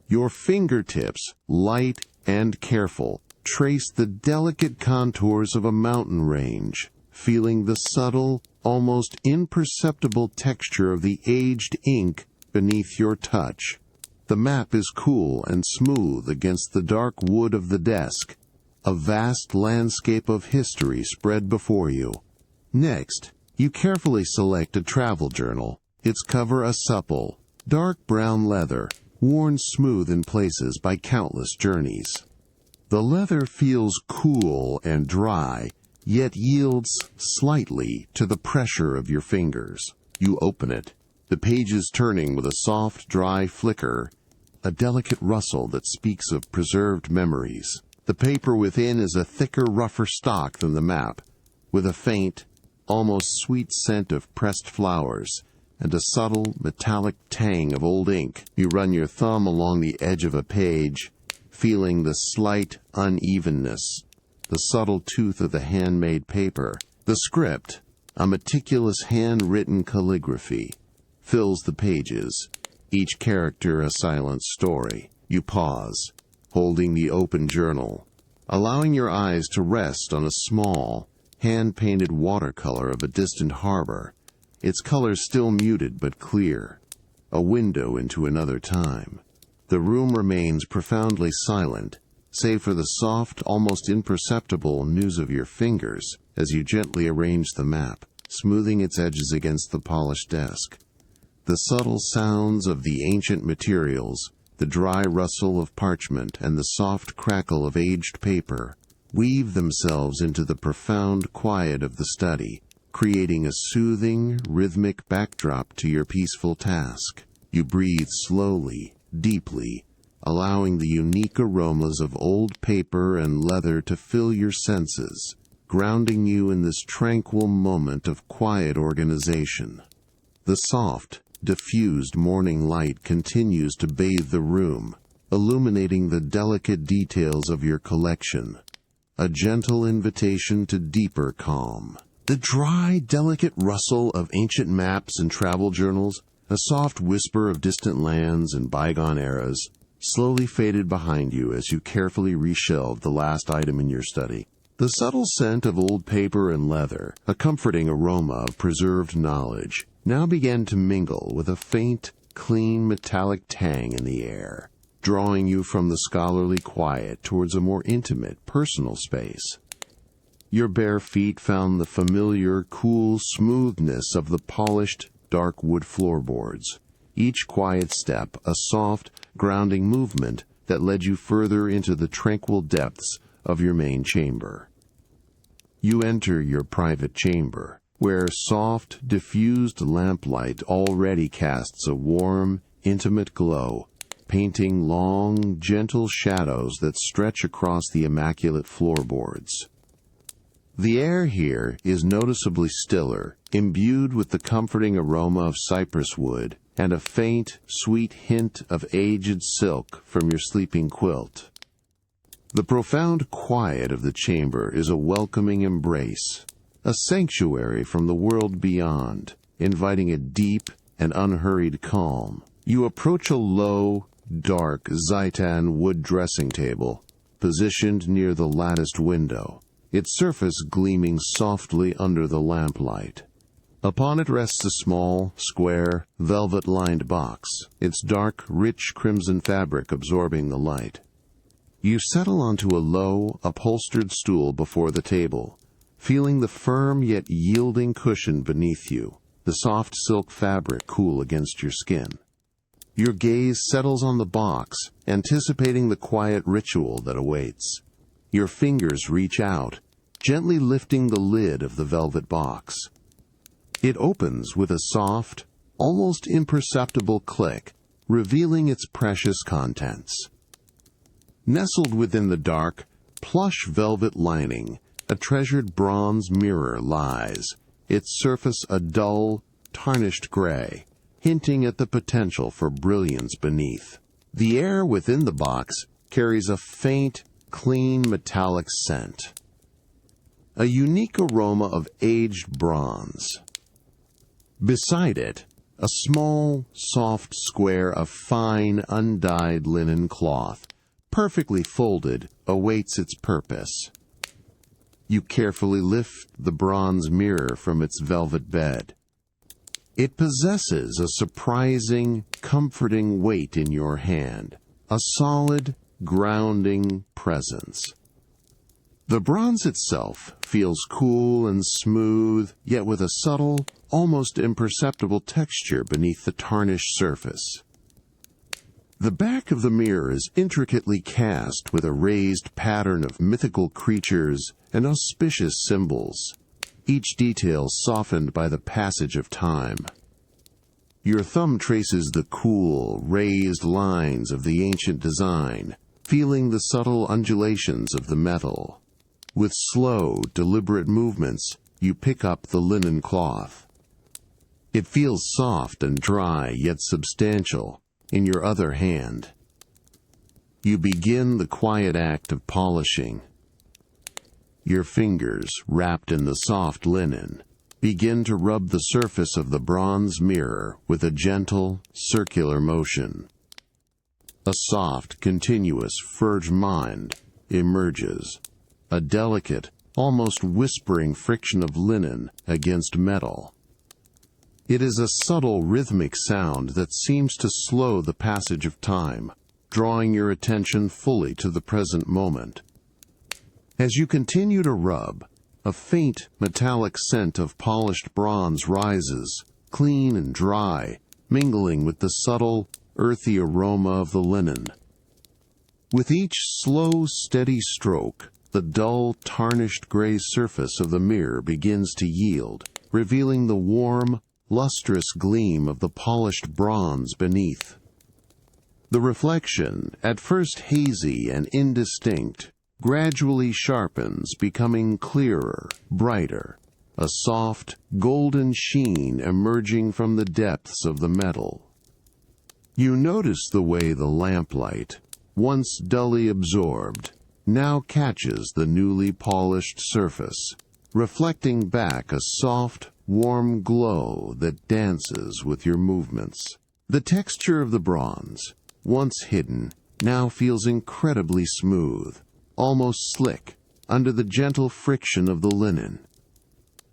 Your fingertips, light and careful, trace the delicate contours of a mountain range, feeling the subtle, almost imperceptible texture of the aged ink beneath your touch. The map is cool and smooth against the dark wood of the desk, a vast landscape of history spread before you. Next, you carefully select a travel journal, its cover a supple, dark brown leather, worn smooth in places by countless journeys. The leather feels cool and dry, yet yields slightly to the pressure of your fingers. You open it, the pages turning with a soft, dry flicker, a delicate rustle that speaks of preserved memories. The paper within is a thicker, rougher stock than the map, with a faint, almost sweet scent of pressed flowers and a subtle, metallic tang of old ink. You run your thumb along the edge of a page, feeling the slight unevenness, the subtle tooth of the handmade paper. The script, a meticulous handwritten calligraphy, fills the pages, each character a silent story. You pause, holding the open journal, allowing your eyes to rest on a small, hand-painted watercolor of a distant harbor, its colors still muted but clear. a window into another time. The room remains profoundly silent, save for the soft, almost imperceptible news of your fingers as you gently arrange the map, smoothing its edges against the polished desk. The subtle sounds of the ancient materials, the dry rustle of parchment, and the soft crackle of aged paper weave themselves into the profound quiet of the study, creating a soothing, rhythmic backdrop to your peaceful task. You breathe slowly, deeply, allowing the unique aromas of old paper and leather to fill your senses, grounding you in this tranquil moment of quiet organization. The soft, diffused morning light continues to bathe the room, illuminating the delicate details of your collection, a gentle invitation to deeper calm. The dry, delicate rustle of ancient maps and travel journals, a soft whisper of distant lands and bygone eras, slowly faded behind you as you carefully reshelved the last item in your study. The subtle scent of old paper and leather, a comforting aroma of preserved knowledge, now began to mingle with a faint, clean metallic tang in the air, drawing you from the scholarly quiet towards a more intimate, personal space. Your bare feet found the familiar, cool smoothness of the polished, dark wood floorboards, each quiet step a soft, grounding movement that led you further into the tranquil depths of your main chamber. You enter your private chamber, where soft, diffused lamplight already casts a warm, intimate glow, painting long, gentle shadows that stretch across the immaculate floorboards. The air here is noticeably stiller, imbued with the comforting aroma of cypress wood and a faint, sweet hint of aged silk from your sleeping quilt. The profound quiet of the chamber is a welcoming embrace, a sanctuary from the world beyond, inviting a deep and unhurried calm. You approach a low, dark Zaitan wood dressing table, positioned near the latticed window, its surface gleaming softly under the lamplight. Upon it rests a small, square, velvet-lined box, its dark, rich crimson fabric absorbing the light. You settle onto a low, upholstered stool before the table, feeling the firm yet yielding cushion beneath you, the soft silk fabric cool against your skin. Your gaze settles on the box, anticipating the quiet ritual that awaits. Your fingers reach out, gently lifting the lid of the velvet box. It opens with a soft, almost imperceptible click, revealing its precious contents. Nestled within the dark, plush velvet lining, a treasured bronze mirror lies, its surface a dull, tarnished gray, hinting at the potential for brilliance beneath. The air within the box carries a faint, clean metallic scent, a unique aroma of aged bronze. Beside it, a small, soft square of fine, undyed linen cloth, perfectly folded, awaits its purpose. You carefully lift the bronze mirror from its velvet bed. It possesses a surprising, comforting weight in your hand, a solid, grounding presence. The bronze itself feels cool and smooth, yet with a subtle, almost imperceptible texture beneath the tarnished surface. The back of the mirror is intricately cast with a raised pattern of mythical creatures and auspicious symbols, each detail softened by the passage of time. Your thumb traces the cool, raised lines of the ancient design, feeling the subtle undulations of the metal. With slow, deliberate movements, you pick up the linen cloth. It feels soft and dry, yet substantial, in your other hand. You begin the quiet act of polishing. Your fingers, wrapped in the soft linen, begin to rub the surface of the bronze mirror with a gentle, circular motion. A soft, continuous fragment emerges, a delicate, almost whispering friction of linen against metal. It is a subtle rhythmic sound that seems to slow the passage of time, drawing your attention fully to the present moment. As you continue to rub, a faint metallic scent of polished bronze rises, clean and dry, mingling with the subtle, earthy aroma of the linen. With each slow, steady stroke, the dull, tarnished gray surface of the mirror begins to yield, revealing the warm, lustrous gleam of the polished bronze beneath. The reflection, at first hazy and indistinct, gradually sharpens, becoming clearer, brighter, a soft, golden sheen emerging from the depths of the metal. You notice the way the lamplight, once dully absorbed, now catches the newly polished surface, reflecting back a soft, warm glow that dances with your movements. The texture of the bronze, once hidden, now feels incredibly smooth, almost slick, under the gentle friction of the linen.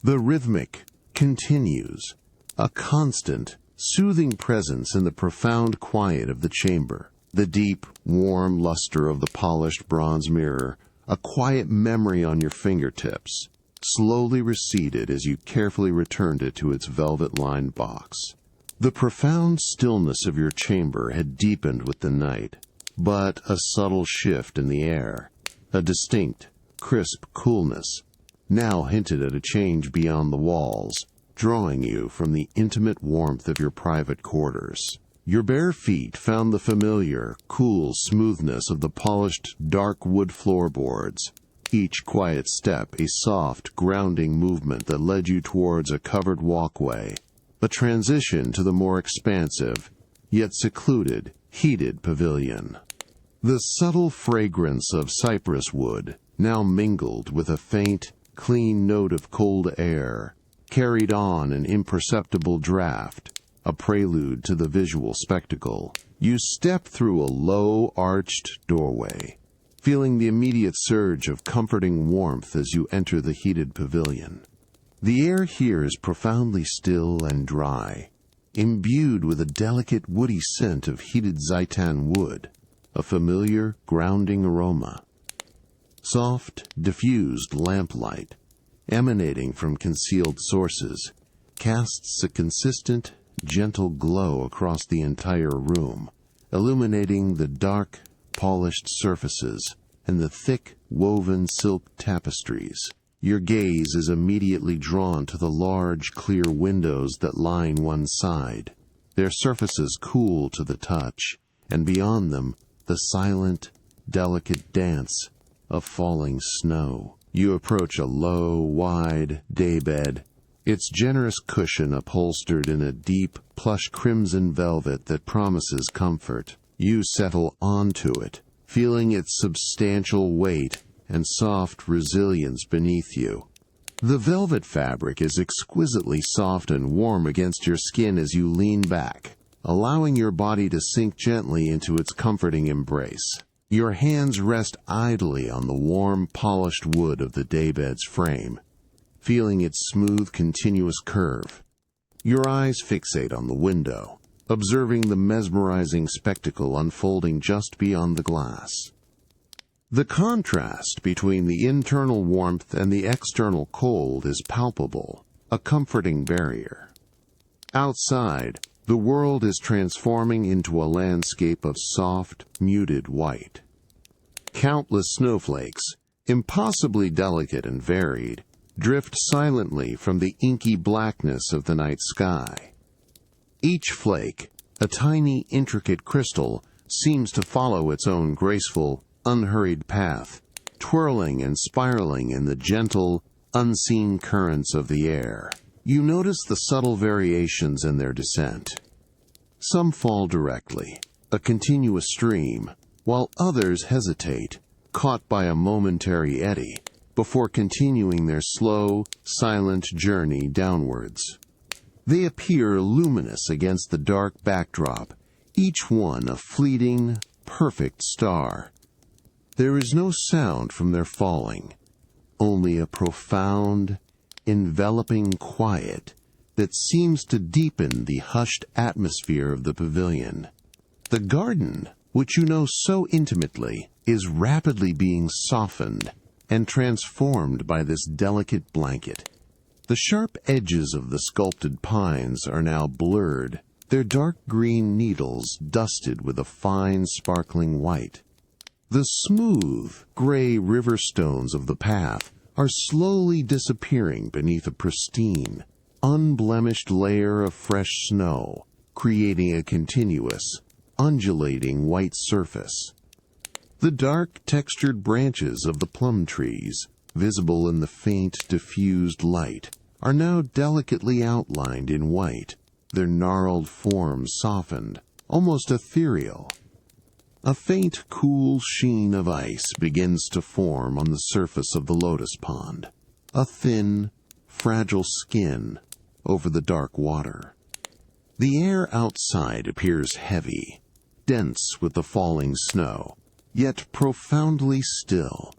The rhythmic continues, a constant, soothing presence in the profound quiet of the chamber. The deep, warm luster of the polished bronze mirror, a quiet memory on your fingertips, slowly receded as you carefully returned it to its velvet-lined box. The profound stillness of your chamber had deepened with the night, but a subtle shift in the air, a distinct, crisp coolness, now hinted at a change beyond the walls, drawing you from the intimate warmth of your private quarters. Your bare feet found the familiar, cool smoothness of the polished, dark wood floorboards, each quiet step a soft, grounding movement that led you towards a covered walkway, a transition to the more expansive, yet secluded, heated pavilion. The subtle fragrance of cypress wood, now mingled with a faint, clean note of cold air, carried on an imperceptible draft, a prelude to the visual spectacle. You step through a low, arched doorway, feeling the immediate surge of comforting warmth as you enter the heated pavilion. The air here is profoundly still and dry, imbued with a delicate woody scent of heated zaitan wood, a familiar, grounding aroma. Soft, diffused lamplight, emanating from concealed sources, casts a consistent, gentle glow across the entire room, illuminating the dark, polished surfaces and the thick, woven silk tapestries. Your gaze is immediately drawn to the large, clear windows that line one side, their surfaces cool to the touch, and beyond them, the silent, delicate dance of falling snow. You approach a low, wide daybed, its generous cushion upholstered in a deep, plush crimson velvet that promises comfort. You settle onto it, feeling its substantial weight and soft resilience beneath you. The velvet fabric is exquisitely soft and warm against your skin as you lean back, allowing your body to sink gently into its comforting embrace. Your hands rest idly on the warm, polished wood of the daybed's frame, feeling its smooth, continuous curve. Your eyes fixate on the window, observing the mesmerizing spectacle unfolding just beyond the glass. The contrast between the internal warmth and the external cold is palpable, a comforting barrier. Outside, the world is transforming into a landscape of soft, muted white. Countless snowflakes, impossibly delicate and varied, drift silently from the inky blackness of the night sky. Each flake, a tiny, intricate crystal, seems to follow its own graceful, unhurried path, twirling and spiraling in the gentle, unseen currents of the air. You notice the subtle variations in their descent. Some fall directly, a continuous stream, while others hesitate, caught by a momentary eddy, before continuing their slow, silent journey downwards. They appear luminous against the dark backdrop, each one a fleeting, perfect star. There is no sound from their falling, only a profound, enveloping quiet that seems to deepen the hushed atmosphere of the pavilion. The garden, which you know so intimately, is rapidly being softened and transformed by this delicate blanket. The sharp edges of the sculpted pines are now blurred, their dark green needles dusted with a fine sparkling white. The smooth, gray river stones of the path are slowly disappearing beneath a pristine, unblemished layer of fresh snow, creating a continuous, undulating white surface. The dark, textured branches of the plum trees, visible in the faint, diffused light, are now delicately outlined in white, their gnarled forms softened, almost ethereal. A faint, cool sheen of ice begins to form on the surface of the lotus pond, a thin, fragile skin over the dark water. The air outside appears heavy, dense with the falling snow, yet profoundly still.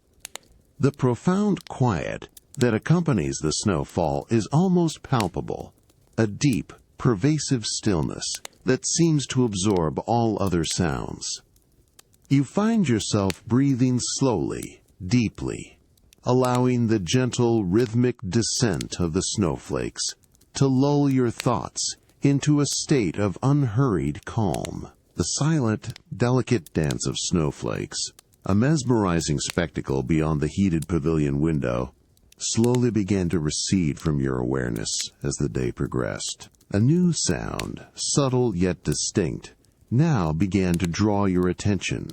The profound quiet that accompanies the snowfall is almost palpable, a deep, pervasive stillness that seems to absorb all other sounds. You find yourself breathing slowly, deeply, allowing the gentle, rhythmic descent of the snowflakes to lull your thoughts into a state of unhurried calm. The silent, delicate dance of snowflakes, a mesmerizing spectacle beyond the heated pavilion window, slowly began to recede from your awareness as the day progressed. A new sound, subtle yet distinct, now began to draw your attention.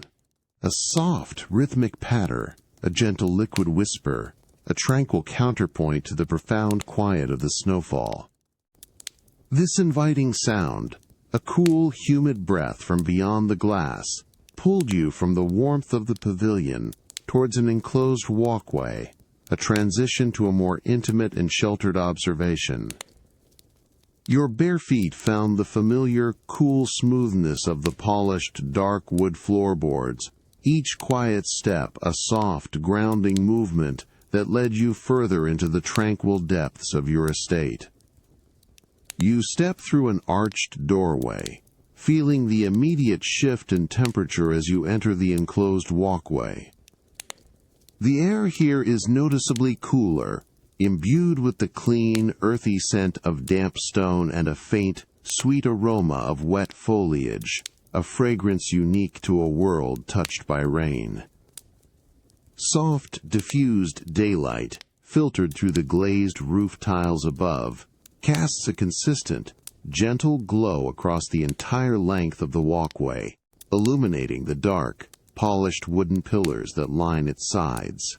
A soft, rhythmic patter, a gentle liquid whisper, a tranquil counterpoint to the profound quiet of the snowfall. This inviting sound, a cool, humid breath from beyond the glass, pulled you from the warmth of the pavilion towards an enclosed walkway, a transition to a more intimate and sheltered observation. Your bare feet found the familiar, cool smoothness of the polished, dark wood floorboards, each quiet step a soft, grounding movement that led you further into the tranquil depths of your estate. You step through an arched doorway, feeling the immediate shift in temperature as you enter the enclosed walkway. The air here is noticeably cooler, imbued with the clean, earthy scent of damp stone and a faint, sweet aroma of wet foliage, a fragrance unique to a world touched by rain. Soft, diffused daylight, filtered through the glazed roof tiles above, casts a consistent, gentle glow across the entire length of the walkway, illuminating the dark, polished wooden pillars that line its sides.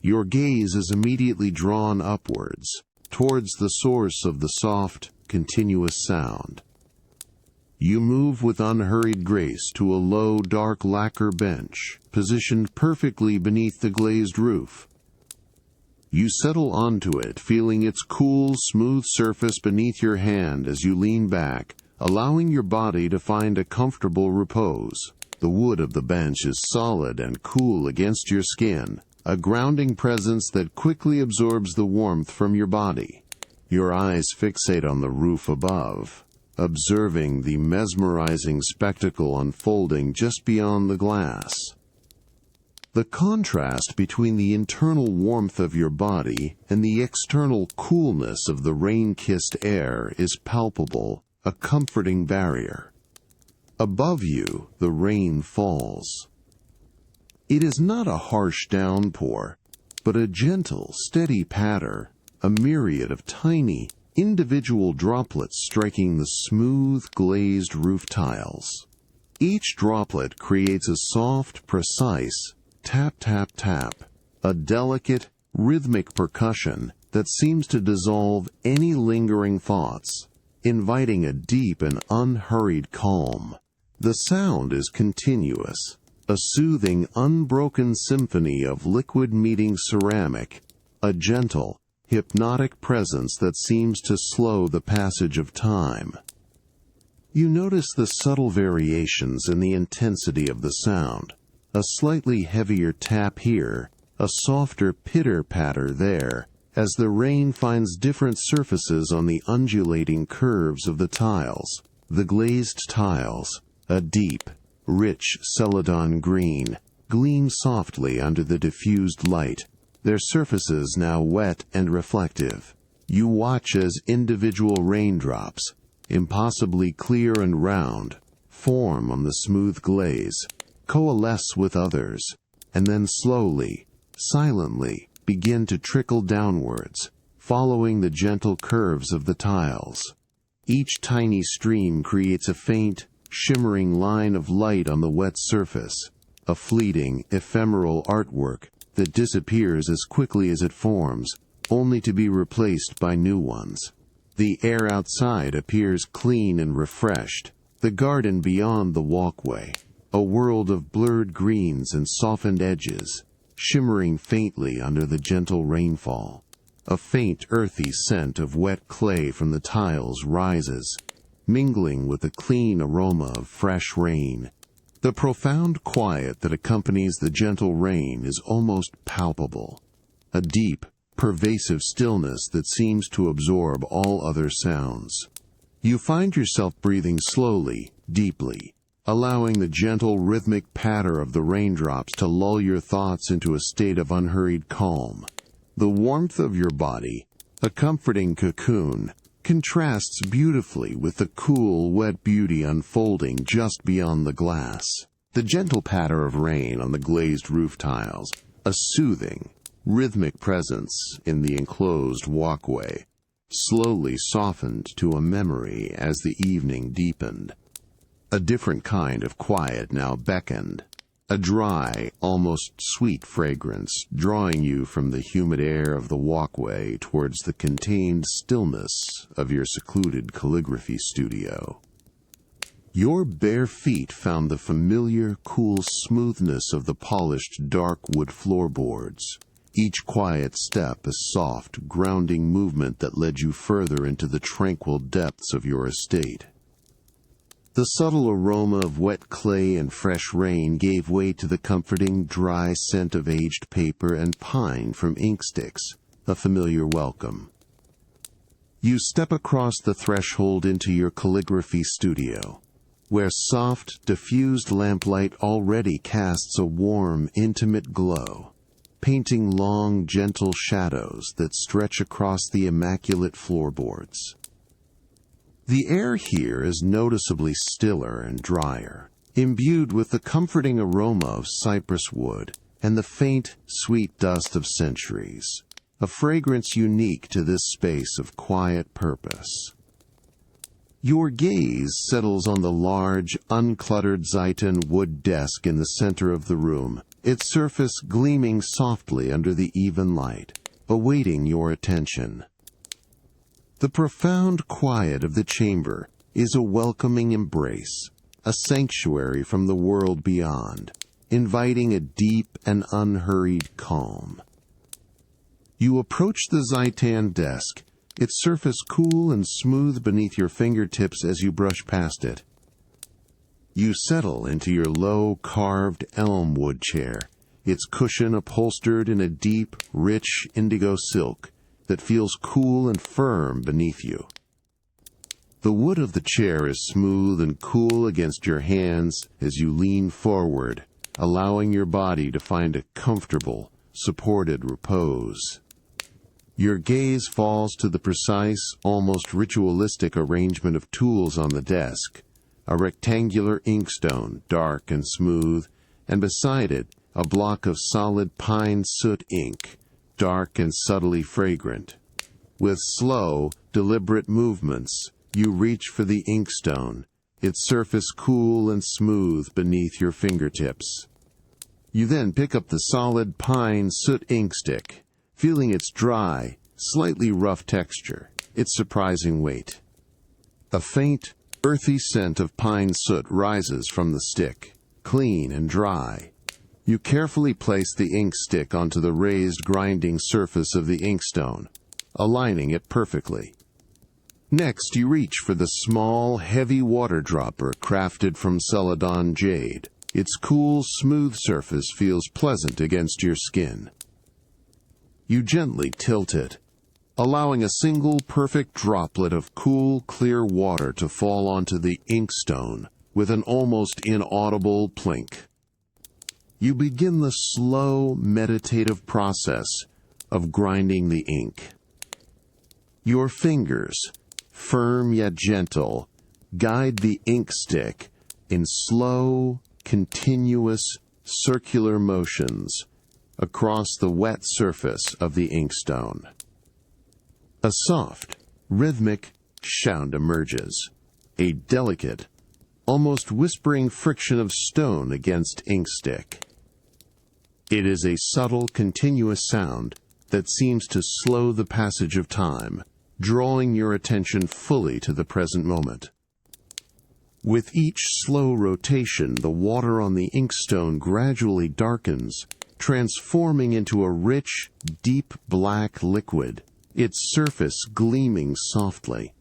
Your gaze is immediately drawn upwards, towards the source of the soft, continuous sound. You move with unhurried grace to a low, dark lacquer bench, positioned perfectly beneath the glazed roof. You settle onto it, feeling its cool, smooth surface beneath your hand as you lean back, allowing your body to find a comfortable repose. The wood of the bench is solid and cool against your skin, a grounding presence that quickly absorbs the warmth from your body. Your eyes fixate on the roof above, observing the mesmerizing spectacle unfolding just beyond the glass. The contrast between the internal warmth of your body and the external coolness of the rain-kissed air is palpable, a comforting barrier. Above you, the rain falls. It is not a harsh downpour, but a gentle, steady patter, a myriad of tiny, individual droplets striking the smooth, glazed roof tiles. Each droplet creates a soft, precise tap, tap, tap, a delicate, rhythmic percussion that seems to dissolve any lingering thoughts, inviting a deep and unhurried calm. The sound is continuous, a soothing, unbroken symphony of liquid meeting ceramic, a gentle, hypnotic presence that seems to slow the passage of time. You notice the subtle variations in the intensity of the sound, a slightly heavier tap here, a softer pitter-patter there, as the rain finds different surfaces on the undulating curves of the tiles. The glazed tiles, a deep, rich celadon green, gleam softly under the diffused light, their surfaces now wet and reflective. You watch as individual raindrops, impossibly clear and round, form on the smooth glaze, coalesce with others, and then slowly, silently, begin to trickle downwards, following the gentle curves of the tiles. Each tiny stream creates a faint, shimmering line of light on the wet surface, a fleeting, ephemeral artwork that disappears as quickly as it forms, only to be replaced by new ones. The air outside appears clean and refreshed, the garden beyond the walkway, a world of blurred greens and softened edges, shimmering faintly under the gentle rainfall. A faint earthy scent of wet clay from the tiles rises, mingling with the clean aroma of fresh rain. The profound quiet that accompanies the gentle rain is almost palpable, a deep, pervasive stillness that seems to absorb all other sounds. You find yourself breathing slowly, deeply, allowing the gentle rhythmic patter of the raindrops to lull your thoughts into a state of unhurried calm. The warmth of your body, a comforting cocoon, contrasts beautifully with the cool, wet beauty unfolding just beyond the glass. The gentle patter of rain on the glazed roof tiles, a soothing, rhythmic presence in the enclosed walkway, slowly softened to a memory as the evening deepened. A different kind of quiet now beckoned, a dry, almost sweet fragrance drawing you from the humid air of the walkway towards the contained stillness of your secluded calligraphy studio. Your bare feet found the familiar, cool smoothness of the polished dark wood floorboards, each quiet step a soft, grounding movement that led you further into the tranquil depths of your estate. The subtle aroma of wet clay and fresh rain gave way to the comforting, dry scent of aged paper and pine from ink sticks, a familiar welcome. You step across the threshold into your calligraphy studio, where soft, diffused lamplight already casts a warm, intimate glow, painting long, gentle shadows that stretch across the immaculate floorboards. The air here is noticeably stiller and drier, imbued with the comforting aroma of cypress wood and the faint, sweet dust of centuries, a fragrance unique to this space of quiet purpose. Your gaze settles on the large, uncluttered Zeitan wood desk in the center of the room, its surface gleaming softly under the even light, awaiting your attention. The profound quiet of the chamber is a welcoming embrace, a sanctuary from the world beyond, inviting a deep and unhurried calm. You approach the Zeitan desk, its surface cool and smooth beneath your fingertips as you brush past it. You settle into your low, carved elm wood chair, its cushion upholstered in a deep, rich indigo silk that feels cool and firm beneath you. The wood of the chair is smooth and cool against your hands as you lean forward, allowing your body to find a comfortable, supported repose. Your gaze falls to the precise, almost ritualistic arrangement of tools on the desk, a rectangular inkstone, dark and smooth, and beside it, a block of solid pine soot ink, dark and subtly fragrant. With slow, deliberate movements, you reach for the inkstone, its surface cool and smooth beneath your fingertips. You then pick up the solid pine soot inkstick, feeling its dry, slightly rough texture, its surprising weight. A faint, earthy scent of pine soot rises from the stick, clean and dry. You carefully place the ink stick onto the raised grinding surface of the inkstone, aligning it perfectly. Next, you reach for the small, heavy water dropper crafted from celadon jade. Its cool, smooth surface feels pleasant against your skin. You gently tilt it, allowing a single perfect droplet of cool, clear water to fall onto the inkstone with an almost inaudible plink. You begin the slow, meditative process of grinding the ink. Your fingers, firm yet gentle, guide the ink stick in slow, continuous, circular motions across the wet surface of the inkstone. A soft, rhythmic sound emerges, a delicate, almost whispering friction of stone against inkstick. It is a subtle, continuous sound that seems to slow the passage of time, drawing your attention fully to the present moment. With each slow rotation, the water on the inkstone gradually darkens, transforming into a rich, deep black liquid, its surface gleaming softly.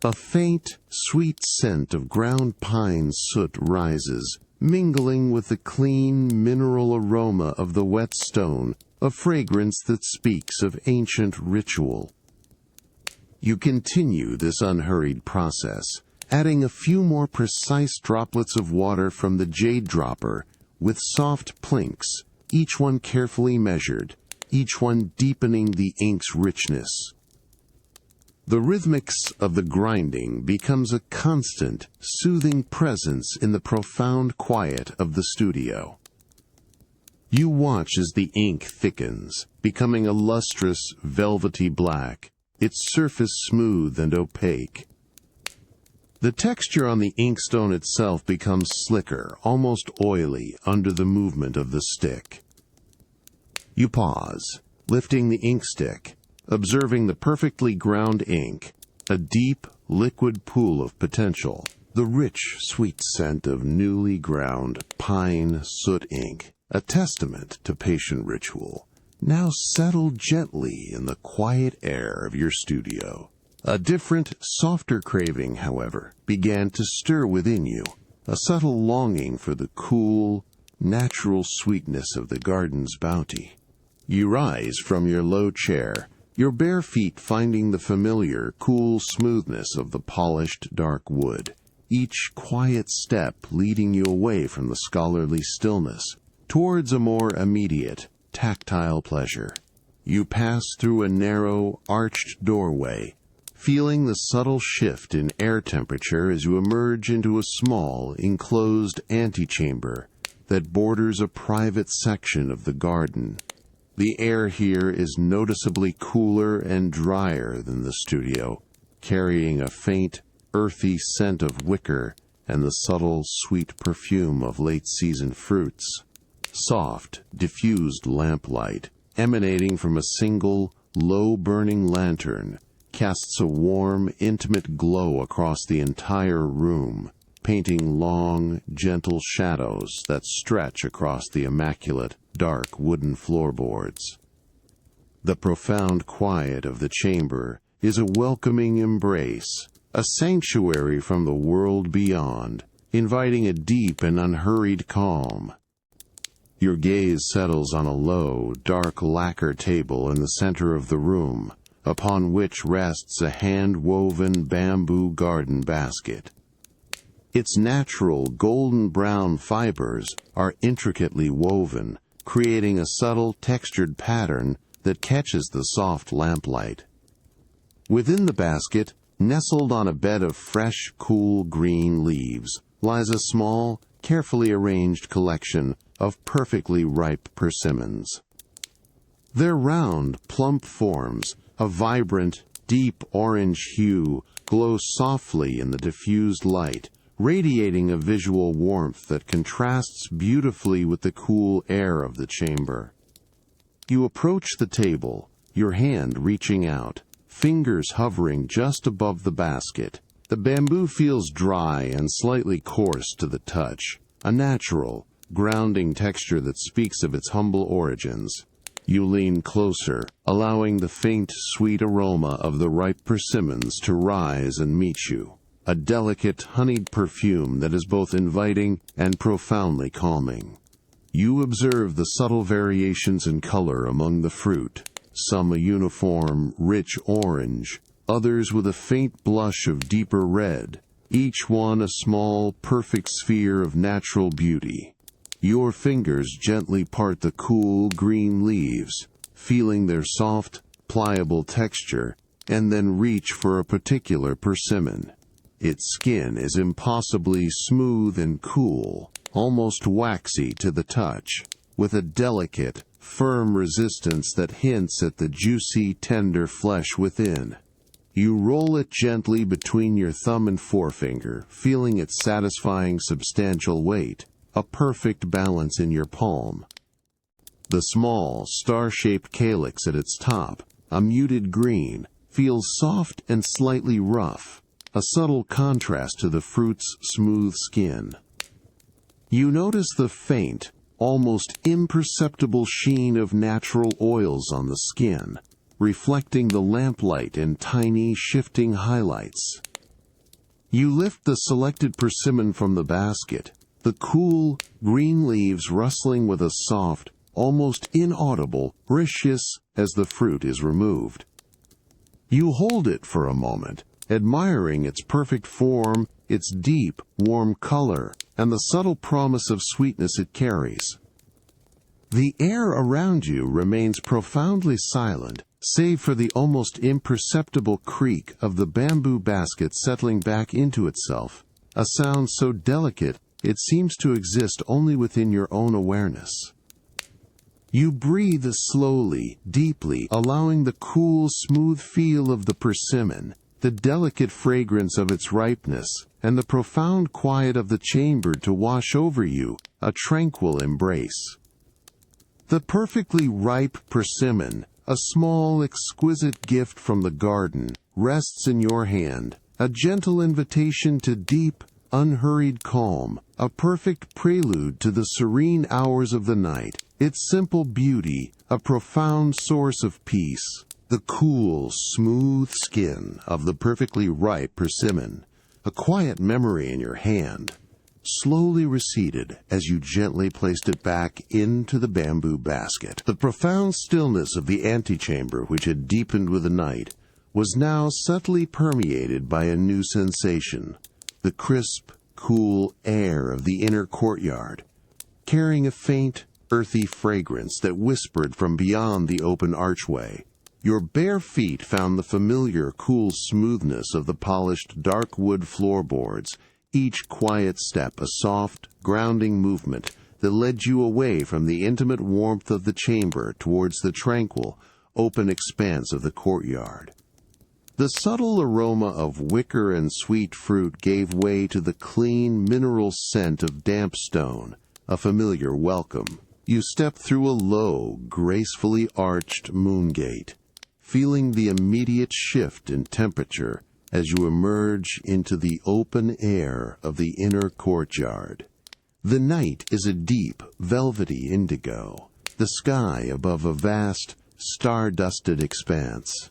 A faint, sweet scent of ground pine soot rises, mingling with the clean, mineral aroma of the wet stone, a fragrance that speaks of ancient ritual. You continue this unhurried process, adding a few more precise droplets of water from the jade dropper with soft plinks, each one carefully measured, each one deepening the ink's richness. The rhythmics of the grinding becomes a constant, soothing presence in the profound quiet of the studio. You watch as the ink thickens, becoming a lustrous, velvety black, its surface smooth and opaque. The texture on the inkstone itself becomes slicker, almost oily, under the movement of the stick. You pause, lifting the inkstick, observing the perfectly ground ink, a deep, liquid pool of potential, the rich, sweet scent of newly ground pine soot ink, a testament to patient ritual, now settled gently in the quiet air of your studio. A different, softer craving, however, began to stir within you, a subtle longing for the cool, natural sweetness of the garden's bounty. You rise from your low chair, your bare feet finding the familiar, cool smoothness of the polished, dark wood, each quiet step leading you away from the scholarly stillness, towards a more immediate, tactile pleasure. You pass through a narrow, arched doorway, feeling the subtle shift in air temperature as you emerge into a small, enclosed antechamber that borders a private section of the garden. The air here is noticeably cooler and drier than the studio, carrying a faint, earthy scent of wicker and the subtle, sweet perfume of late-season fruits. Soft, diffused lamplight, emanating from a single, low-burning lantern, casts a warm, intimate glow across the entire room, painting long, gentle shadows that stretch across the immaculate, dark wooden floorboards. The profound quiet of the chamber is a welcoming embrace, a sanctuary from the world beyond, inviting a deep and unhurried calm. Your gaze settles on a low, dark lacquer table in the center of the room, upon which rests a hand-woven bamboo garden basket. Its natural golden-brown fibers are intricately woven, creating a subtle textured pattern that catches the soft lamplight. Within the basket, nestled on a bed of fresh, cool green leaves, lies a small, carefully arranged collection of perfectly ripe persimmons. Their round, plump forms, a vibrant, deep orange hue, glow softly in the diffused light, radiating a visual warmth that contrasts beautifully with the cool air of the chamber. You approach the table, your hand reaching out, fingers hovering just above the basket. The bamboo feels dry and slightly coarse to the touch, a natural, grounding texture that speaks of its humble origins. You lean closer, allowing the faint, sweet aroma of the ripe persimmons to rise and meet you, a delicate, honeyed perfume that is both inviting and profoundly calming. You observe the subtle variations in color among the fruit, some a uniform, rich orange, others with a faint blush of deeper red, each one a small, perfect sphere of natural beauty. Your fingers gently part the cool, green leaves, feeling their soft, pliable texture, and then reach for a particular persimmon. Its skin is impossibly smooth and cool, almost waxy to the touch, with a delicate, firm resistance that hints at the juicy, tender flesh within. You roll it gently between your thumb and forefinger, feeling its satisfying substantial weight, a perfect balance in your palm. The small, star-shaped calyx at its top, a muted green, feels soft and slightly rough, a subtle contrast to the fruit's smooth skin. You notice the faint, almost imperceptible sheen of natural oils on the skin, reflecting the lamplight in tiny, shifting highlights. You lift the selected persimmon from the basket, the cool, green leaves rustling with a soft, almost inaudible hiss as the fruit is removed. You hold it for a moment, admiring its perfect form, its deep, warm color, and the subtle promise of sweetness it carries. The air around you remains profoundly silent, save for the almost imperceptible creak of the bamboo basket settling back into itself, a sound so delicate it seems to exist only within your own awareness. You breathe slowly, deeply, allowing the cool, smooth feel of the persimmon, the delicate fragrance of its ripeness, and the profound quiet of the chamber to wash over you, a tranquil embrace. The perfectly ripe persimmon, a small, exquisite gift from the garden, rests in your hand, a gentle invitation to deep, unhurried calm, a perfect prelude to the serene hours of the night, its simple beauty, a profound source of peace. The cool, smooth skin of the perfectly ripe persimmon, a quiet memory in your hand, slowly receded as you gently placed it back into the bamboo basket. The profound stillness of the antechamber, which had deepened with the night, was now subtly permeated by a new sensation, the crisp, cool air of the inner courtyard, carrying a faint, earthy fragrance that whispered from beyond the open archway. Your bare feet found the familiar, cool smoothness of the polished, dark wood floorboards, each quiet step a soft, grounding movement that led you away from the intimate warmth of the chamber towards the tranquil, open expanse of the courtyard. The subtle aroma of wicker and sweet fruit gave way to the clean, mineral scent of damp stone, a familiar welcome. You step through a low, gracefully arched moongate, feeling the immediate shift in temperature as you emerge into the open air of the inner courtyard. The night is a deep, velvety indigo, the sky above a vast, star-dusted expanse.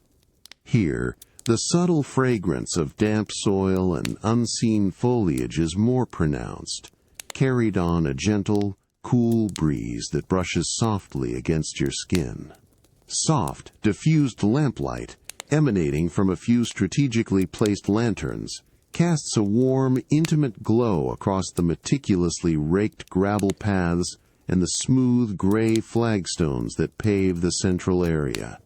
Here, the subtle fragrance of damp soil and unseen foliage is more pronounced, carried on a gentle, cool breeze that brushes softly against your skin. Soft, diffused lamplight, emanating from a few strategically placed lanterns, casts a warm, intimate glow across the meticulously raked gravel paths and the smooth gray flagstones that pave the central area.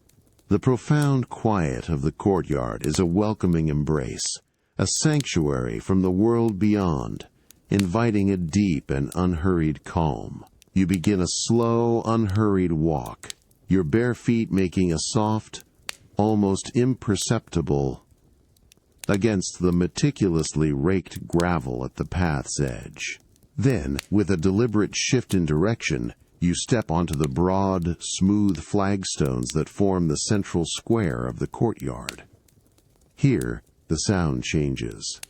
The profound quiet of the courtyard is a welcoming embrace, a sanctuary from the world beyond, inviting a deep and unhurried calm. You begin a slow, unhurried walk, your bare feet making a soft, almost imperceptible against the meticulously raked gravel at the path's edge. Then, with a deliberate shift in direction, you step onto the broad, smooth flagstones that form the central square of the courtyard. Here, the sound changes.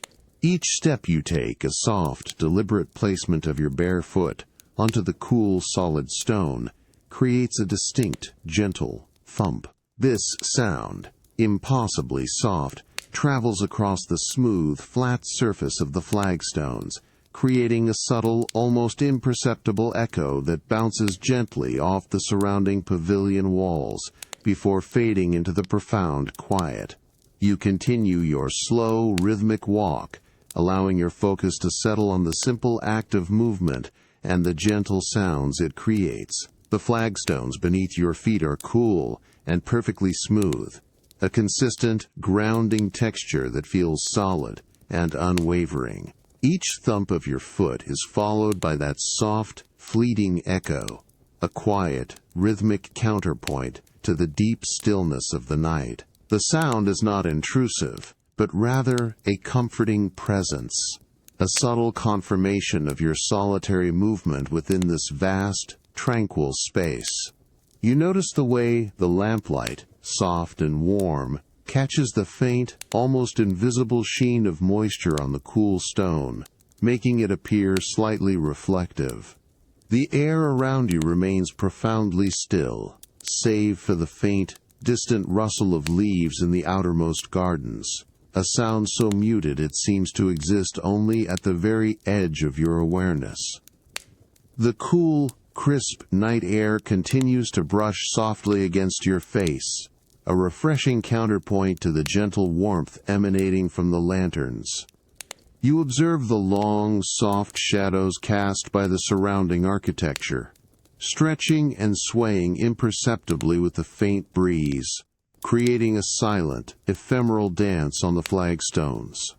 Each step you take, a soft, deliberate placement of your bare foot onto the cool, solid stone, creates a distinct, gentle thump. This sound, impossibly soft, travels across the smooth, flat surface of the flagstones, creating a subtle, almost imperceptible echo that bounces gently off the surrounding pavilion walls, before fading into the profound quiet. You continue your slow, rhythmic walk, allowing your focus to settle on the simple act of movement and the gentle sounds it creates. The flagstones beneath your feet are cool and perfectly smooth, a consistent, grounding texture that feels solid and unwavering. Each thump of your foot is followed by that soft, fleeting echo, a quiet, rhythmic counterpoint to the deep stillness of the night. The sound is not intrusive, but rather a comforting presence, a subtle confirmation of your solitary movement within this vast, tranquil space. You notice the way the lamplight, soft and warm, catches the faint, almost invisible sheen of moisture on the cool stone, making it appear slightly reflective. The air around you remains profoundly still, save for the faint, distant rustle of leaves in the outermost gardens, a sound so muted it seems to exist only at the very edge of your awareness. The cool, crisp night air continues to brush softly against your face, a refreshing counterpoint to the gentle warmth emanating from the lanterns. You observe the long, soft shadows cast by the surrounding architecture, stretching and swaying imperceptibly with the faint breeze, creating a silent, ephemeral dance on the flagstones.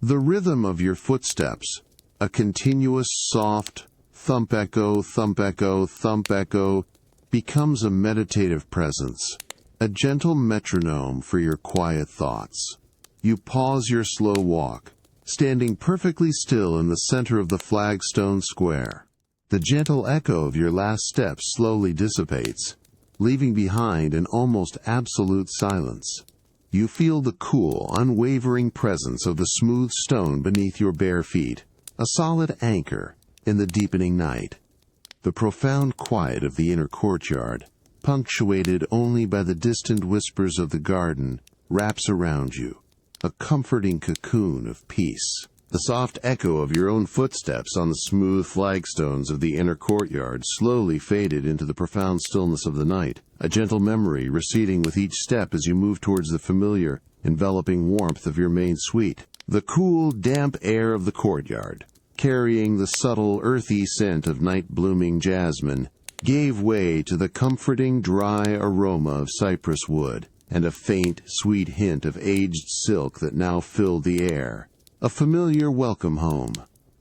The rhythm of your footsteps, a continuous soft thump echo, thump echo, thump echo, becomes a meditative presence, a gentle metronome for your quiet thoughts. You pause your slow walk, standing perfectly still in the center of the flagstone square. The gentle echo of your last step slowly dissipates, leaving behind an almost absolute silence. You feel the cool, unwavering presence of the smooth stone beneath your bare feet, a solid anchor in the deepening night. The profound quiet of the inner courtyard, punctuated only by the distant whispers of the garden, wraps around you, a comforting cocoon of peace. The soft echo of your own footsteps on the smooth flagstones of the inner courtyard slowly faded into the profound stillness of the night, a gentle memory receding with each step as you move towards the familiar, enveloping warmth of your main suite. The cool, damp air of the courtyard, carrying the subtle, earthy scent of night-blooming jasmine, gave way to the comforting, dry aroma of cypress wood, and a faint, sweet hint of aged silk that now filled the air. A familiar welcome home.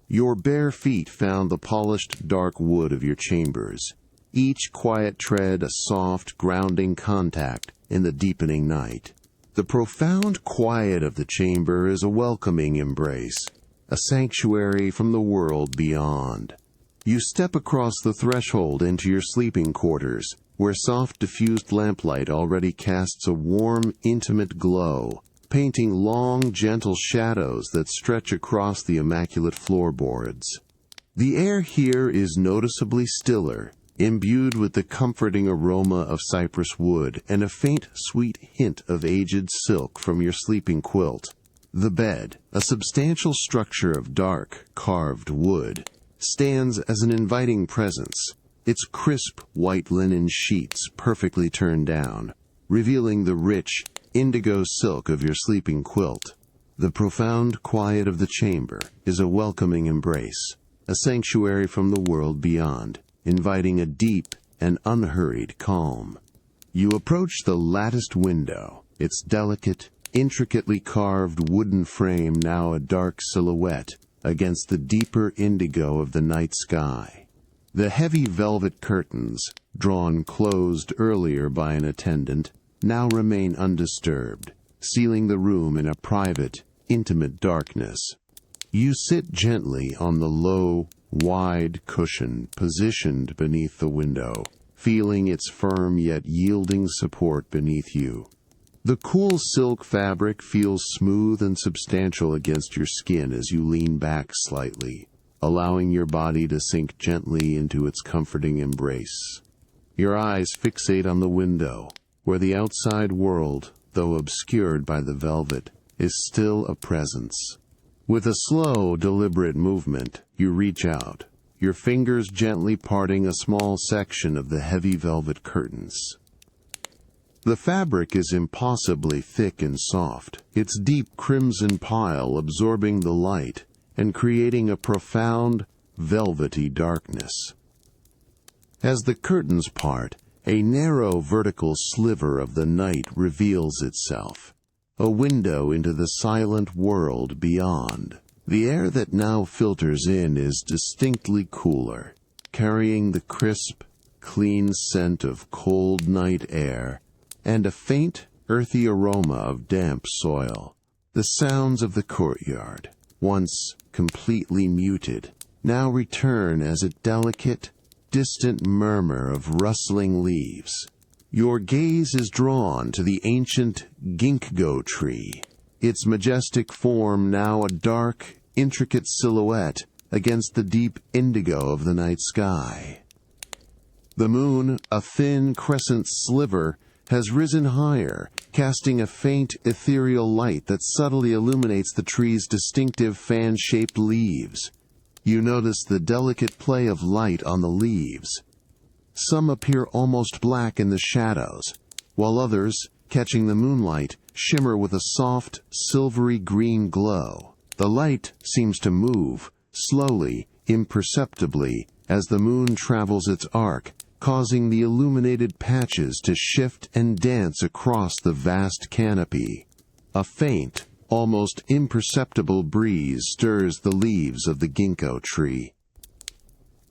Your bare feet found the polished, dark wood of your chambers, each quiet tread a soft, grounding contact in the deepening night. The profound quiet of the chamber is a welcoming embrace, a sanctuary from the world beyond. You step across the threshold into your sleeping quarters, where soft diffused lamplight already casts a warm, intimate glow, painting long, gentle shadows that stretch across the immaculate floorboards. The air here is noticeably stiller, imbued with the comforting aroma of cypress wood and a faint, sweet hint of aged silk from your sleeping quilt. The bed, a substantial structure of dark, carved wood, stands as an inviting presence, its crisp white linen sheets perfectly turned down, revealing the rich, indigo silk of your sleeping quilt. The profound quiet of the chamber is a welcoming embrace, a sanctuary from the world beyond, inviting a deep and unhurried calm. You approach the latticed window, its delicate, intricately carved wooden frame now a dark silhouette against the deeper indigo of the night sky. The heavy velvet curtains, drawn closed earlier by an attendant, now remain undisturbed, sealing the room in a private, intimate darkness. You sit gently on the low, wide cushion positioned beneath the window, feeling its firm yet yielding support beneath you. The cool silk fabric feels smooth and substantial against your skin as you lean back slightly, allowing your body to sink gently into its comforting embrace. Your eyes fixate on the window, where the outside world, though obscured by the velvet, is still a presence. With a slow, deliberate movement, you reach out, your fingers gently parting a small section of the heavy velvet curtains. The fabric is impossibly thick and soft, its deep crimson pile absorbing the light and creating a profound, velvety darkness. As the curtains part, a narrow vertical sliver of the night reveals itself, a window into the silent world beyond. The air that now filters in is distinctly cooler, carrying the crisp, clean scent of cold night air and a faint, earthy aroma of damp soil. The sounds of the courtyard, once completely muted, now return as a delicate, distant murmur of rustling leaves. Your gaze is drawn to the ancient ginkgo tree, its majestic form now a dark, intricate silhouette against the deep indigo of the night sky. The moon, a thin crescent sliver, has risen higher, casting a faint, ethereal light that subtly illuminates the tree's distinctive fan-shaped leaves. You notice the delicate play of light on the leaves. Some appear almost black in the shadows, while others, catching the moonlight, shimmer with a soft, silvery green glow. The light seems to move, slowly, imperceptibly, as the moon travels its arc, causing the illuminated patches to shift and dance across the vast canopy. A faint, almost imperceptible breeze stirs the leaves of the ginkgo tree.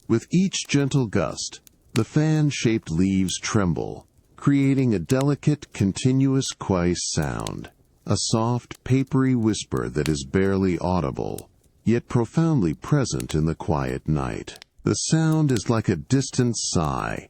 With each gentle gust, the fan-shaped leaves tremble, creating a delicate, continuous quiet sound, a soft, papery whisper that is barely audible, yet profoundly present in the quiet night. The sound is like a distant sigh,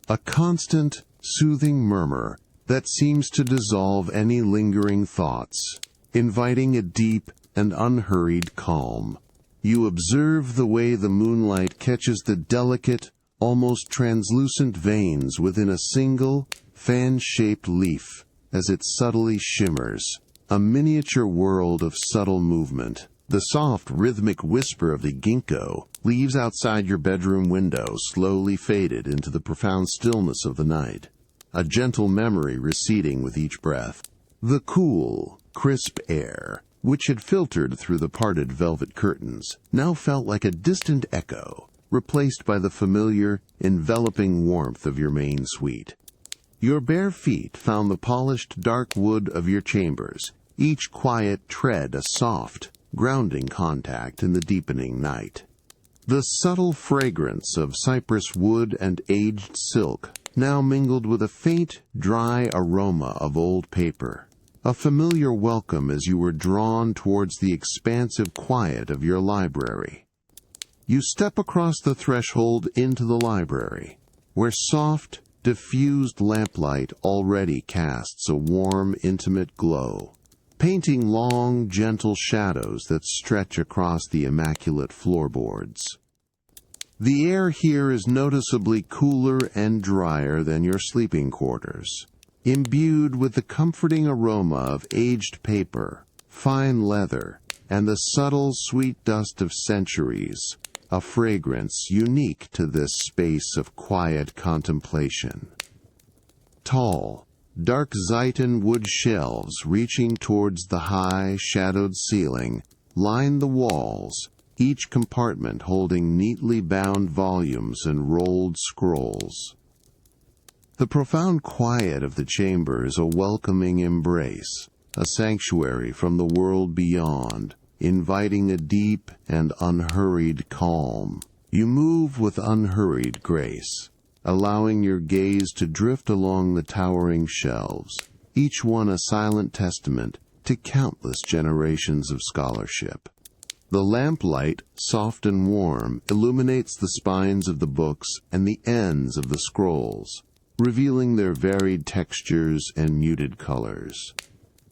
a constant, soothing murmur that seems to dissolve any lingering thoughts, inviting a deep and unhurried calm. You observe the way the moonlight catches the delicate, almost translucent veins within a single, fan-shaped leaf as it subtly shimmers, a miniature world of subtle movement. The soft, rhythmic whisper of the ginkgo, leaves outside your bedroom window slowly faded into the profound stillness of the night, a gentle memory receding with each breath. The cool, crisp air, which had filtered through the parted velvet curtains, now felt like a distant echo, replaced by the familiar, enveloping warmth of your main suite. Your bare feet found the polished dark wood of your chambers, each quiet tread a soft, grounding contact in the deepening night. The subtle fragrance of cypress wood and aged silk now mingled with a faint, dry aroma of old paper, a familiar welcome as you were drawn towards the expansive quiet of your library. You step across the threshold into the library, where soft, diffused lamplight already casts a warm, intimate glow, painting long, gentle shadows that stretch across the immaculate floorboards. The air here is noticeably cooler and drier than your sleeping quarters, imbued with the comforting aroma of aged paper, fine leather, and the subtle, sweet dust of centuries, a fragrance unique to this space of quiet contemplation. Tall, dark Ziton wood shelves reaching towards the high, shadowed ceiling line the walls, each compartment holding neatly bound volumes and rolled scrolls. The profound quiet of the chamber is a welcoming embrace, a sanctuary from the world beyond, inviting a deep and unhurried calm. You move with unhurried grace, allowing your gaze to drift along the towering shelves, each one a silent testament to countless generations of scholarship. The lamplight, soft and warm, illuminates the spines of the books and the ends of the scrolls, revealing their varied textures and muted colors.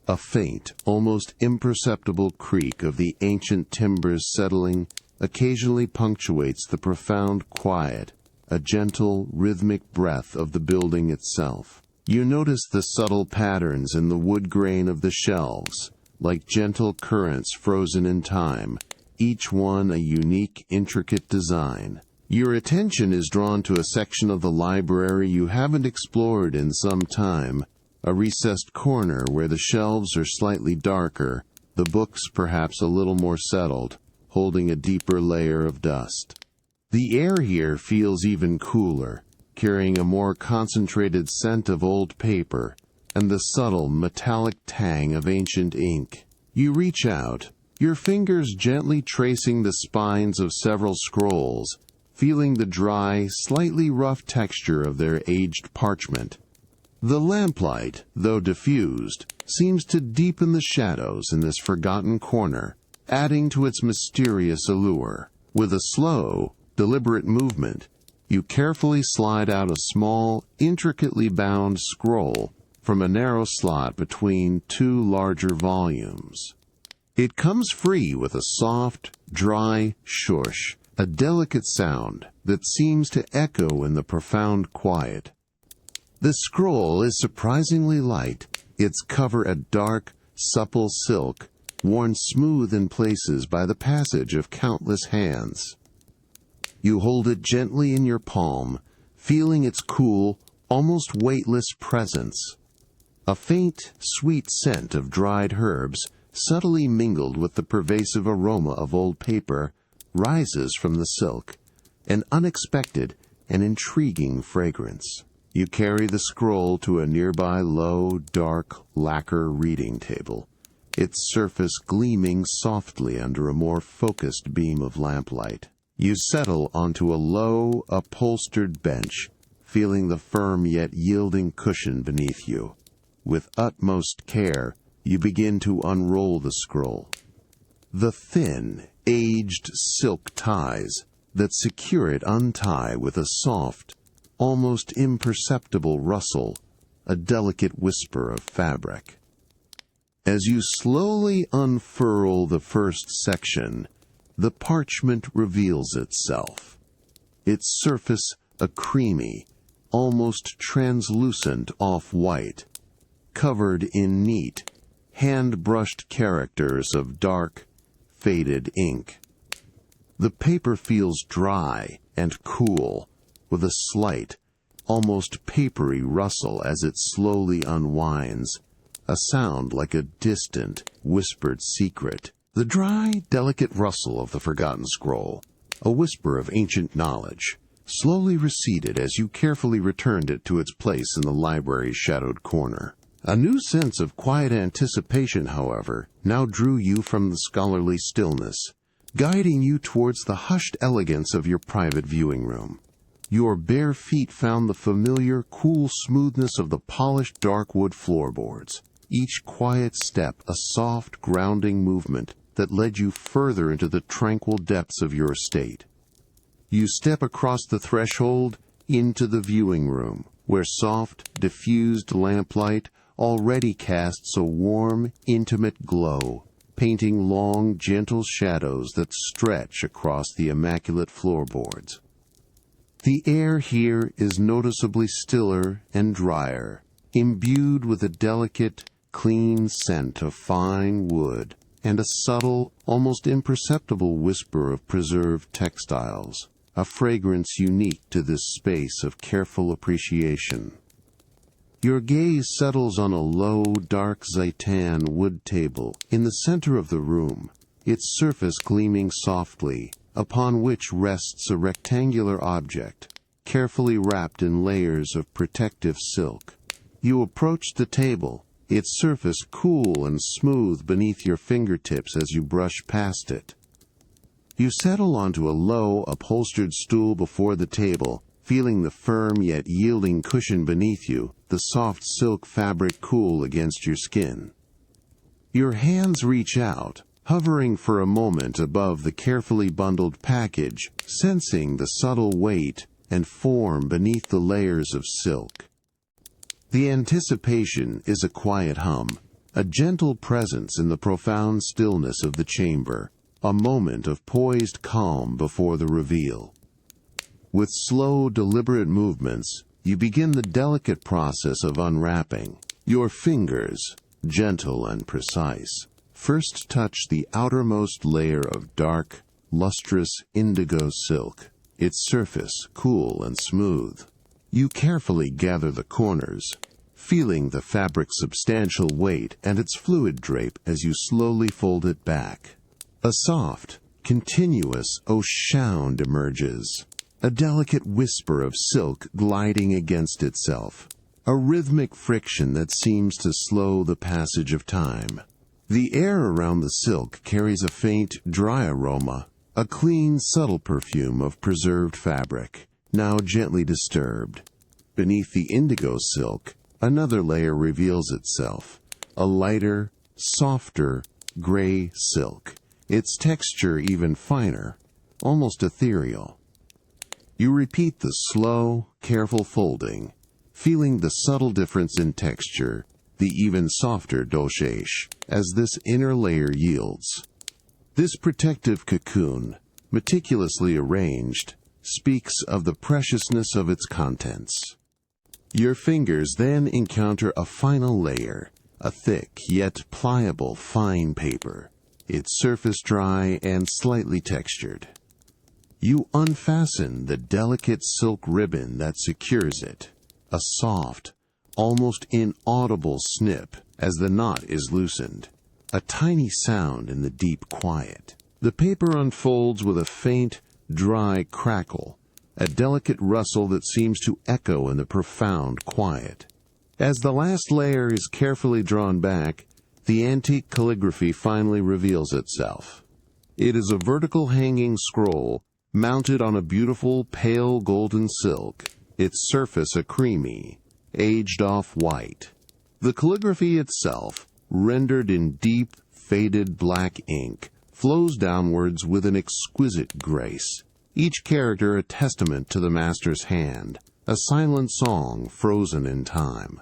A faint, almost imperceptible creak of the ancient timbers settling occasionally punctuates the profound quiet, a gentle, rhythmic breath of the building itself. You notice the subtle patterns in the wood grain of the shelves, like gentle currents frozen in time, each one a unique, intricate design. Your attention is drawn to a section of the library you haven't explored in some time, a recessed corner where the shelves are slightly darker, the books perhaps a little more settled, holding a deeper layer of dust. The air here feels even cooler, carrying a more concentrated scent of old paper and the subtle metallic tang of ancient ink. You reach out, your fingers gently tracing the spines of several scrolls, feeling the dry, slightly rough texture of their aged parchment. The lamplight, though diffused, seems to deepen the shadows in this forgotten corner, adding to its mysterious allure. With a slow, deliberate movement, you carefully slide out a small, intricately bound scroll from a narrow slot between two larger volumes. It comes free with a soft, dry shush, a delicate sound that seems to echo in the profound quiet. The scroll is surprisingly light, its cover a dark, supple silk, worn smooth in places by the passage of countless hands. You hold it gently in your palm, feeling its cool, almost weightless presence. A faint, sweet scent of dried herbs, subtly mingled with the pervasive aroma of old paper, rises from the silk, an unexpected and intriguing fragrance. You carry the scroll to a nearby low, dark, lacquer reading table, its surface gleaming softly under a more focused beam of lamplight. You settle onto a low, upholstered bench, feeling the firm yet yielding cushion beneath you. With utmost care, you begin to unroll the scroll. The thin, aged silk ties that secure it untie with a soft, almost imperceptible rustle, a delicate whisper of fabric. As you slowly unfurl the first section, the parchment reveals itself, its surface a creamy, almost translucent off-white, covered in neat, hand-brushed characters of dark, faded ink. The paper feels dry and cool, with a slight, almost papery rustle as it slowly unwinds, a sound like a distant, whispered secret. The dry, delicate rustle of the forgotten scroll, a whisper of ancient knowledge, slowly receded as you carefully returned it to its place in the library's shadowed corner. A new sense of quiet anticipation, however, now drew you from the scholarly stillness, guiding you towards the hushed elegance of your private viewing room. Your bare feet found the familiar, cool smoothness of the polished dark wood floorboards, each quiet step a soft, grounding movement that led you further into the tranquil depths of your estate. You step across the threshold into the viewing room, where soft, diffused lamplight already casts a warm, intimate glow, painting long, gentle shadows that stretch across the immaculate floorboards. The air here is noticeably stiller and drier, imbued with a delicate, clean scent of fine wood and a subtle, almost imperceptible whisper of preserved textiles, a fragrance unique to this space of careful appreciation. Your gaze settles on a low, dark Zaitan wood table in the center of the room, its surface gleaming softly, upon which rests a rectangular object, carefully wrapped in layers of protective silk. You approach the table, its surface cool and smooth beneath your fingertips as you brush past it. You settle onto a low, upholstered stool before the table, feeling the firm yet yielding cushion beneath you, the soft silk fabric cool against your skin. Your hands reach out, hovering for a moment above the carefully bundled package, sensing the subtle weight and form beneath the layers of silk. The anticipation is a quiet hum, a gentle presence in the profound stillness of the chamber, a moment of poised calm before the reveal. With slow, deliberate movements, you begin the delicate process of unwrapping. Your fingers, gentle and precise, first touch the outermost layer of dark, lustrous indigo silk, its surface cool and smooth. You carefully gather the corners, feeling the fabric's substantial weight and its fluid drape as you slowly fold it back. A soft, continuous sound emerges, a delicate whisper of silk gliding against itself, a rhythmic friction that seems to slow the passage of time. The air around the silk carries a faint, dry aroma, a clean, subtle perfume of preserved fabric, now gently disturbed. Beneath the indigo silk, another layer reveals itself, a lighter, softer, gray silk, its texture even finer, almost ethereal. You repeat the slow, careful folding, feeling the subtle difference in texture, the even softer doshage, as this inner layer yields. This protective cocoon, meticulously arranged, speaks of the preciousness of its contents. Your fingers then encounter a final layer, a thick yet pliable fine paper, its surface dry and slightly textured. You unfasten the delicate silk ribbon that secures it, a soft, almost inaudible snip as the knot is loosened, a tiny sound in the deep quiet. The paper unfolds with a faint, dry crackle, a delicate rustle that seems to echo in the profound quiet. As the last layer is carefully drawn back, the antique calligraphy finally reveals itself. It is a vertical hanging scroll mounted on a beautiful pale golden silk, its surface a creamy, aged off-white. The calligraphy itself, rendered in deep, faded black ink, flows downwards with an exquisite grace, each character a testament to the master's hand, a silent song frozen in time.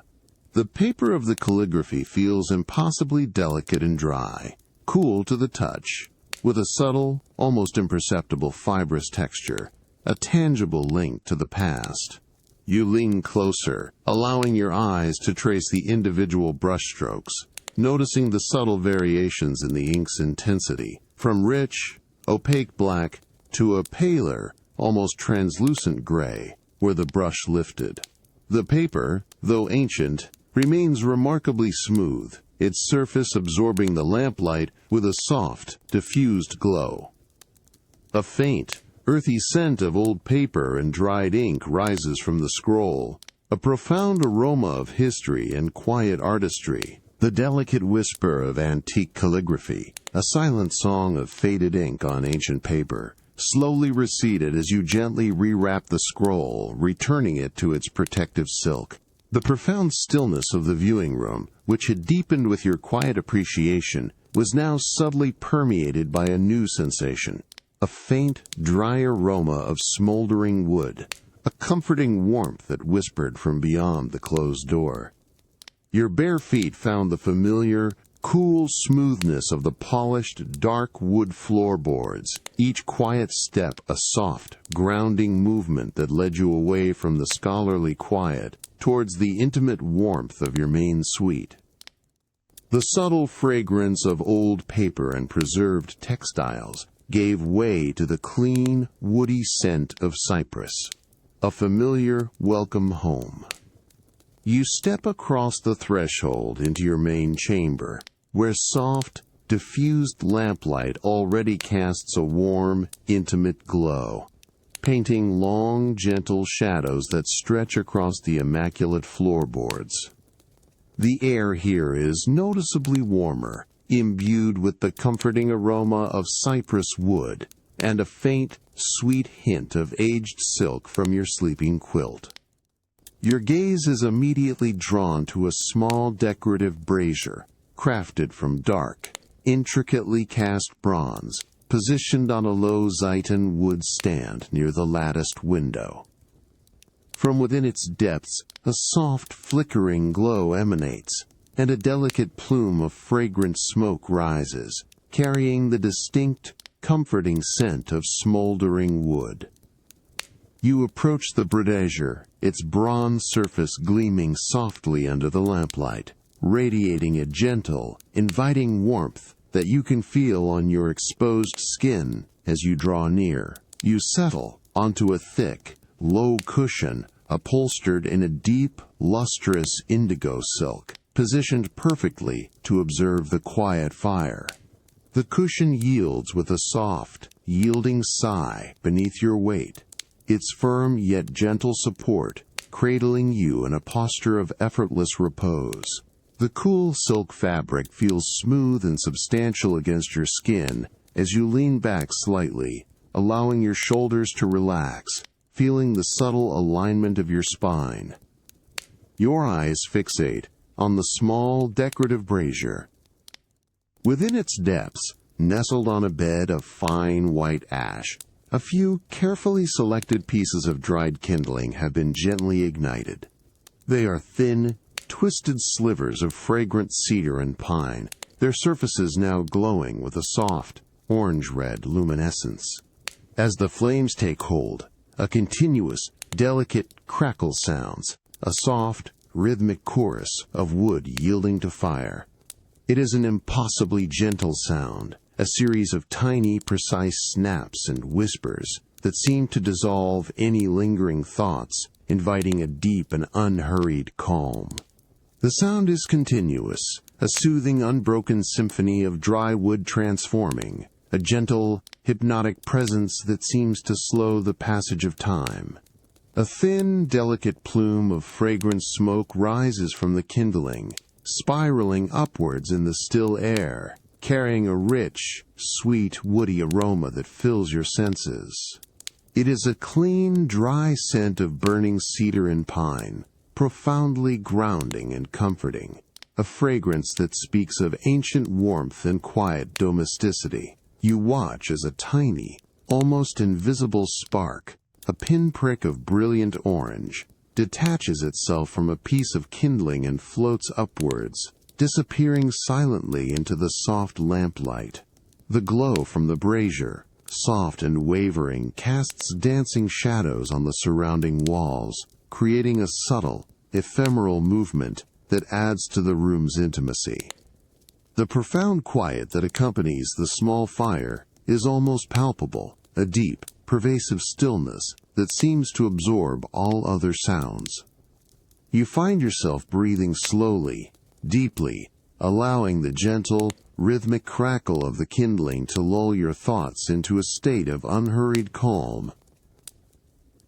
The paper of the calligraphy feels impossibly delicate and dry, cool to the touch, with a subtle, almost imperceptible fibrous texture, a tangible link to the past. You lean closer, allowing your eyes to trace the individual brushstrokes, noticing the subtle variations in the ink's intensity, from rich, opaque black to a paler, almost translucent gray, where the brush lifted. The paper, though ancient, remains remarkably smooth, its surface absorbing the lamplight with a soft, diffused glow. A faint, earthy scent of old paper and dried ink rises from the scroll, a profound aroma of history and quiet artistry, the delicate whisper of antique calligraphy, a silent song of faded ink on ancient paper, slowly receded as you gently rewrap the scroll, returning it to its protective silk. The profound stillness of the viewing room, which had deepened with your quiet appreciation, was now subtly permeated by a new sensation, a faint, dry aroma of smoldering wood, a comforting warmth that whispered from beyond the closed door. Your bare feet found the familiar, cool smoothness of the polished, dark wood floorboards, each quiet step a soft, grounding movement that led you away from the scholarly quiet towards the intimate warmth of your main suite. The subtle fragrance of old paper and preserved textiles gave way to the clean, woody scent of cypress, a familiar welcome home. You step across the threshold into your main chamber, where soft, diffused lamplight already casts a warm, intimate glow, painting long, gentle shadows that stretch across the immaculate floorboards. The air here is noticeably warmer, imbued with the comforting aroma of cypress wood and a faint, sweet hint of aged silk from your sleeping quilt. Your gaze is immediately drawn to a small decorative brazier, crafted from dark, intricately cast bronze, positioned on a low Xitan wood stand near the latticed window. From within its depths, a soft, flickering glow emanates, and a delicate plume of fragrant smoke rises, carrying the distinct, comforting scent of smoldering wood. You approach the brazier, its bronze surface gleaming softly under the lamplight, radiating a gentle, inviting warmth that you can feel on your exposed skin as you draw near. You settle onto a thick, low cushion upholstered in a deep, lustrous indigo silk, positioned perfectly to observe the quiet fire. The cushion yields with a soft, yielding sigh beneath your weight, its firm yet gentle support cradling you in a posture of effortless repose. The cool silk fabric feels smooth and substantial against your skin as you lean back slightly, allowing your shoulders to relax, feeling the subtle alignment of your spine. Your eyes fixate on the small, decorative brazier. Within its depths, nestled on a bed of fine white ash, a few carefully selected pieces of dried kindling have been gently ignited. They are thin, twisted slivers of fragrant cedar and pine, their surfaces now glowing with a soft, orange-red luminescence. As the flames take hold, a continuous, delicate crackle sounds, a soft, rhythmic chorus of wood yielding to fire. It is an impossibly gentle sound, a series of tiny, precise snaps and whispers that seem to dissolve any lingering thoughts, inviting a deep and unhurried calm. The sound is continuous, a soothing, unbroken symphony of dry wood transforming, a gentle, hypnotic presence that seems to slow the passage of time. A thin, delicate plume of fragrant smoke rises from the kindling, spiraling upwards in the still air, carrying a rich, sweet, woody aroma that fills your senses. It is a clean, dry scent of burning cedar and pine, profoundly grounding and comforting, a fragrance that speaks of ancient warmth and quiet domesticity. You watch as a tiny, almost invisible spark, a pinprick of brilliant orange, detaches itself from a piece of kindling and floats upwards, disappearing silently into the soft lamplight. The glow from the brazier, soft and wavering, casts dancing shadows on the surrounding walls, creating a subtle, ephemeral movement that adds to the room's intimacy. The profound quiet that accompanies the small fire is almost palpable, a deep, pervasive stillness that seems to absorb all other sounds. You find yourself breathing slowly, deeply, allowing the gentle, rhythmic crackle of the kindling to lull your thoughts into a state of unhurried calm.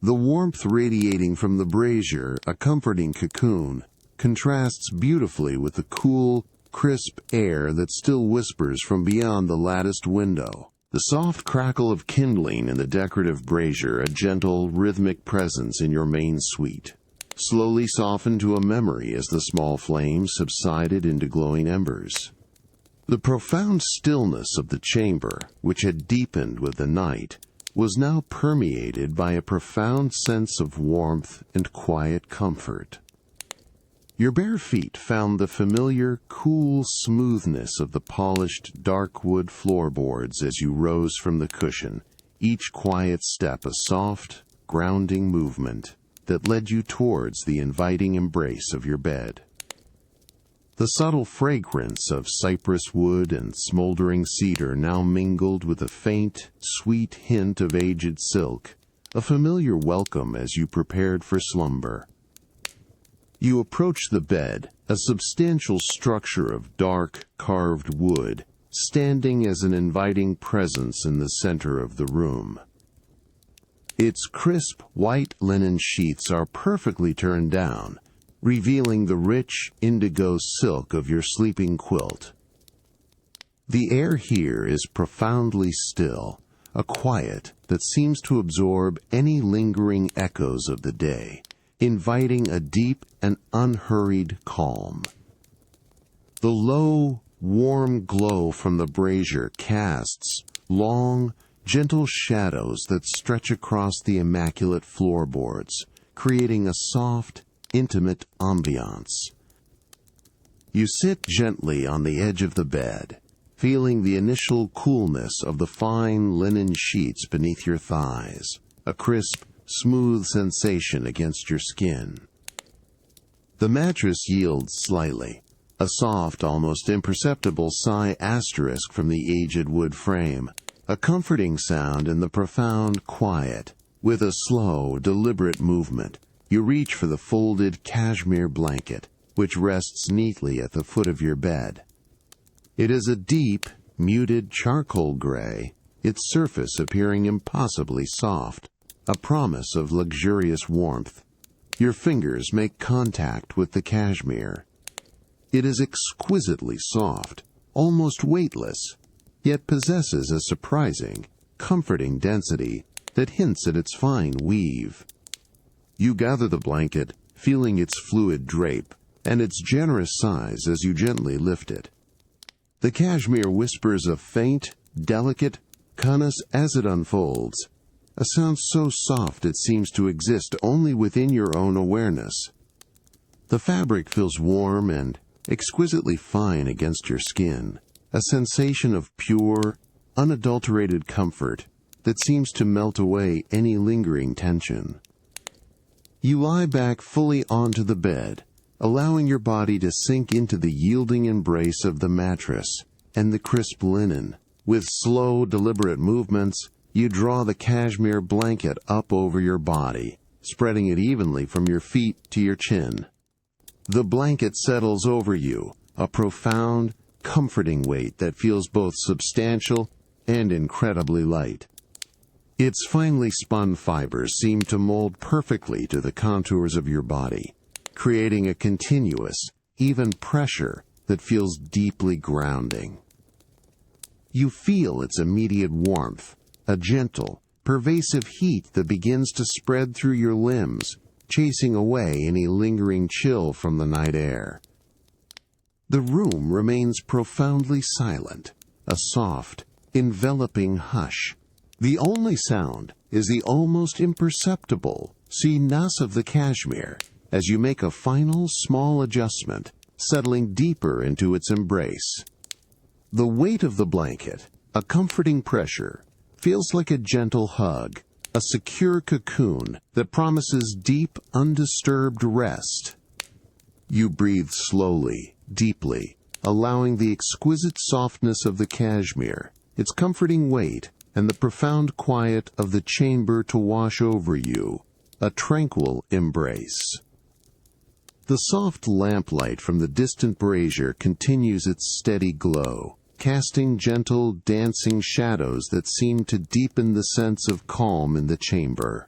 The warmth radiating from the brazier, a comforting cocoon, contrasts beautifully with the cool, crisp air that still whispers from beyond the latticed window. The soft crackle of kindling in the decorative brazier, a gentle, rhythmic presence in your main suite, slowly softened to a memory as the small flames subsided into glowing embers. The profound stillness of the chamber, which had deepened with the night, was now permeated by a profound sense of warmth and quiet comfort. Your bare feet found the familiar, cool smoothness of the polished, dark wood floorboards as you rose from the cushion, each quiet step a soft, grounding movement that led you towards the inviting embrace of your bed. The subtle fragrance of cypress wood and smoldering cedar now mingled with a faint, sweet hint of aged silk, a familiar welcome as you prepared for slumber. You approached the bed, a substantial structure of dark, carved wood, standing as an inviting presence in the center of the room. Its crisp, white linen sheets are perfectly turned down, revealing the rich indigo silk of your sleeping quilt. The air here is profoundly still, a quiet that seems to absorb any lingering echoes of the day, inviting a deep and unhurried calm. The low, warm glow from the brazier casts long, gentle shadows that stretch across the immaculate floorboards, creating a soft, intimate ambiance. You sit gently on the edge of the bed, feeling the initial coolness of the fine linen sheets beneath your thighs, a crisp, smooth sensation against your skin. The mattress yields slightly, a soft, almost imperceptible sigh asterisk from the aged wood frame, a comforting sound in the profound quiet, with a slow, deliberate movement, You reach for the folded cashmere blanket, which rests neatly at the foot of your bed. It is a deep, muted charcoal gray, its surface appearing impossibly soft, a promise of luxurious warmth. Your fingers make contact with the cashmere. It is exquisitely soft, almost weightless, yet possesses a surprising, comforting density that hints at its fine weave. You gather the blanket, feeling its fluid drape and its generous size as you gently lift it. The cashmere whispers a faint, delicate kunas as it unfolds, a sound so soft it seems to exist only within your own awareness. The fabric feels warm and exquisitely fine against your skin, a sensation of pure, unadulterated comfort that seems to melt away any lingering tension. You lie back fully onto the bed, allowing your body to sink into the yielding embrace of the mattress and the crisp linen. With slow, deliberate movements, you draw the cashmere blanket up over your body, spreading it evenly from your feet to your chin. The blanket settles over you, a profound, comforting weight that feels both substantial and incredibly light. Its finely spun fibers seem to mold perfectly to the contours of your body, creating a continuous, even pressure that feels deeply grounding. You feel its immediate warmth, a gentle, pervasive heat that begins to spread through your limbs, chasing away any lingering chill from the night air. The room remains profoundly silent, a soft, enveloping hush. The only sound is the almost imperceptible nas of the cashmere as you make a final small adjustment, settling deeper into its embrace. The weight of the blanket, a comforting pressure, feels like a gentle hug, a secure cocoon that promises deep, undisturbed rest. You breathe slowly, deeply, allowing the exquisite softness of the cashmere, its comforting weight, and the profound quiet of the chamber to wash over you, a tranquil embrace. The soft lamplight from the distant brazier continues its steady glow, casting gentle, dancing shadows that seem to deepen the sense of calm in the chamber.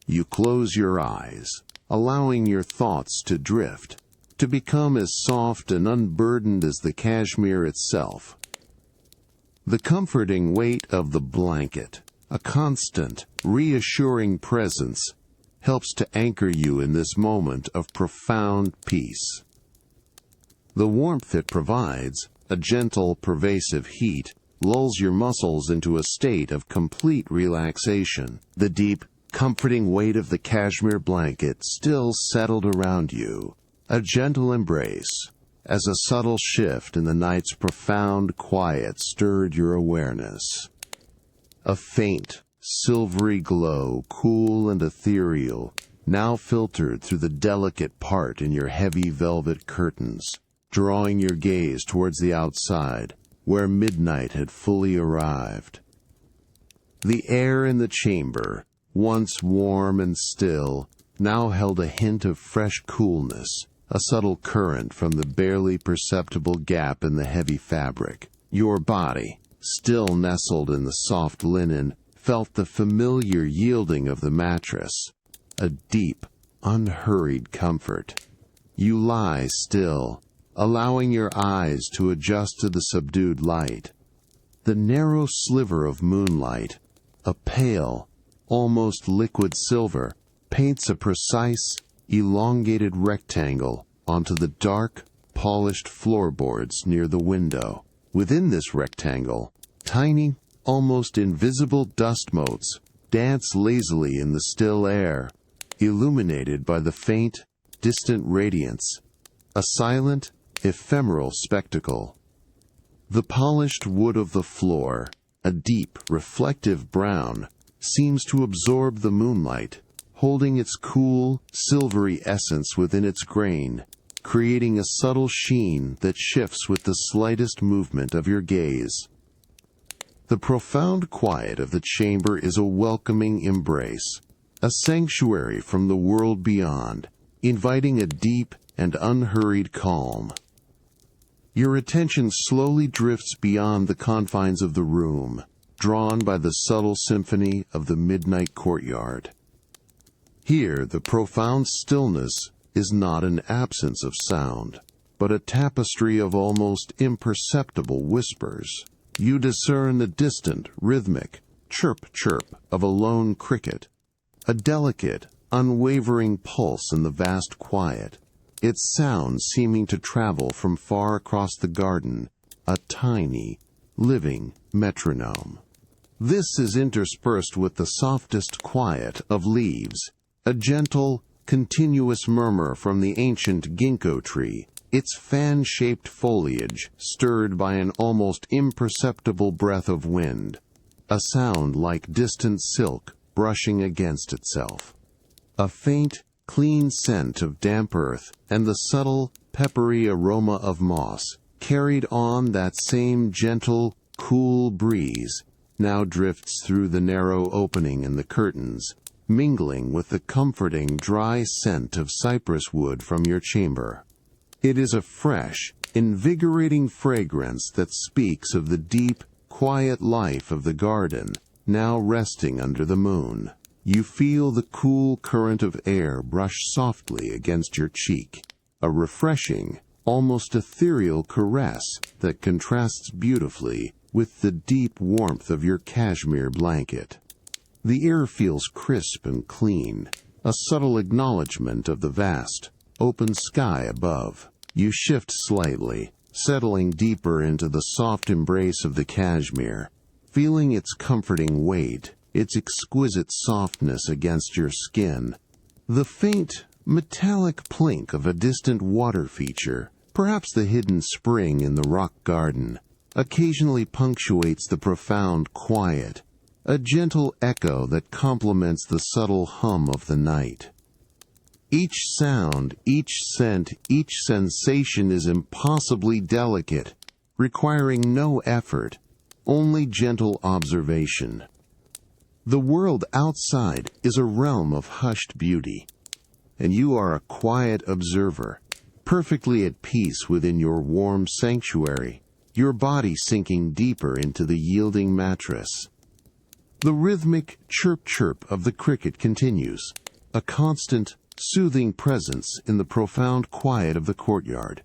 You close your eyes, allowing your thoughts to drift, to become as soft and unburdened as the cashmere itself. The comforting weight of the blanket, a constant, reassuring presence, helps to anchor you in this moment of profound peace. The warmth it provides, a gentle, pervasive heat, lulls your muscles into a state of complete relaxation. The deep, comforting weight of the cashmere blanket still settled around you, a gentle embrace, as a subtle shift in the night's profound quiet stirred your awareness. A faint, silvery glow, cool and ethereal, now filtered through the delicate part in your heavy velvet curtains, drawing your gaze towards the outside, where midnight had fully arrived. The air in the chamber, once warm and still, now held a hint of fresh coolness, a subtle current from the barely perceptible gap in the heavy fabric. Your body, still nestled in the soft linen, felt the familiar yielding of the mattress, a deep, unhurried comfort. You lie still, allowing your eyes to adjust to the subdued light. The narrow sliver of moonlight, a pale, almost liquid silver, paints a precise, elongated rectangle onto the dark, polished floorboards near the window. Within this rectangle, tiny, almost invisible dust motes dance lazily in the still air, illuminated by the faint, distant radiance, a silent, ephemeral spectacle. The polished wood of the floor, a deep, reflective brown, seems to absorb the moonlight, holding its cool, silvery essence within its grain, creating a subtle sheen that shifts with the slightest movement of your gaze. The profound quiet of the chamber is a welcoming embrace, a sanctuary from the world beyond, inviting a deep and unhurried calm. Your attention slowly drifts beyond the confines of the room, drawn by the subtle symphony of the midnight courtyard. Here, the profound stillness is not an absence of sound, but a tapestry of almost imperceptible whispers. You discern the distant, rhythmic chirp-chirp of a lone cricket, a delicate, unwavering pulse in the vast quiet, its sound seeming to travel from far across the garden, a tiny, living metronome. This is interspersed with the softest quiet of leaves, a gentle, continuous murmur from the ancient ginkgo tree, its fan-shaped foliage stirred by an almost imperceptible breath of wind, a sound like distant silk brushing against itself. A faint, clean scent of damp earth and the subtle, peppery aroma of moss carried on that same gentle, cool breeze now drifts through the narrow opening in the curtains, mingling with the comforting, dry scent of cypress wood from your chamber. It is a fresh, invigorating fragrance that speaks of the deep, quiet life of the garden, now resting under the moon. You feel the cool current of air brush softly against your cheek, a refreshing, almost ethereal caress that contrasts beautifully with the deep warmth of your cashmere blanket. The air feels crisp and clean, a subtle acknowledgement of the vast, open sky above. You shift slightly, settling deeper into the soft embrace of the cashmere, feeling its comforting weight, its exquisite softness against your skin. The faint, metallic plink of a distant water feature, perhaps the hidden spring in the rock garden, occasionally punctuates the profound quiet, a gentle echo that complements the subtle hum of the night. Each sound, each scent, each sensation is impossibly delicate, requiring no effort, only gentle observation. The world outside is a realm of hushed beauty, and you are a quiet observer, perfectly at peace within your warm sanctuary, your body sinking deeper into the yielding mattress. The rhythmic chirp-chirp of the cricket continues, a constant, soothing presence in the profound quiet of the courtyard.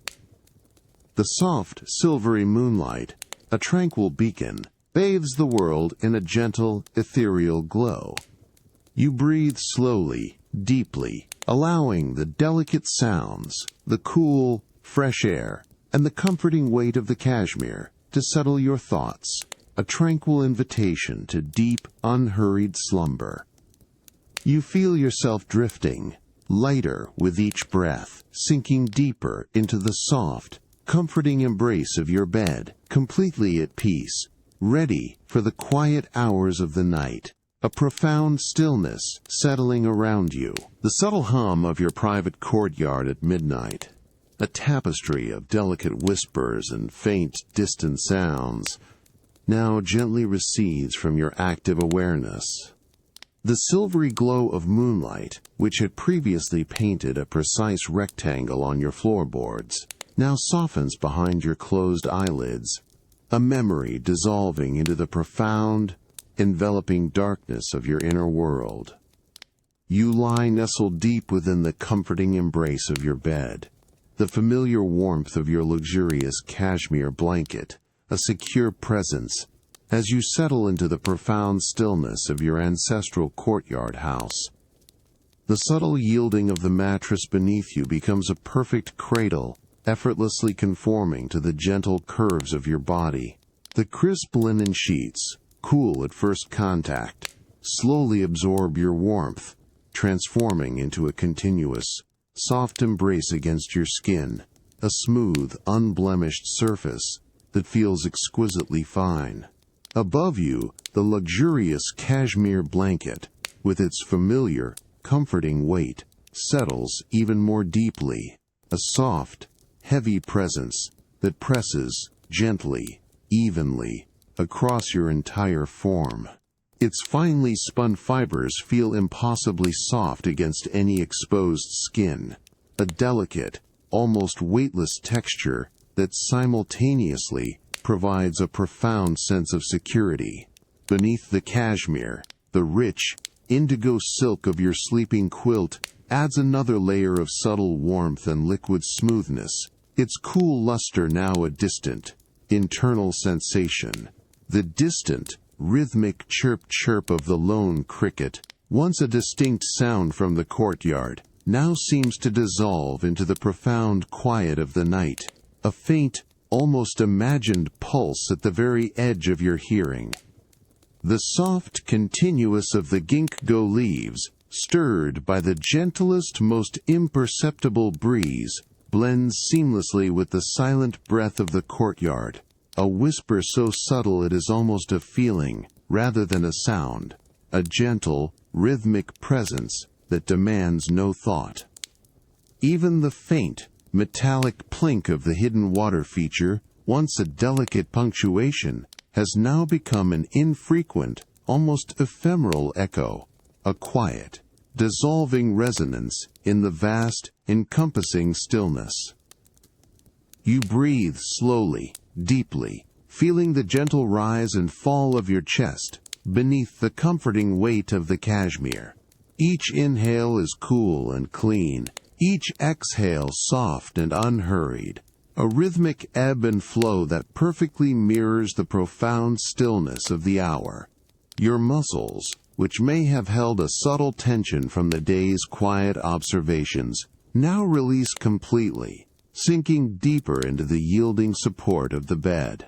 The soft, silvery moonlight, a tranquil beacon, bathes the world in a gentle, ethereal glow. You breathe slowly, deeply, allowing the delicate sounds, the cool, fresh air, and the comforting weight of the cashmere to settle your thoughts, a tranquil invitation to deep, unhurried slumber. You feel yourself drifting, lighter with each breath, sinking deeper into the soft, comforting embrace of your bed, completely at peace, ready for the quiet hours of the night, a profound stillness settling around you, the subtle hum of your private courtyard at midnight, a tapestry of delicate whispers and faint, distant sounds, now gently recedes from your active awareness. The silvery glow of moonlight, which had previously painted a precise rectangle on your floorboards, now softens behind your closed eyelids, a memory dissolving into the profound, enveloping darkness of your inner world. You lie nestled deep within the comforting embrace of your bed, the familiar warmth of your luxurious cashmere blanket, a secure presence, as you settle into the profound stillness of your ancestral courtyard house. The subtle yielding of the mattress beneath you becomes a perfect cradle, effortlessly conforming to the gentle curves of your body. The crisp linen sheets, cool at first contact, slowly absorb your warmth, transforming into a continuous, soft embrace against your skin, a smooth, unblemished surface that feels exquisitely fine. Above you, the luxurious cashmere blanket, with its familiar, comforting weight, settles even more deeply, a soft, heavy presence that presses gently, evenly, across your entire form. Its finely spun fibers feel impossibly soft against any exposed skin, a delicate, almost weightless texture that simultaneously provides a profound sense of security. Beneath the cashmere, the rich, indigo silk of your sleeping quilt adds another layer of subtle warmth and liquid smoothness, its cool luster now a distant, internal sensation. The distant, rhythmic chirp-chirp of the lone cricket, once a distinct sound from the courtyard, now seems to dissolve into the profound quiet of the night, a faint, almost imagined pulse at the very edge of your hearing. The soft continuous of the ginkgo leaves, stirred by the gentlest, most imperceptible breeze, blends seamlessly with the silent breath of the courtyard, a whisper so subtle it is almost a feeling, rather than a sound, a gentle, rhythmic presence that demands no thought. Even the faint, metallic plink of the hidden water feature, once a delicate punctuation, has now become an infrequent, almost ephemeral echo, a quiet, dissolving resonance in the vast, encompassing stillness. You breathe slowly, deeply, feeling the gentle rise and fall of your chest, beneath the comforting weight of the cashmere. Each inhale is cool and clean, each exhale soft and unhurried, a rhythmic ebb and flow that perfectly mirrors the profound stillness of the hour. Your muscles, which may have held a subtle tension from the day's quiet observations, now release completely, sinking deeper into the yielding support of the bed.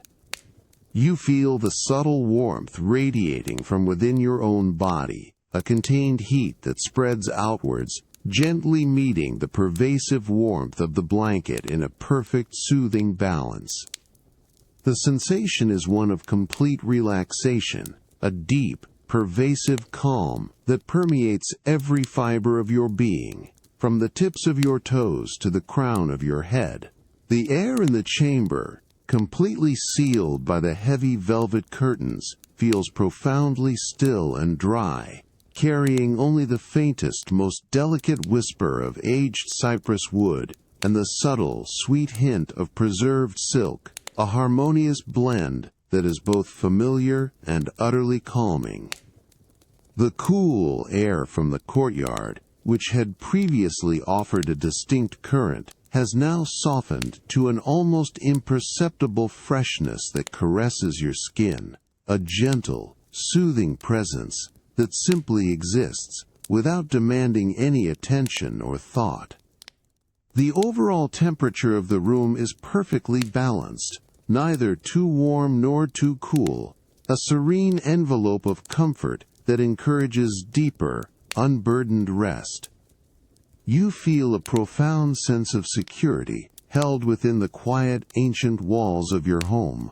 You feel the subtle warmth radiating from within your own body, a contained heat that spreads outwards, gently meeting the pervasive warmth of the blanket in a perfect soothing balance. The sensation is one of complete relaxation, a deep, pervasive calm that permeates every fiber of your being, from the tips of your toes to the crown of your head. The air in the chamber, completely sealed by the heavy velvet curtains, feels profoundly still and dry, carrying only the faintest, most delicate whisper of aged cypress wood and the subtle, sweet hint of preserved silk, a harmonious blend that is both familiar and utterly calming. The cool air from the courtyard, which had previously offered a distinct current, has now softened to an almost imperceptible freshness that caresses your skin, a gentle, soothing presence that simply exists without demanding any attention or thought. The overall temperature of the room is perfectly balanced, neither too warm nor too cool, a serene envelope of comfort that encourages deeper, unburdened rest. You feel a profound sense of security held within the quiet, ancient walls of your home.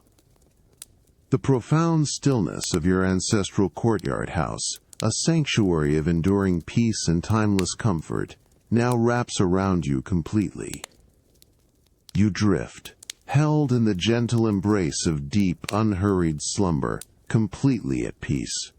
The profound stillness of your ancestral courtyard house, a sanctuary of enduring peace and timeless comfort, now wraps around you completely. You drift, held in the gentle embrace of deep, unhurried slumber, completely at peace.